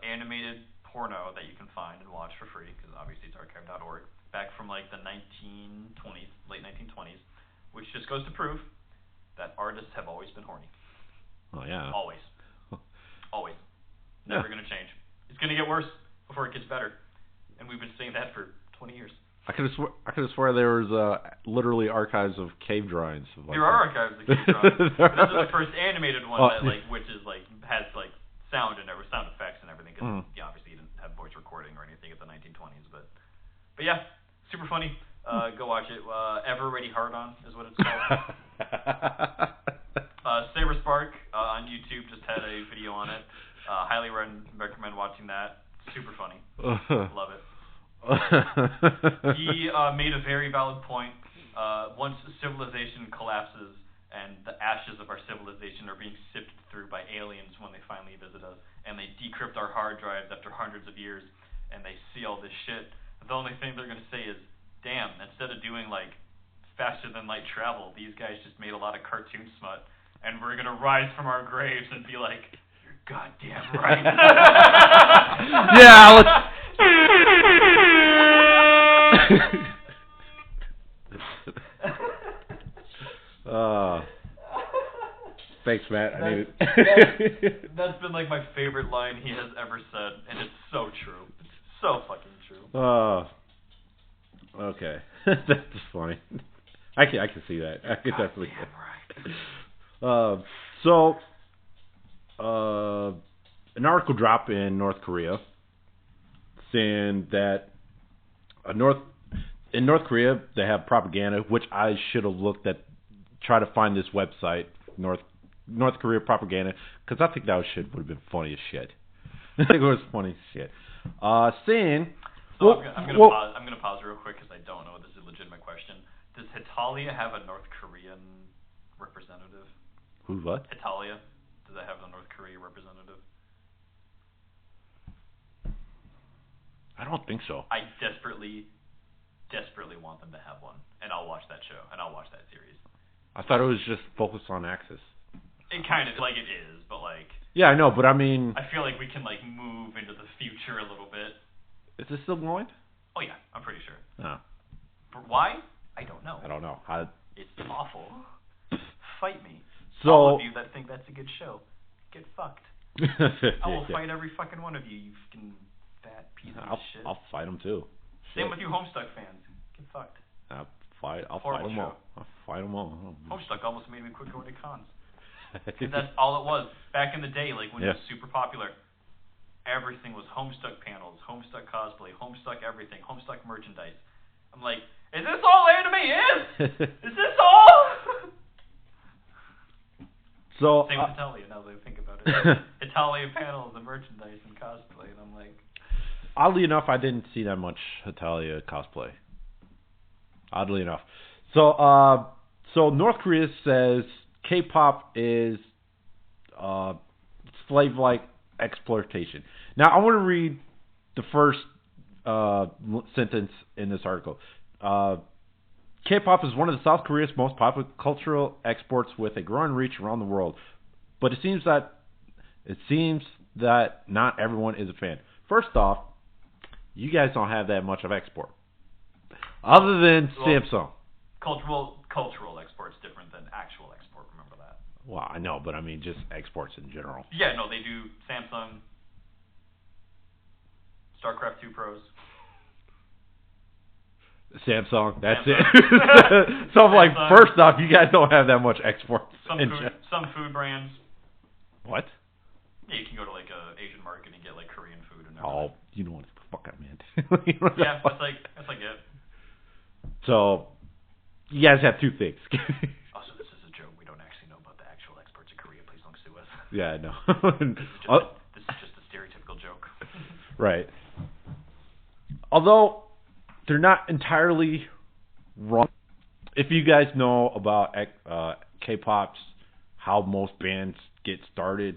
animated porno that you can find and watch for free, because obviously it's archive.org, back from, like, the 1920s, late 1920s, which just goes to prove that artists have always been horny. Oh, yeah. Always. Always. Never going to change. It's going to get worse before it gets better. And we've been saying that for 20 years. I could have sworn there was literally archives of cave drawings. There are archives of cave drawings. This is the first animated one that, like, which is, like, has, like, sound effects and everything. Because, obviously you didn't have voice recording or anything at the 1920s. But yeah, super funny. Go watch it. Ever Ready Hard On is what it's called. Saber Spark on YouTube just had a video on it. Highly recommend watching that. Super funny. Love it. He made a very valid point. Once civilization collapses and the ashes of our civilization are being sifted through by aliens when they finally visit us, and they decrypt our hard drives after hundreds of years, and they see all this shit, the only thing they're gonna say is, "Damn! Instead of doing like faster than light travel, these guys just made a lot of cartoon smut, and we're gonna rise from our graves and be like, you're goddamn right." Yeah, let's. Thanks, Matt. That's been like my favorite line he has ever said, and it's so true. It's so fucking true. Okay. That's just funny. I can see that. I can definitely. Right. An article dropped in North Korea saying that in North Korea they have propaganda, which I should have looked at, try to find this website, North Korea propaganda, because I think that would have been funny as shit. I think it was funny as shit. Saying. So I'm gonna pause real quick because I don't know. This is a legitimate question. Does Hitalia have a North Korean representative? Who, what? Hitalia. Does it have a North Korea representative? I don't think so. I desperately want them to have one, and I'll watch that show, and I'll watch that series. I thought it was just focused on Axis. It kind of, like, it is, but, like... Yeah, I know, but I mean... I feel like we can, like, move into the future a little bit. Is this still going? Oh, yeah, I'm pretty sure. Oh. But why? I don't know. I don't know. It's awful. Fight me. So, all of you that think that's a good show, get fucked. I will fight every fucking one of you, you fucking fat piece of shit. I'll fight them too. Same with you Homestuck fans. Get fucked. I'll fight them all. I'll fight them all. Homestuck almost made me quit going to cons. Because that's all it was. Back in the day, like when it was super popular, everything was Homestuck panels, Homestuck cosplay, Homestuck everything, Homestuck merchandise. I'm like, is this all anime is? Is this all? So same with Italia, now that I think about it. Italia panels and merchandise and cosplay, and I'm like... Oddly enough, I didn't see that much Italia cosplay. Oddly enough. So North Korea says K-pop is slave-like exploitation. Now, I want to read the first sentence in this article. K-pop is one of the South Korea's most popular cultural exports with a growing reach around the world. But it seems that not everyone is a fan. First off, you guys don't have that much of export. Other than Samsung. Cultural export's different than actual export, remember that. Well, I know, but I mean just exports in general. Yeah, no, they do Samsung, StarCraft 2 Pros. Samsung, that's it. So I'm like, first off, you guys don't have that much export. Some food brands. What? Yeah, you can go to like a Asian market and get like Korean food and Oh, everything. you know what the fuck I meant. Yeah, that's like it. So, you guys have two things. Also, this is a joke. We don't actually know about the actual exports of Korea. Please don't sue us. Yeah, I know. This is just a stereotypical joke. Right. Although they're not entirely wrong. If you guys know about K-pop's, how most bands get started,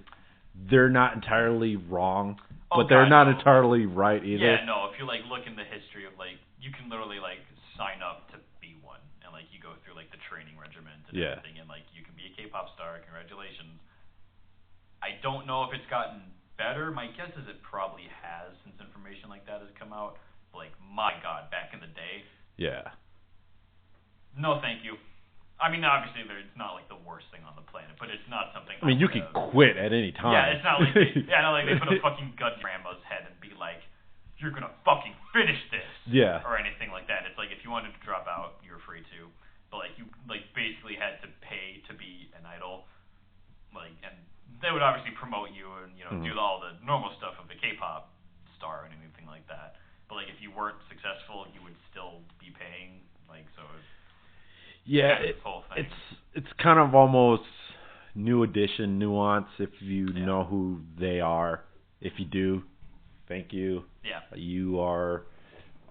they're not entirely wrong, but they're not entirely right either. Yeah, no. If you like look in the history of like, you can literally like sign up to be one, and like you go through like the training regiment and everything, and like you can be a K-pop star. Congratulations. I don't know if it's gotten better. My guess is it probably has since information like that has come out. Like, my God, back in the day. Yeah. No, thank you. I mean, obviously, it's not like the worst thing on the planet, but it's not something. I mean, you can quit at any time. Yeah, it's not like they put a fucking gun in Rambo's head and be like, "You're gonna fucking finish this." Yeah. Or anything like that. It's like if you wanted to drop out, you're free to, but like you like basically had to pay to be an idol, like, and they would obviously promote you and do all the normal stuff of a K-pop star and anything like that. But like if you weren't successful, you would still be paying. Like so. It's kind of almost New Edition nuance if you know who they are. If you do, thank you. Yeah. You are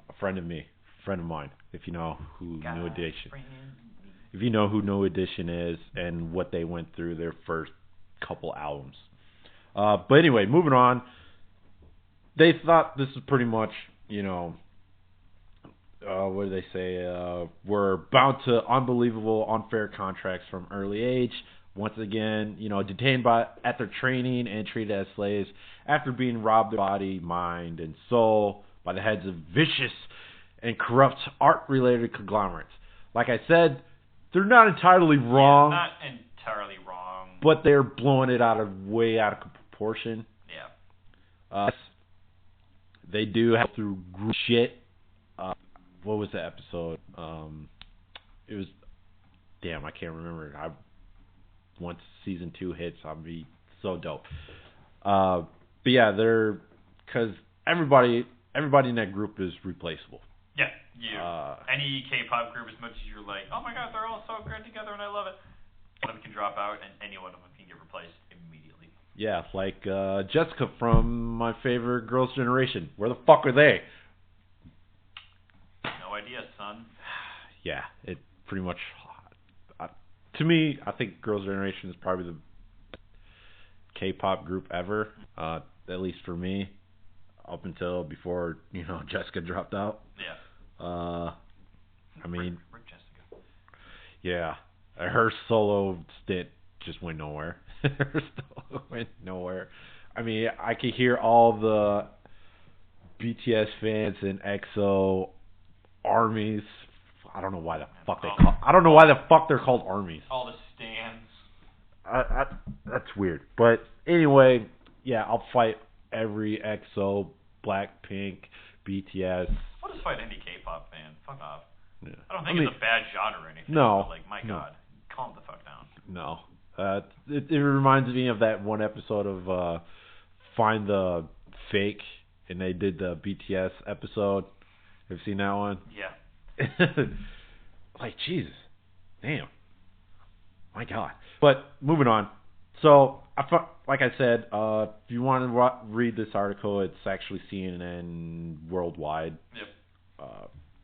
a friend of mine. If you know who New Edition. If you know who New Edition is and what they went through their first couple albums. But anyway, moving on. they thought this was pretty much, you know, what do they say? We're bound to unbelievable, unfair contracts from early age. Once again, you know, detained at their training and treated as slaves after being robbed of body, mind, and soul by the heads of vicious and corrupt art-related conglomerates. Like I said, they're not entirely wrong. Yeah, not entirely wrong. But they're blowing it way out of proportion. Yeah. They do have through shit. What was the episode? It was, damn, I can't remember. Once season 2 hits, I'll be so dope. But yeah, because everybody in that group is replaceable. Yeah, any K-pop group, as much as you're like, oh my god, they're all so great together and I love it, one of them can drop out and any one of them can get replaced immediately. Yeah, like Jessica from my favorite Girls' Generation. Where the fuck are they? No idea, son. Yeah, it pretty much. To me, I think Girls' Generation is probably the K-pop group ever, at least for me, up until before, you know, Jessica dropped out. Yeah. I mean, Rick Jessica. Yeah, her solo stint just went nowhere. I mean, I could hear all the BTS fans and EXO armies. I don't know why the fuck they're called armies. All the stands. That's weird. But anyway, yeah, I'll fight every EXO, Blackpink, BTS. I'll just fight any K-pop fan. Fuck off. Yeah. I don't think it's a bad genre or anything. No. But like, my God, calm the fuck down. No. It reminds me of that one episode of Find the Fake, and they did the BTS episode. Have you seen that one? Yeah. Like, Jesus. Damn. My God. But, moving on. So, like I said, if you want to read this article, it's actually CNN worldwide. Yep.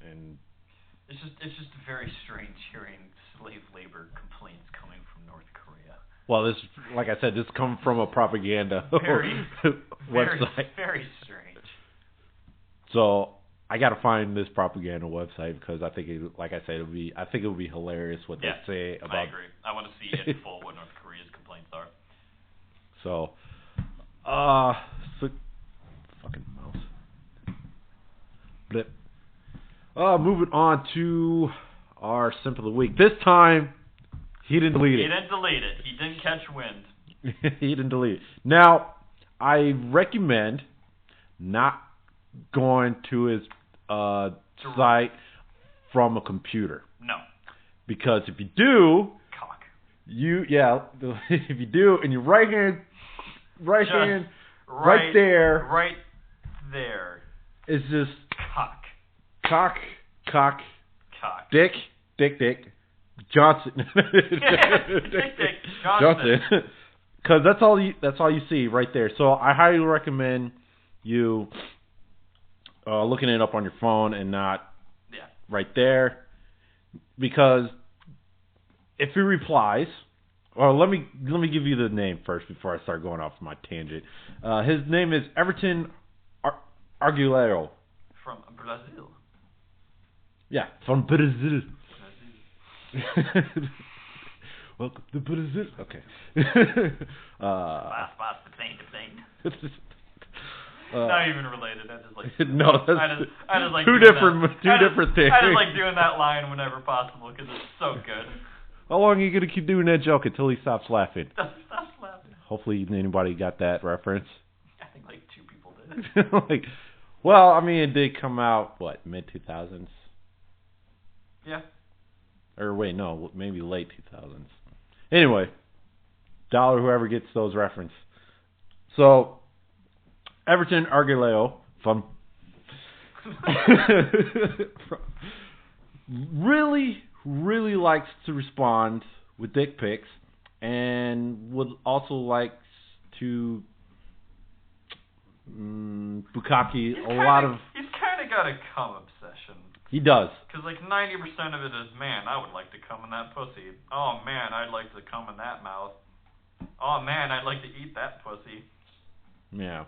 And it's just very strange hearing slave labor complaints coming from North Korea. Well, this, like I said, this comes from a propaganda website. Very strange. So I got to find this propaganda website because I think, I think it would be hilarious what they say about. I agree. I want to see in full what North Korea's complaints are. So, fucking mouse. Blip. Moving on to our simp of the week. This time, he didn't delete it. He didn't delete it. He didn't catch wind. He didn't delete it. Now, I recommend not going to his site from a computer. No. Because if you do, cock. If you do, and your right hand, right there is just cock, dick, Johnson, Dick Johnson. Because that's all you see right there. So I highly recommend you looking it up on your phone and not right there, because if he replies, or let me give you the name first before I start going off my tangent. His name is Everton Arguello. From Brazil. Yeah, from Brazil. Welcome to Brazil. Okay. Not even related. I just like no. That's I just like two different things. I just like doing that line whenever possible because it's so good. How long are you gonna keep doing that joke until he stops laughing? Stop laughing. Hopefully anybody got that reference. I think like 2 people did. Well, I mean, it did come out mid 2000s. Yeah. Or wait, no, maybe late 2000s. Anyway, $1 whoever gets those reference. So, Everton Arguello from really likes to respond with dick pics and would also like to bukkake a lot of. He's kind of got a cum obsession. He does. Because 90% of it is, man, I would like to cum in that pussy. Oh man, I'd like to cum in that mouth. Oh man, I'd like to eat that pussy. Yeah.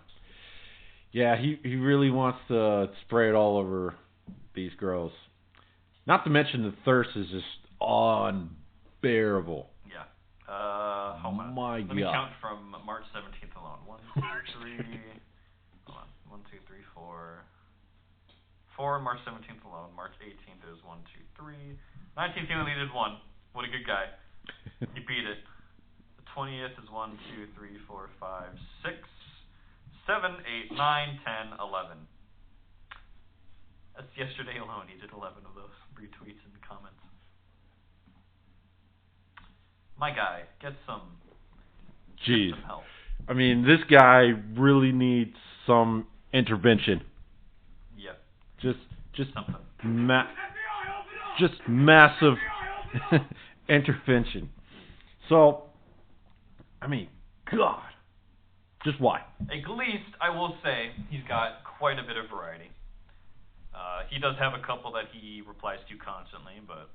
Yeah, he really wants to spray it all over these girls. Not to mention the thirst is just unbearable. Yeah. Hold on. My Let me God. count from March 17th alone. 1, 2, 3. Hold on. 1, 2, 3, 4. 4 on March 17th alone. March 18th is 1, 2, 3. 19th he only needed 1. What a good guy. He beat it. The 20th is 1, 2, 3, 4, 5, 6, 7, 8, 9, 10, 11. That's yesterday alone. He did 11 of those retweets and comments. My guy, get some help. I mean, this guy really needs some intervention. Yep. Just something. Just massive intervention. So, I mean, God. Just why? At least, I will say, he's got quite a bit of variety. He does have a couple that he replies to constantly, but,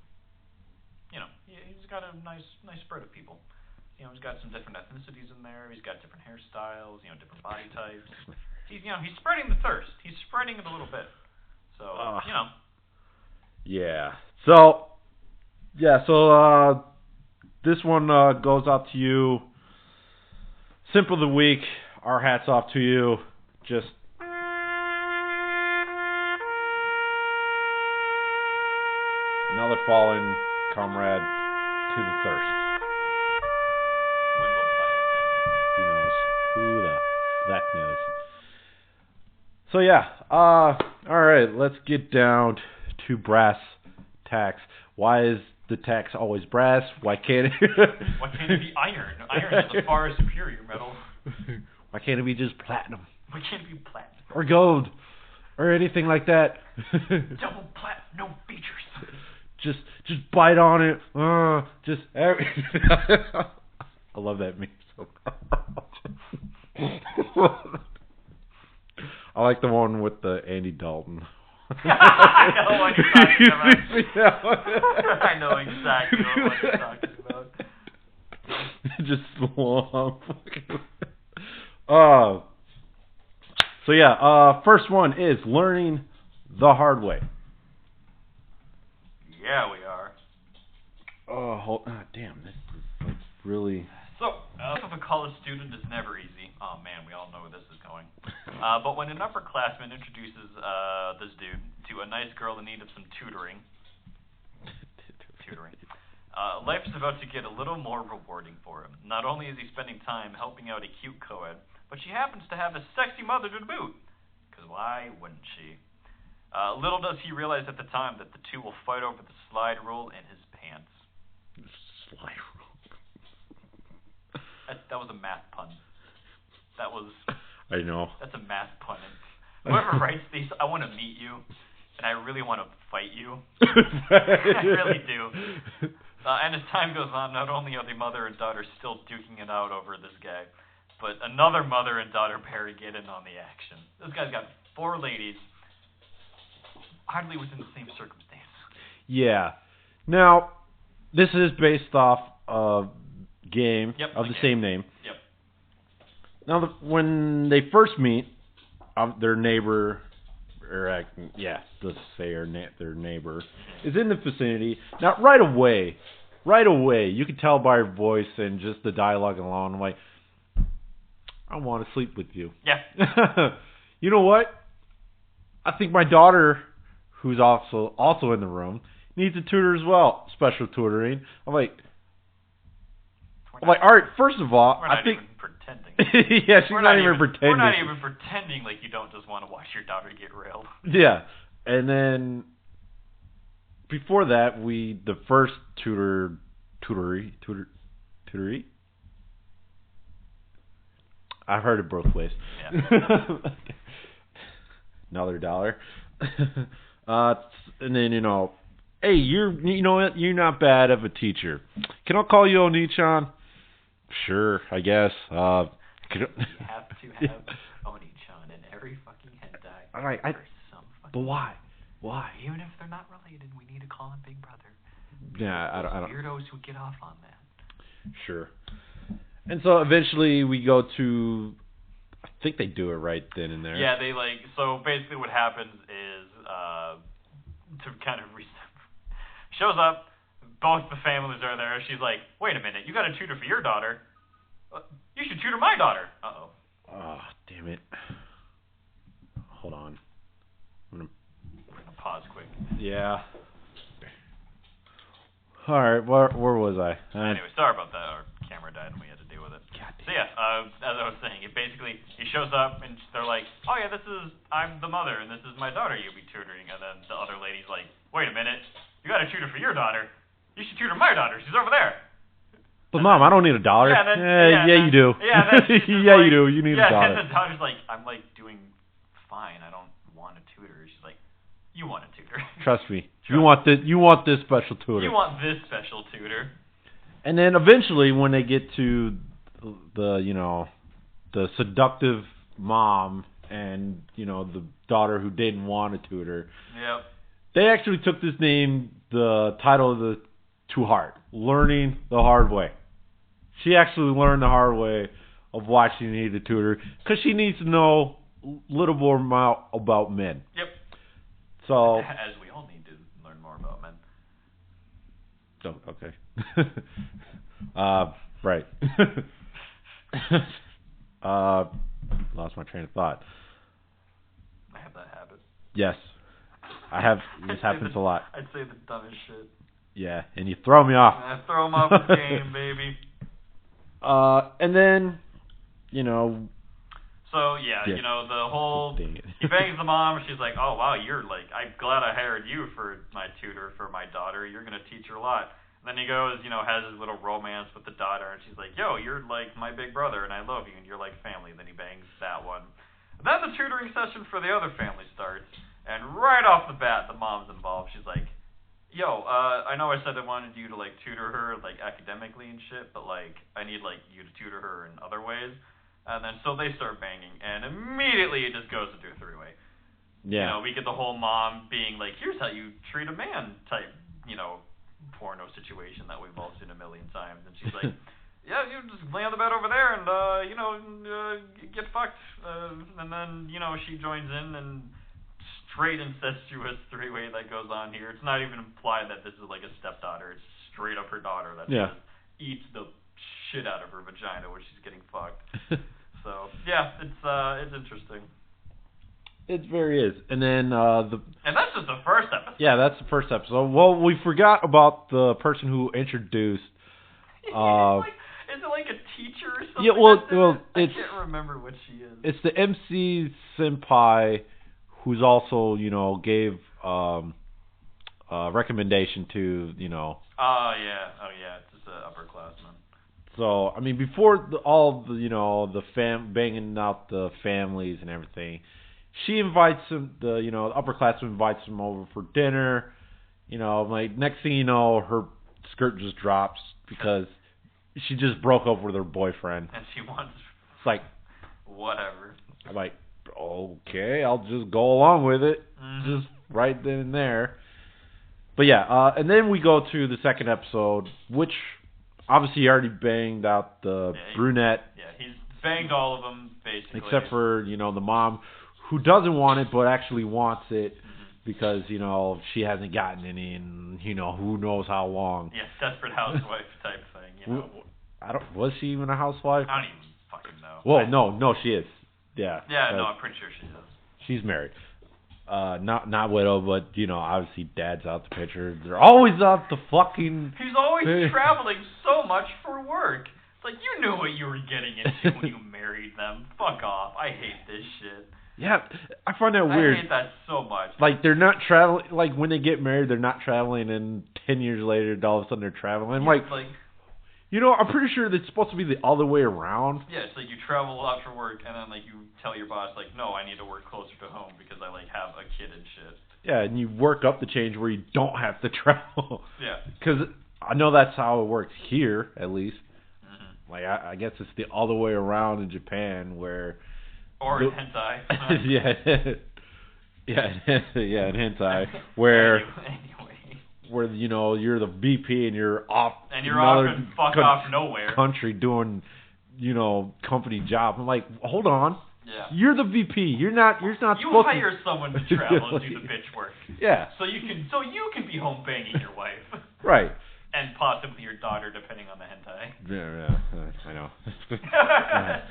you know, he's got a nice spread of people. You know, he's got some different ethnicities in there. He's got different hairstyles, you know, different body types. He's spreading the thirst. He's spreading it a little bit. So, you know. Yeah. So, this one goes out to you. Simp of the week. Our hats off to you. Just another fallen comrade to the thirst. When will the Who knows? Who the heck knows? So yeah, all right. Let's get down to brass tacks. Why is the tax always brass? Why can't it? Why can't it be iron? Iron is a far superior metal. Why can't it be just platinum? Why can't it be platinum? Or gold? Or anything like that? Double plat, no features. Just bite on it. I love that meme so much. I like the one with the Andy Dalton. I know what you're talking about. I know exactly what you're talking about. Just long. So yeah, first one is learning the hard way. Yeah, we are. Damn, this is like really. So, life of a college student is never easy. Oh man, we all know where this is going. But when an upperclassman introduces this dude to a nice girl in need of some tutoring, life is about to get a little more rewarding for him. Not only is he spending time helping out a cute co-ed, but she happens to have a sexy mother to boot. Because why wouldn't she? Little does he realize at the time that the two will fight over the slide rule in his pants. Slide rule. That was a math pun. That was. I know. That's a math pun. Whoever writes these, I want to meet you, and I really want to fight you. I really do. And as time goes on, not only are the mother and daughter still duking it out over this guy, but another mother and daughter pair get in on the action. This guy's got 4 ladies, hardly within the same circumstance. Yeah. Now, this is based off of game of the same name. Yep. Now, when they first meet, their neighbor, or let's say their neighbor, is in the vicinity. Now, right away, you can tell by her voice and just the dialogue alone, I'm like, I want to sleep with you. Yeah. You know what? I think my daughter, who's also in the room, needs a tutor as well. Special tutoring. I'm like, all right. First of all, I think. Even pretending. Yeah, she's not even pretending. We're not even pretending like you don't just want to watch your daughter get railed. Yeah, and then before that, the first tutory. I've heard it both ways. Yeah. Another $1. And then hey, you know what? You're not bad of a teacher. Can I call you Oni-chan? Sure, I guess. You have to have Oni-chan in every fucking hentai. All right, but why? Why? Even if they're not related, we need to call him Big Brother. Yeah, I don't. Weirdos who get off on that. Sure. And so eventually we go to I think they do it right then and there. Yeah, they so basically what happens is to kind of shows up, both the families are there. She's like, wait a minute, you got a tutor for your daughter. You should tutor my daughter. Uh-oh. Oh, damn it. Hold on. We're gonna pause quick. Yeah. Alright, where was I? Anyway, sorry about that. Our camera died and we had to deal with it. So yeah, as I was saying, he shows up and they're like, oh yeah, I'm the mother and this is my daughter you'll be tutoring. And then the other lady's like, wait a minute, you got a tutor for your daughter. You should tutor my daughter. She's over there. But Mom, I don't need a daughter. You do. Yeah, you do. You need a daughter. Yeah, and the daughter's like, I'm doing fine. I don't want a tutor. She's like, you want a tutor. Trust me. You want this special tutor. You want this special tutor. And then eventually, when they get to the seductive mom and the daughter who didn't want a tutor. Yep. They actually took the title to heart, learning the hard way. She actually learned the hard way of why she needed a tutor because she needs to know a little more about men. Yep. So as we all need to learn more about men. Oh, okay. Right. Lost my train of thought. I have that habit. Yes. I have. This happens a lot. I'd say the dumbest shit. Yeah, and you throw me off. I throw him off the game, baby. And then, So, yeah, the whole, he bangs the mom, she's like, oh, wow, I'm glad I hired you for my tutor for my daughter, you're going to teach her a lot. And then he goes, has his little romance with the daughter, and she's like, yo, you're like my big brother, and I love you, and you're like family. Then he bangs that one. Then the tutoring session for the other family starts, and right off the bat, the mom's involved. She's like, yo, I know I said I wanted you to, tutor her, academically and shit, but, I need, you to tutor her in other ways. And then, so they start banging, and immediately it just goes into a three-way. Yeah. We get the whole mom being like, here's how you treat a man type, porno situation that we've all seen a million times. And she's like, yeah, you just lay on the bed over there and, get fucked. And then, she joins in and straight incestuous three-way that goes on here. It's not even implied that this is like a stepdaughter. It's straight up her daughter that just eats the shit out of her vagina when she's getting fucked. So, yeah, it's interesting. It very is. And then and that's just the first episode. Yeah, that's the first episode. Well, we forgot about the person who introduced. Is it like a teacher or something? Yeah, well, I can't remember what she is. It's the MC senpai, who's also gave recommendation to Oh yeah, it's just an upperclassman. So I mean, before all the banging out the families and everything. She invites him, the upperclassman invites him over for dinner. Next thing you know, her skirt just drops because she just broke up with her boyfriend. And she wants... It's like... Whatever. I'm like, okay, I'll just go along with it. Just right then and there. But yeah, and then we go to the second episode, which obviously he already banged out the brunette. Yeah, he's banged all of them, basically. Except for, the mom... who doesn't want it but actually wants it because, she hasn't gotten any in, who knows how long. Yeah, desperate housewife type thing, Was she even a housewife? I don't even fucking know. Well, no, she is. Yeah. Yeah, no, I'm pretty sure she is. She's married. Not widow, but, obviously dad's out the picture. They're always out the fucking... He's always traveling so much for work. It's like, you knew what you were getting into when you married them. Fuck off. I hate this shit. Yeah, I find that weird. I hate that so much. They're not traveling, when they get married, they're not traveling, and 10 years later, all of a sudden they're traveling. I'm pretty sure it's supposed to be the other way around. Yeah, it's like you travel a lot for work, and then, you tell your boss, no, I need to work closer to home because I, have a kid and shit. Yeah, and you work up the change where you don't have to travel. Yeah. Because I know that's how it works here, at least. Mm-hmm. I guess it's the other way around in Japan, where... Or in hentai. yeah, in hentai, where anyway. where you're the VP and you're off off nowhere country doing company job. I'm like, hold on, Yeah. You're the VP. You're not You supposed hire to... someone to travel and do the bitch work. Yeah. So you can be home banging your wife. Right. And possibly your daughter, depending on the hentai. Yeah, I know.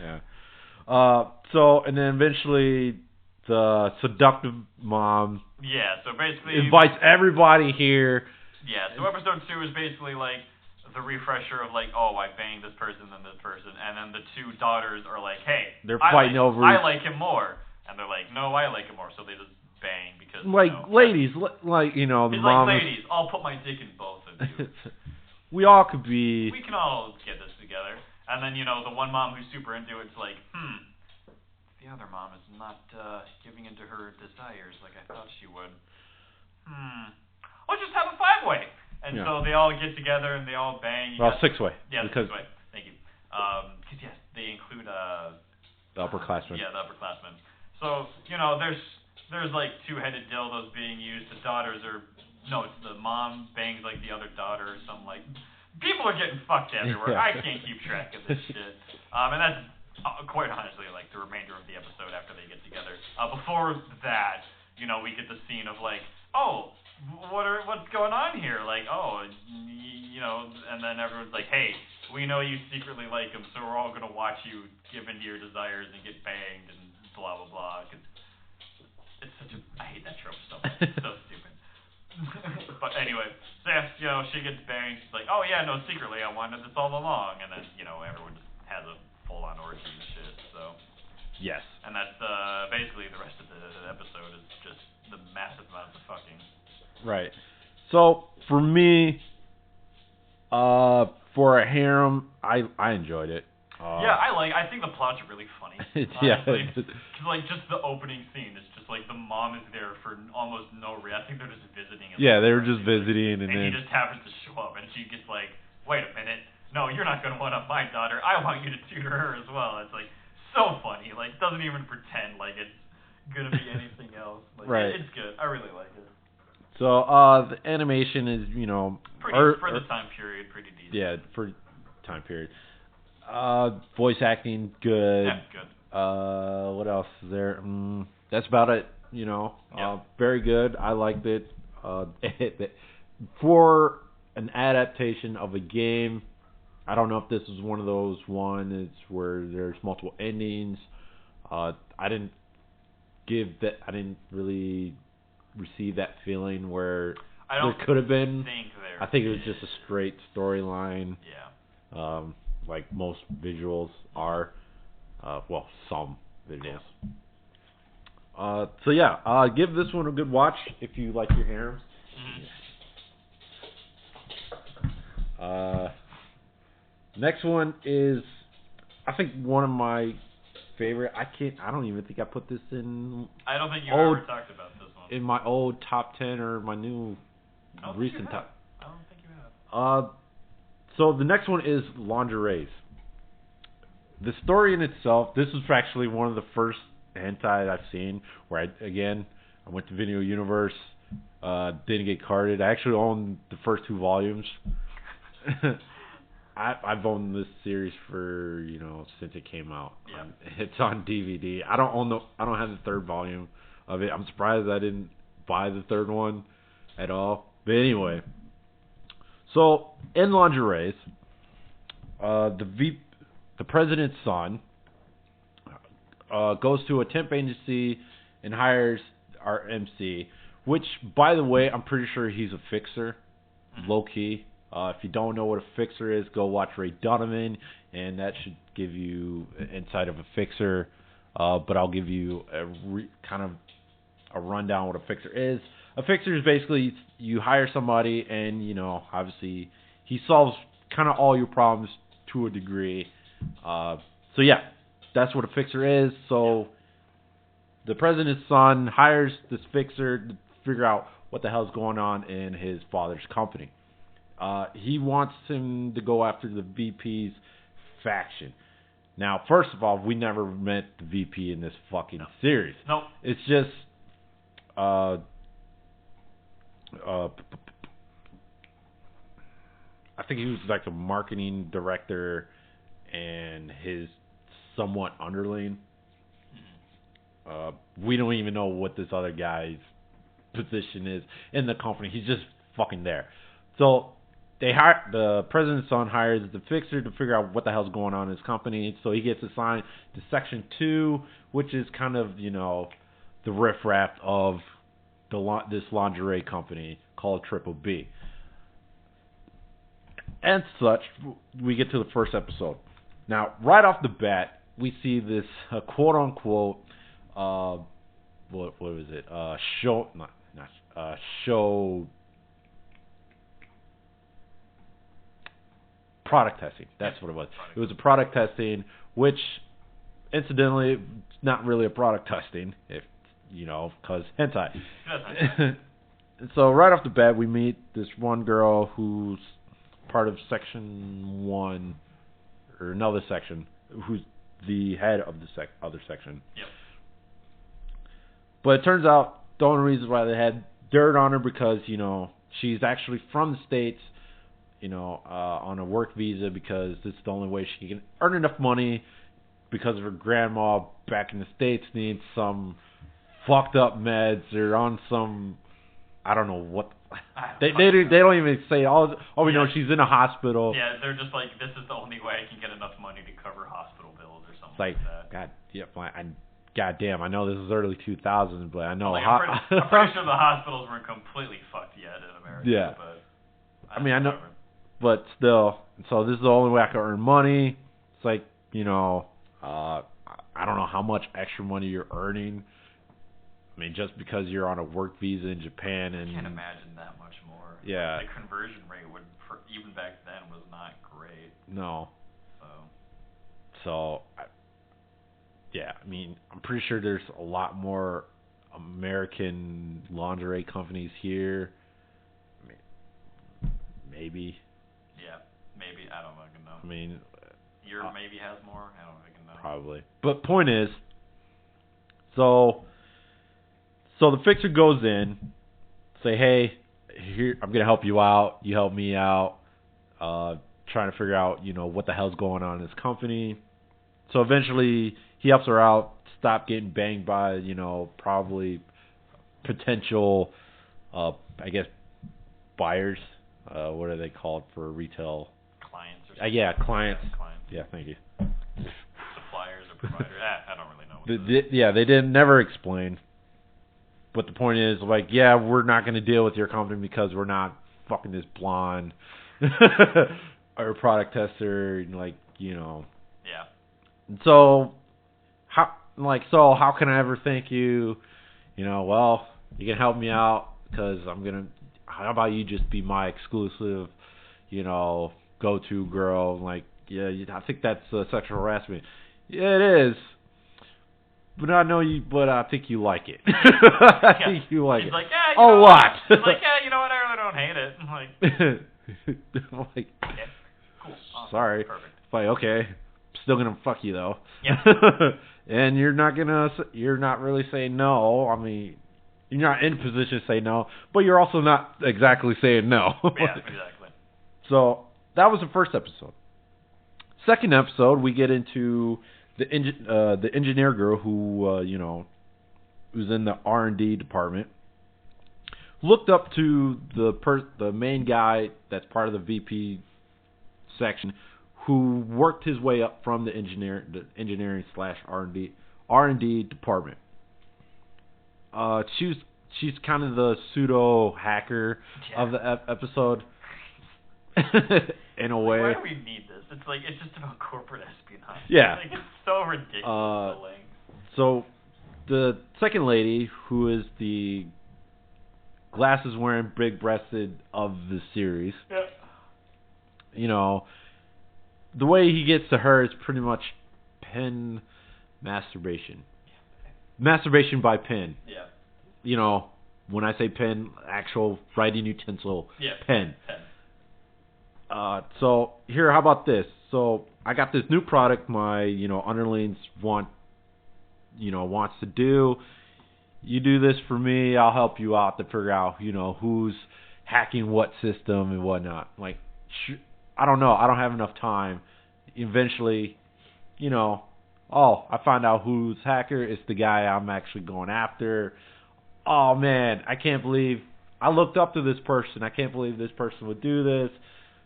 Yeah. So, and then eventually the seductive mom... Yeah, so basically... invites everybody here. Yeah, so episode 2 is basically like the refresher of like, oh, I banged this person and this person, and then the two daughters are like, hey, they're fighting over... I like him more. And they're like, no, I like him more, so they just bang because... Like, ladies, like, the mom... like, ladies, I'll put my dick in both of you. We all could be... We can all get this together. And then, the one mom who's super into it's like, the other mom is not giving into her desires like I thought she would. Let's just have a 5-way. And so they all get together and they all bang. Well, 6-way. Yeah, 6-way. Thank you. Because, yes, they include... the upperclassmen. Yeah, the upperclassmen. So, there's like two-headed dildos being used. The daughters are... No, it's the mom bangs like the other daughter or something like... People are getting fucked everywhere. Yeah. I can't keep track of this shit. And that's quite honestly like the remainder of the episode after they get together. Before that, we get the scene of like, oh, what's going on here? Like, oh, and then everyone's like, hey, we know you secretly like him, so we're all gonna watch you give into your desires and get banged and blah blah blah. Cause it's such a... I hate that trope so much. It's so stupid. But anyway, so yeah, she gets banged. She's like, oh yeah, no, secretly I wanted this all along. And then, everyone just has a full-on orgy and shit, so. Yes. And that's basically the rest of the episode is just the massive amounts of fucking. Right. So, for me, for a harem, I enjoyed it. I think the plot's really funny. Yeah. Because, like, just the opening scene is just, like, the mom is there for almost no reason. I think they're just visiting. Yeah, they were just visiting. And then he just happens to show up, and she gets like, wait a minute. No, you're not going to one-up my daughter. I want you to tutor her as well. It's, like, so funny. Like, doesn't even pretend like it's going to be anything else. Like, right. It's good. I really like it. So, the animation is, for the time period, pretty decent. Yeah, for time period. Voice acting, good. Yeah, good. What else is there? That's about it, Yep. Very good. I liked it. For an adaptation of a game, I don't know if this is one of those ones where there's multiple endings. I didn't really receive that feeling where there could have been. I think it was just a straight storyline. Yeah. Like most visuals are. Some visuals. So yeah, give this one a good watch if you like your harems. Next one is, I think, one of my favorite. I don't even think I put this in. I don't think you ever talked about this one. In my old top 10 or my new recent top. I don't think you have. So the next one is Lingeries. The story in itself, this was actually one of the first hentai I've seen where I went to Video Universe, didn't get carded. I actually own the first 2 volumes. I've owned this series for, since it came out. Yeah. It's on DVD. I don't have the 3rd volume of it. I'm surprised I didn't buy the 3rd one at all. But anyway, so in Lingeries, the president's son goes to a temp agency and hires our MC, which, by the way, I'm pretty sure he's a fixer, low key. If you don't know what a fixer is, go watch Ray Donovan, and that should give you an insight of a fixer. But I'll give you kind of a rundown what a fixer is. A fixer is basically you hire somebody, and obviously he solves kind of all your problems to a degree. So yeah, that's what a fixer is. So the president's son hires this fixer to figure out what the hell's going on in his father's company. He wants him to go after the VP's faction. Now, first of all, we never met the VP in this fucking series. Nope. It's just I think he was like a marketing director and his somewhat underling. We don't even know what this other guy's position is in the company. He's just fucking there. So the president's son hires the fixer to figure out what the hell's going on in his company. So he gets assigned to Section 2, which is kind of, the riffraff of this lingerie company called Triple B. And such, we get to the first episode. Now, right off the bat, we see this quote-unquote, what was it? Show product testing. That's what it was. It was a product testing, which, incidentally, not really a product testing, if because hentai. And so right off the bat, we meet this one girl who's part of Section 1, or another section, who's the head of the other section. Yep. But it turns out the only reason why they had dirt on her because, she's actually from the States, on a work visa because this is the only way she can earn enough money because of her grandma back in the States needs some fucked up meds or on some, I don't know what. They don't even say. All we know, she's in a hospital. Yeah, they're just like, this is the only way I can get enough money to cover hospital bills or something like that. God damn, I know this is early 2000s, but I know. I'm pretty sure the hospitals weren't completely fucked yet in America. Yeah. But I know, but still. So this is the only way I can earn money. It's like, I don't know how much extra money you're earning. I mean, just because you're on a work visa in Japan and... I can't imagine that much more. Yeah. The conversion rate even back then was not great. No. Yeah, I mean, I'm pretty sure there's a lot more American lingerie companies here. I mean, maybe. Yeah, maybe. I don't fucking know. I mean... Europe maybe has more. I don't fucking know. Probably. But point is, so the fixer goes in, say, hey, here, I'm going to help you out. You help me out. Trying to figure out, what the hell's going on in this company. So eventually he helps her out, stop getting banged by, probably potential, I guess, buyers. What are they called for retail? Clients or something. Yeah, clients. Clients. Yeah, thank you. Suppliers or providers. I don't really know. They didn't never explain. But the point is, like, yeah, we're not going to deal with your company because we're not fucking this blonde or product tester, Yeah. So how can I ever thank you? Well, you can help me out because how about you just be my exclusive, go-to girl? Like, yeah, I think that's sexual harassment. Yeah, it is. But I think you like it. I think you like He's it. like, yeah, a lot. He's like, yeah, you know what? I really don't hate it. I'm like, like, okay, cool. Awesome. Sorry. Perfect. Like, okay, still gonna fuck you though. Yeah. And you're not really saying no. I mean, you're not in a position to say no, but you're also not exactly saying no. Yeah, exactly. So that was the first episode. Second episode, we get into the engineer girl who who's in the R&D department, looked up to the main guy that's part of the VP section, who worked his way up from the engineering / R&D department. She's kind of the pseudo hacker of the episode. In a way. Why do we need this? It's just about corporate espionage. Yeah. It's so ridiculous. So the second lady, who is the glasses wearing, big breasted of the series, the way he gets to her is pretty much pen masturbation. Masturbation by pen. Yeah. When I say pen, actual writing utensil, pen. So here, how about this? So I got this new product my underlings wants to do. You do this for me, I'll help you out to figure out who's hacking what system and whatnot. Like, I don't know, I don't have enough time. Eventually, Oh, I found out who's hacker. It's the guy I'm actually going after. Oh man, I can't believe I looked up to this person. I can't believe this person would do this.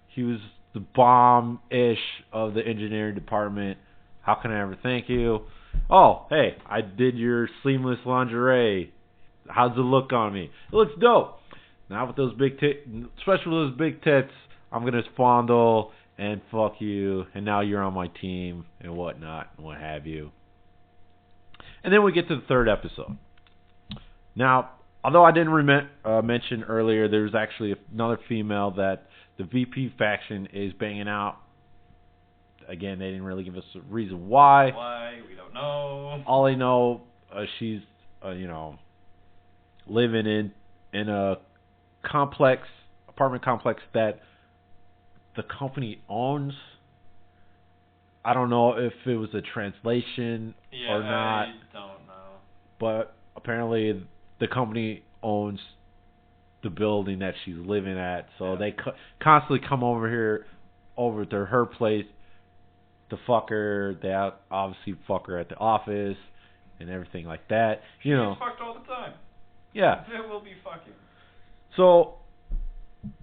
He was the bomb-ish of the engineering department. How can I ever thank you? Oh, hey, I did your seamless lingerie. How's it look on me? It looks dope. Now with those big tits, especially with those big tits, I'm gonna fondle and fuck you, and now you're on my team and whatnot and what have you. And then we get to the third episode. Now, although I didn't mention earlier, there's actually another female that the VP faction is banging out. Again, they didn't really give us a reason why. Why? We don't know. All I know, she's, living in a apartment complex that the company owns. I don't know if it was a translation or not. I don't know. But apparently the company owns the building that she's living at, so they constantly come over to her place to fuck her. They obviously fuck her at the office and everything like that. She's fucked all the time. Yeah. It will be fucking. So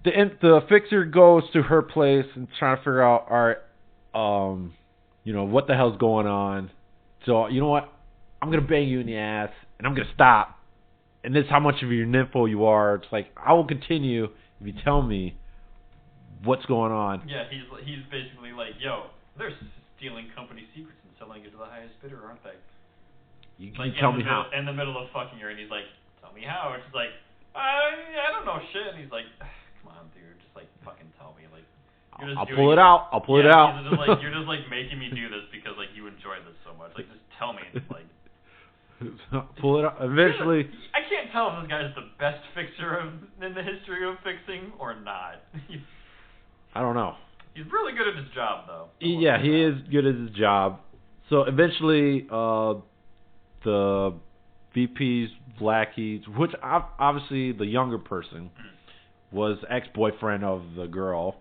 the fixer goes to her place and trying to figure out, all right, what the hell's going on. So you know what? I'm gonna bang you in the ass and I'm gonna stop. And this is how much of your nympho you are. It's like, I will continue if you tell me what's going on. Yeah, he's basically like, yo, they're stealing company secrets and selling it to the highest bidder, aren't they? You can tell me how. In the middle of fucking her, and he's like, tell me how. And she's like, I don't know shit. And he's like, come on, dude, just like fucking tell me. Like, I'll pull it out. I'll pull it out. You're just like making me do this because like you enjoy this so much. Like, just tell me. Like. Pull it out. Eventually. I can't tell if this guy's the best fixer in the history of fixing or not. I don't know. He's really good at his job, though. Yeah, he is good at his job. So eventually, the VP's Blackie, which obviously the younger person was ex-boyfriend of the girl,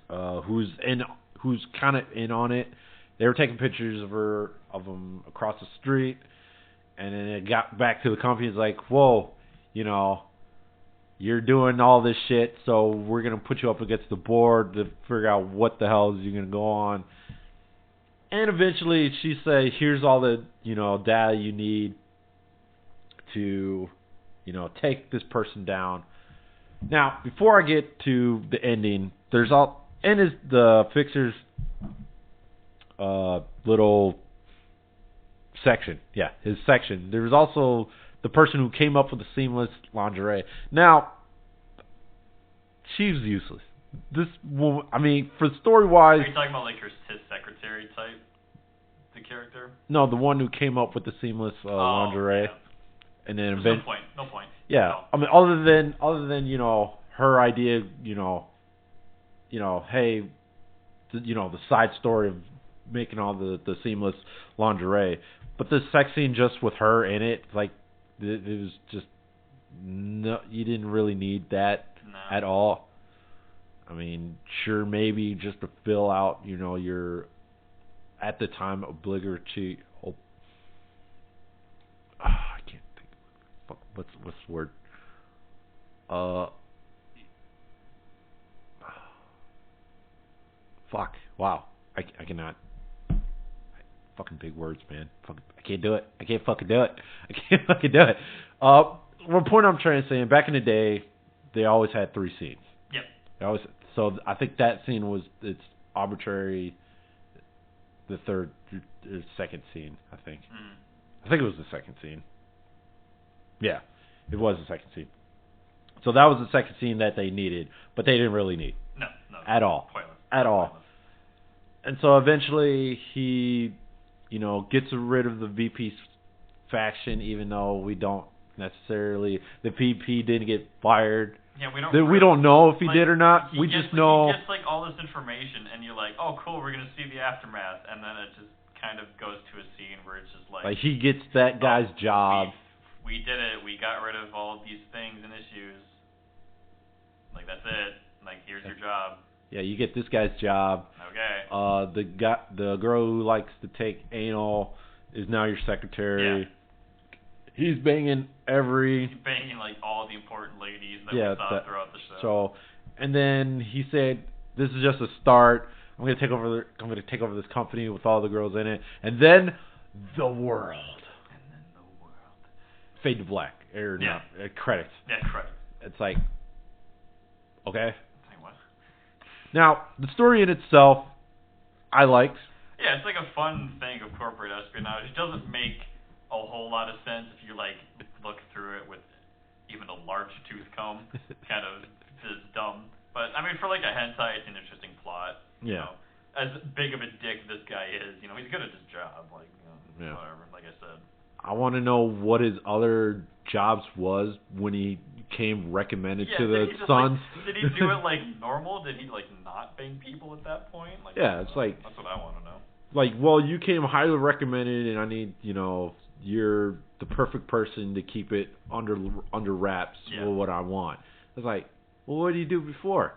who's kind of in on it. They were taking pictures of him across the street, and then it got back to the company. It's like, whoa, you're doing all this shit, so we're gonna put you up against the board to figure out what the hell is you gonna go on. And eventually, she say, here's all the data you need to take this person down. Now, before I get to the ending, the fixer's little section. Yeah, his section. There was also the person who came up with the seamless lingerie. Now, she's useless. This woman, I mean, for story-wise... Are you talking about like his secretary type? The character? No, the one who came up with the seamless lingerie. Yeah. And then no point. Yeah, No. I mean, other than her idea, hey, the side story of making all the seamless lingerie, but the sex scene just with her in it, like, it was just no, you didn't really need that at all. I mean, sure, maybe just to fill out, your at the time obligatory. I can't think. What's the word? Fuck. Wow. I cannot. Fucking big words, man. I can't do it. I can't fucking do it. One point I'm trying to say, back in the day, they always had 3 scenes. Yep. So I think that scene it's arbitrary. The second scene, I think. I think it was the second scene. Yeah, it was the second scene. So that was the second scene that they needed, but they didn't really need. No. At all. Pointless. At all. Pointless. And so eventually he, gets rid of the VP's faction, even though we don't necessarily. The VP didn't get fired. Yeah, we don't know if he did or not. We just know. He gets like all this information, and you're like, oh, cool, we're gonna see the aftermath, and then it just kind of goes to a scene where it's just like he gets that guy's job. We did it. We got rid of all of these things and issues. Like, that's it. Like, here's your job. Yeah, you get this guy's job. Okay. The girl who likes to take anal is now your secretary. Yeah. He's banging like all the important ladies that we saw throughout the show. So, and then he said, "This is just a start. I'm gonna take over this company with all the girls in it, and then the world." Fade to black credits. Yeah, credits. It's like, okay. Say what? Now the story in itself, I liked. Yeah, it's like a fun thing of corporate espionage. It doesn't make a whole lot of sense if you like look through it with even a large tooth comb. Kind of is dumb, but I mean for like a hentai, it's an interesting plot. Yeah. You know, as big of a dick this guy is, he's good at his job. Like, whatever. Like I said. I want to know what his other jobs was when he came recommended to the Suns. Did he do it like normal? Did he like not bang people at that point? Like, yeah, it's like that's what I want to know. Like, well, you came highly recommended, and I need, you're the perfect person to keep it under wraps. Yeah. For what I want. It's like, well, what did you do before?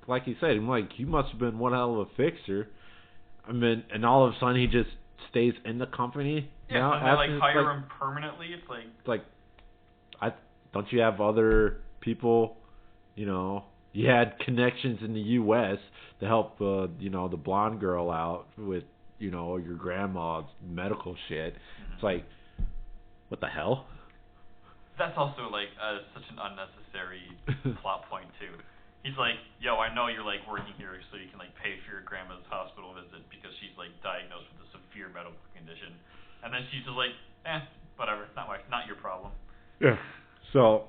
Like he said, I'm like, you must have been one hell of a fixer. I mean, and all of a sudden he just stays in the company. Yeah, now, so they hire him permanently. It's like, don't you have other people? You had connections in the U.S. to help, the blonde girl out with, your grandma's medical shit. Mm-hmm. It's like, what the hell? That's also like such an unnecessary plot point too. He's like, yo, I know you're like working here so you can like pay for your grandma's hospital visit because she's like diagnosed with a severe medical condition, and then she's just like, whatever, not your problem. Yeah. So,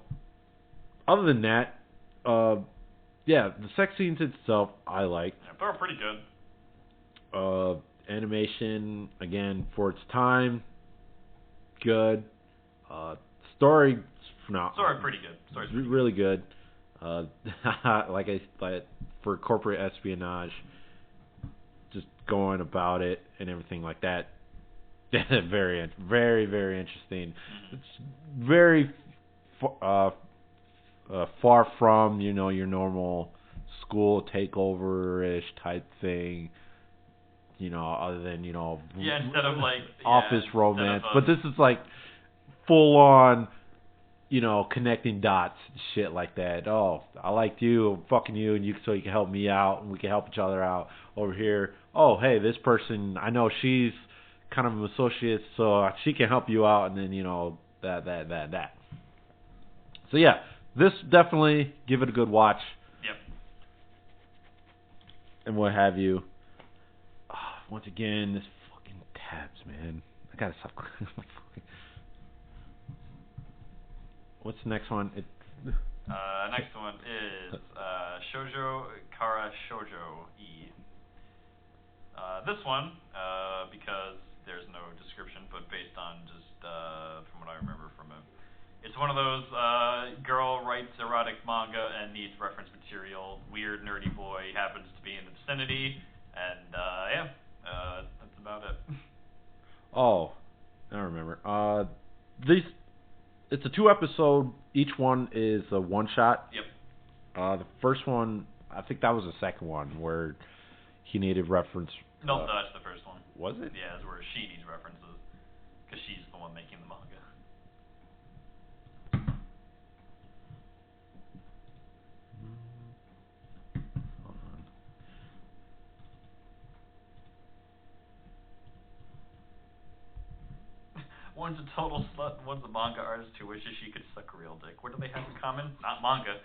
other than that, the sex scenes itself I like. Yeah, they're pretty good. Animation again for its time, good. Story, pretty good. Story's really good. For corporate espionage, just going about it and everything like that. Very, very, very interesting. Mm-hmm. It's very far from your normal school takeover-ish type thing. Other than instead of like office romance, but this is like full on. Connecting dots, shit like that. Oh, I liked you, I'm fucking you, and so you can help me out, and we can help each other out over here. Oh, hey, this person, I know she's kind of an associate, so she can help you out, and then that. So yeah, this definitely give it a good watch. Yep. And what have you. Once again, this fucking tabs, man. I gotta stop. What's the next one? Next one is Shoujo Kara Shoujo E. This one, because there's no description, but based on just from what I remember from it, it's one of those girl writes erotic manga and needs reference material. Weird nerdy boy happens to be in the vicinity, and that's about it. Oh, I remember. It's a 2-episode. Each one is a one-shot. Yep. The first one, I think that was the second one where he needed reference. No, that's the first one. Was it? Yeah, it's where she needs references because she's the one making the manga. Hold on. One's a total slut, one's a manga artist who wishes she could suck a real dick. What do they have in common? Not manga.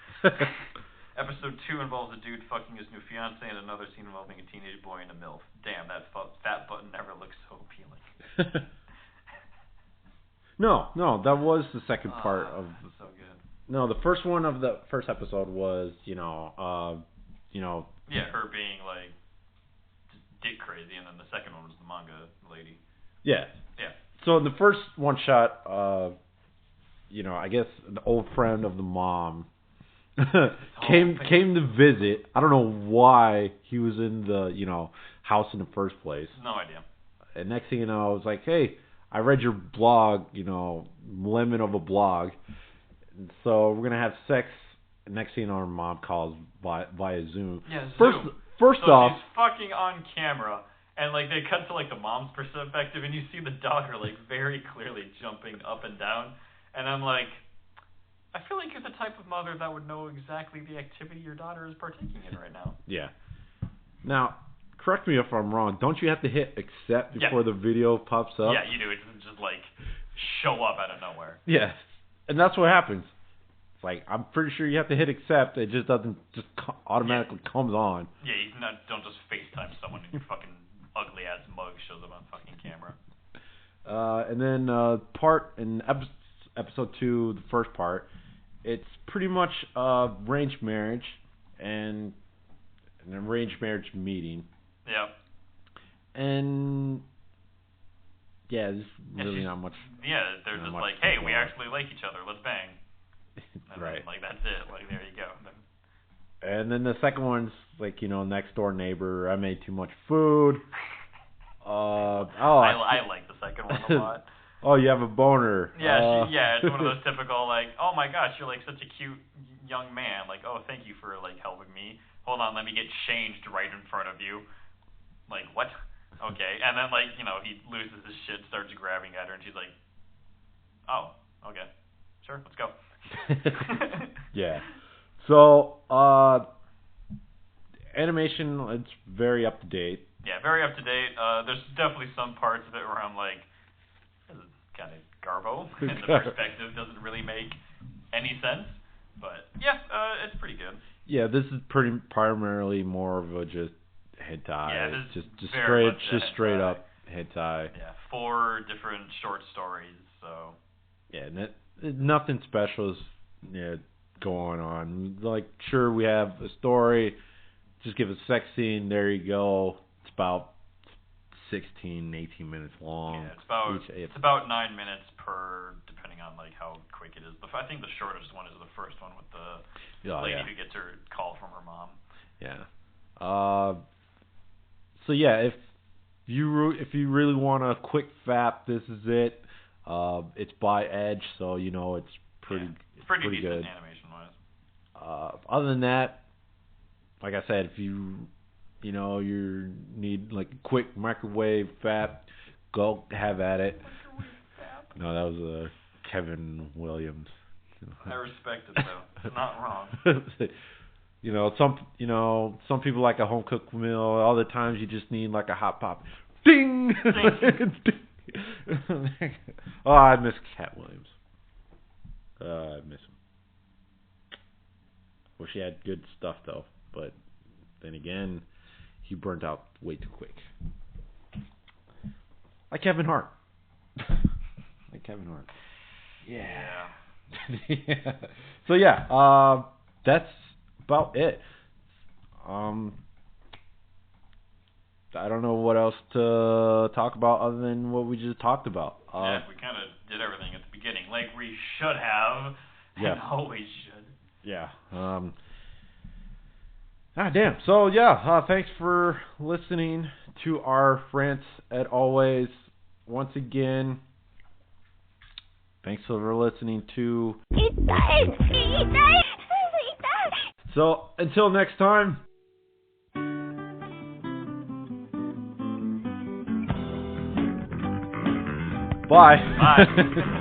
Episode 2 involves a dude fucking his new fiance, and another scene involving a teenage boy and a MILF. Damn, that fat button never looks so appealing. No, that was the second part of. So good. No, the first one of the first episode was, Yeah, her being like just dick crazy, and then the second one was the manga lady. Yeah. Yeah. So in the first one shot, I guess the old friend of the mom came to visit. I don't know why he was in the house in the first place. No idea. And next thing you know, I was like, hey, I read your blog, lemon of a blog. And so we're gonna have sex next thing our mom calls via Zoom. Yeah, Zoom. First so off, she's fucking on camera, and like they cut to like the mom's perspective, and you see the daughter like very clearly jumping up and down, and I'm like, I feel like you're the type of mother that would know exactly the activity your daughter is partaking in right now. Yeah. Now, correct me if I'm wrong. Don't you have to hit accept before the video pops up? Yeah, you do. It doesn't just like show up out of nowhere. Yeah, and that's what happens. It's like, I'm pretty sure you have to hit accept. It just doesn't just automatically comes on. Yeah, you don't just FaceTime someone and your fucking ugly ass mug shows up on fucking camera. And then episode 2, the first part, it's pretty much arranged marriage and an arranged marriage meeting. Yeah. And yeah, there's really not much. Yeah, they're just like, hey, we actually like each other. Let's bang. And right. Then, like, that's it. Like, there you go. And then the second one's like, next door neighbor. I made too much food. I like the second one a lot. Oh, you have a boner. Yeah, it's one of those typical like, oh my gosh, you're like such a cute young man. Like, oh, thank you for like helping me. Hold on, let me get changed right in front of you. Like, what? Okay, and then like he loses his shit, starts grabbing at her, and she's like, oh, okay, sure, let's go. Yeah. So, animation, it's very up to date. Yeah, very up to date. There's definitely some parts of it where I'm like, this is kind of garbo, and the perspective doesn't really make any sense. But yeah, it's pretty good. Yeah, this is primarily more of a just hentai. Yeah, this just straight up hentai. Yeah, 4 different short stories. So yeah, nothing special is going on. Like, sure, we have a story. Just give a sex scene. There you go. It's about 16, 18 minutes long. Yeah, it's about 9 minutes per, depending on like how quick it is. I think the shortest one is the first one with the lady who gets her call from her mom. Yeah. So yeah, if you really want a quick fap, this is it. It's by Edge, so it's pretty. It's pretty decent good animation wise. Other than that, like I said, if you need like a quick microwave fap, go have at it. No, that was Kevin Williams. I respect it though. It's not wrong. Some people like a home cooked meal. Other times you just need like a hot pop. Ding. Oh, I miss Cat Williams. I miss him. Wish he had good stuff though, but then again, he burnt out way too quick. Like Kevin Hart. Yeah. Yeah. So yeah, that's about it. I don't know what else to talk about other than what we just talked about. Yeah, we kind of did everything at the beginning, like we should have, and always should. Yeah. Damn. So yeah, thanks for listening to our rants as always. Once again, thanks for listening to. So until next time. Bye. Bye.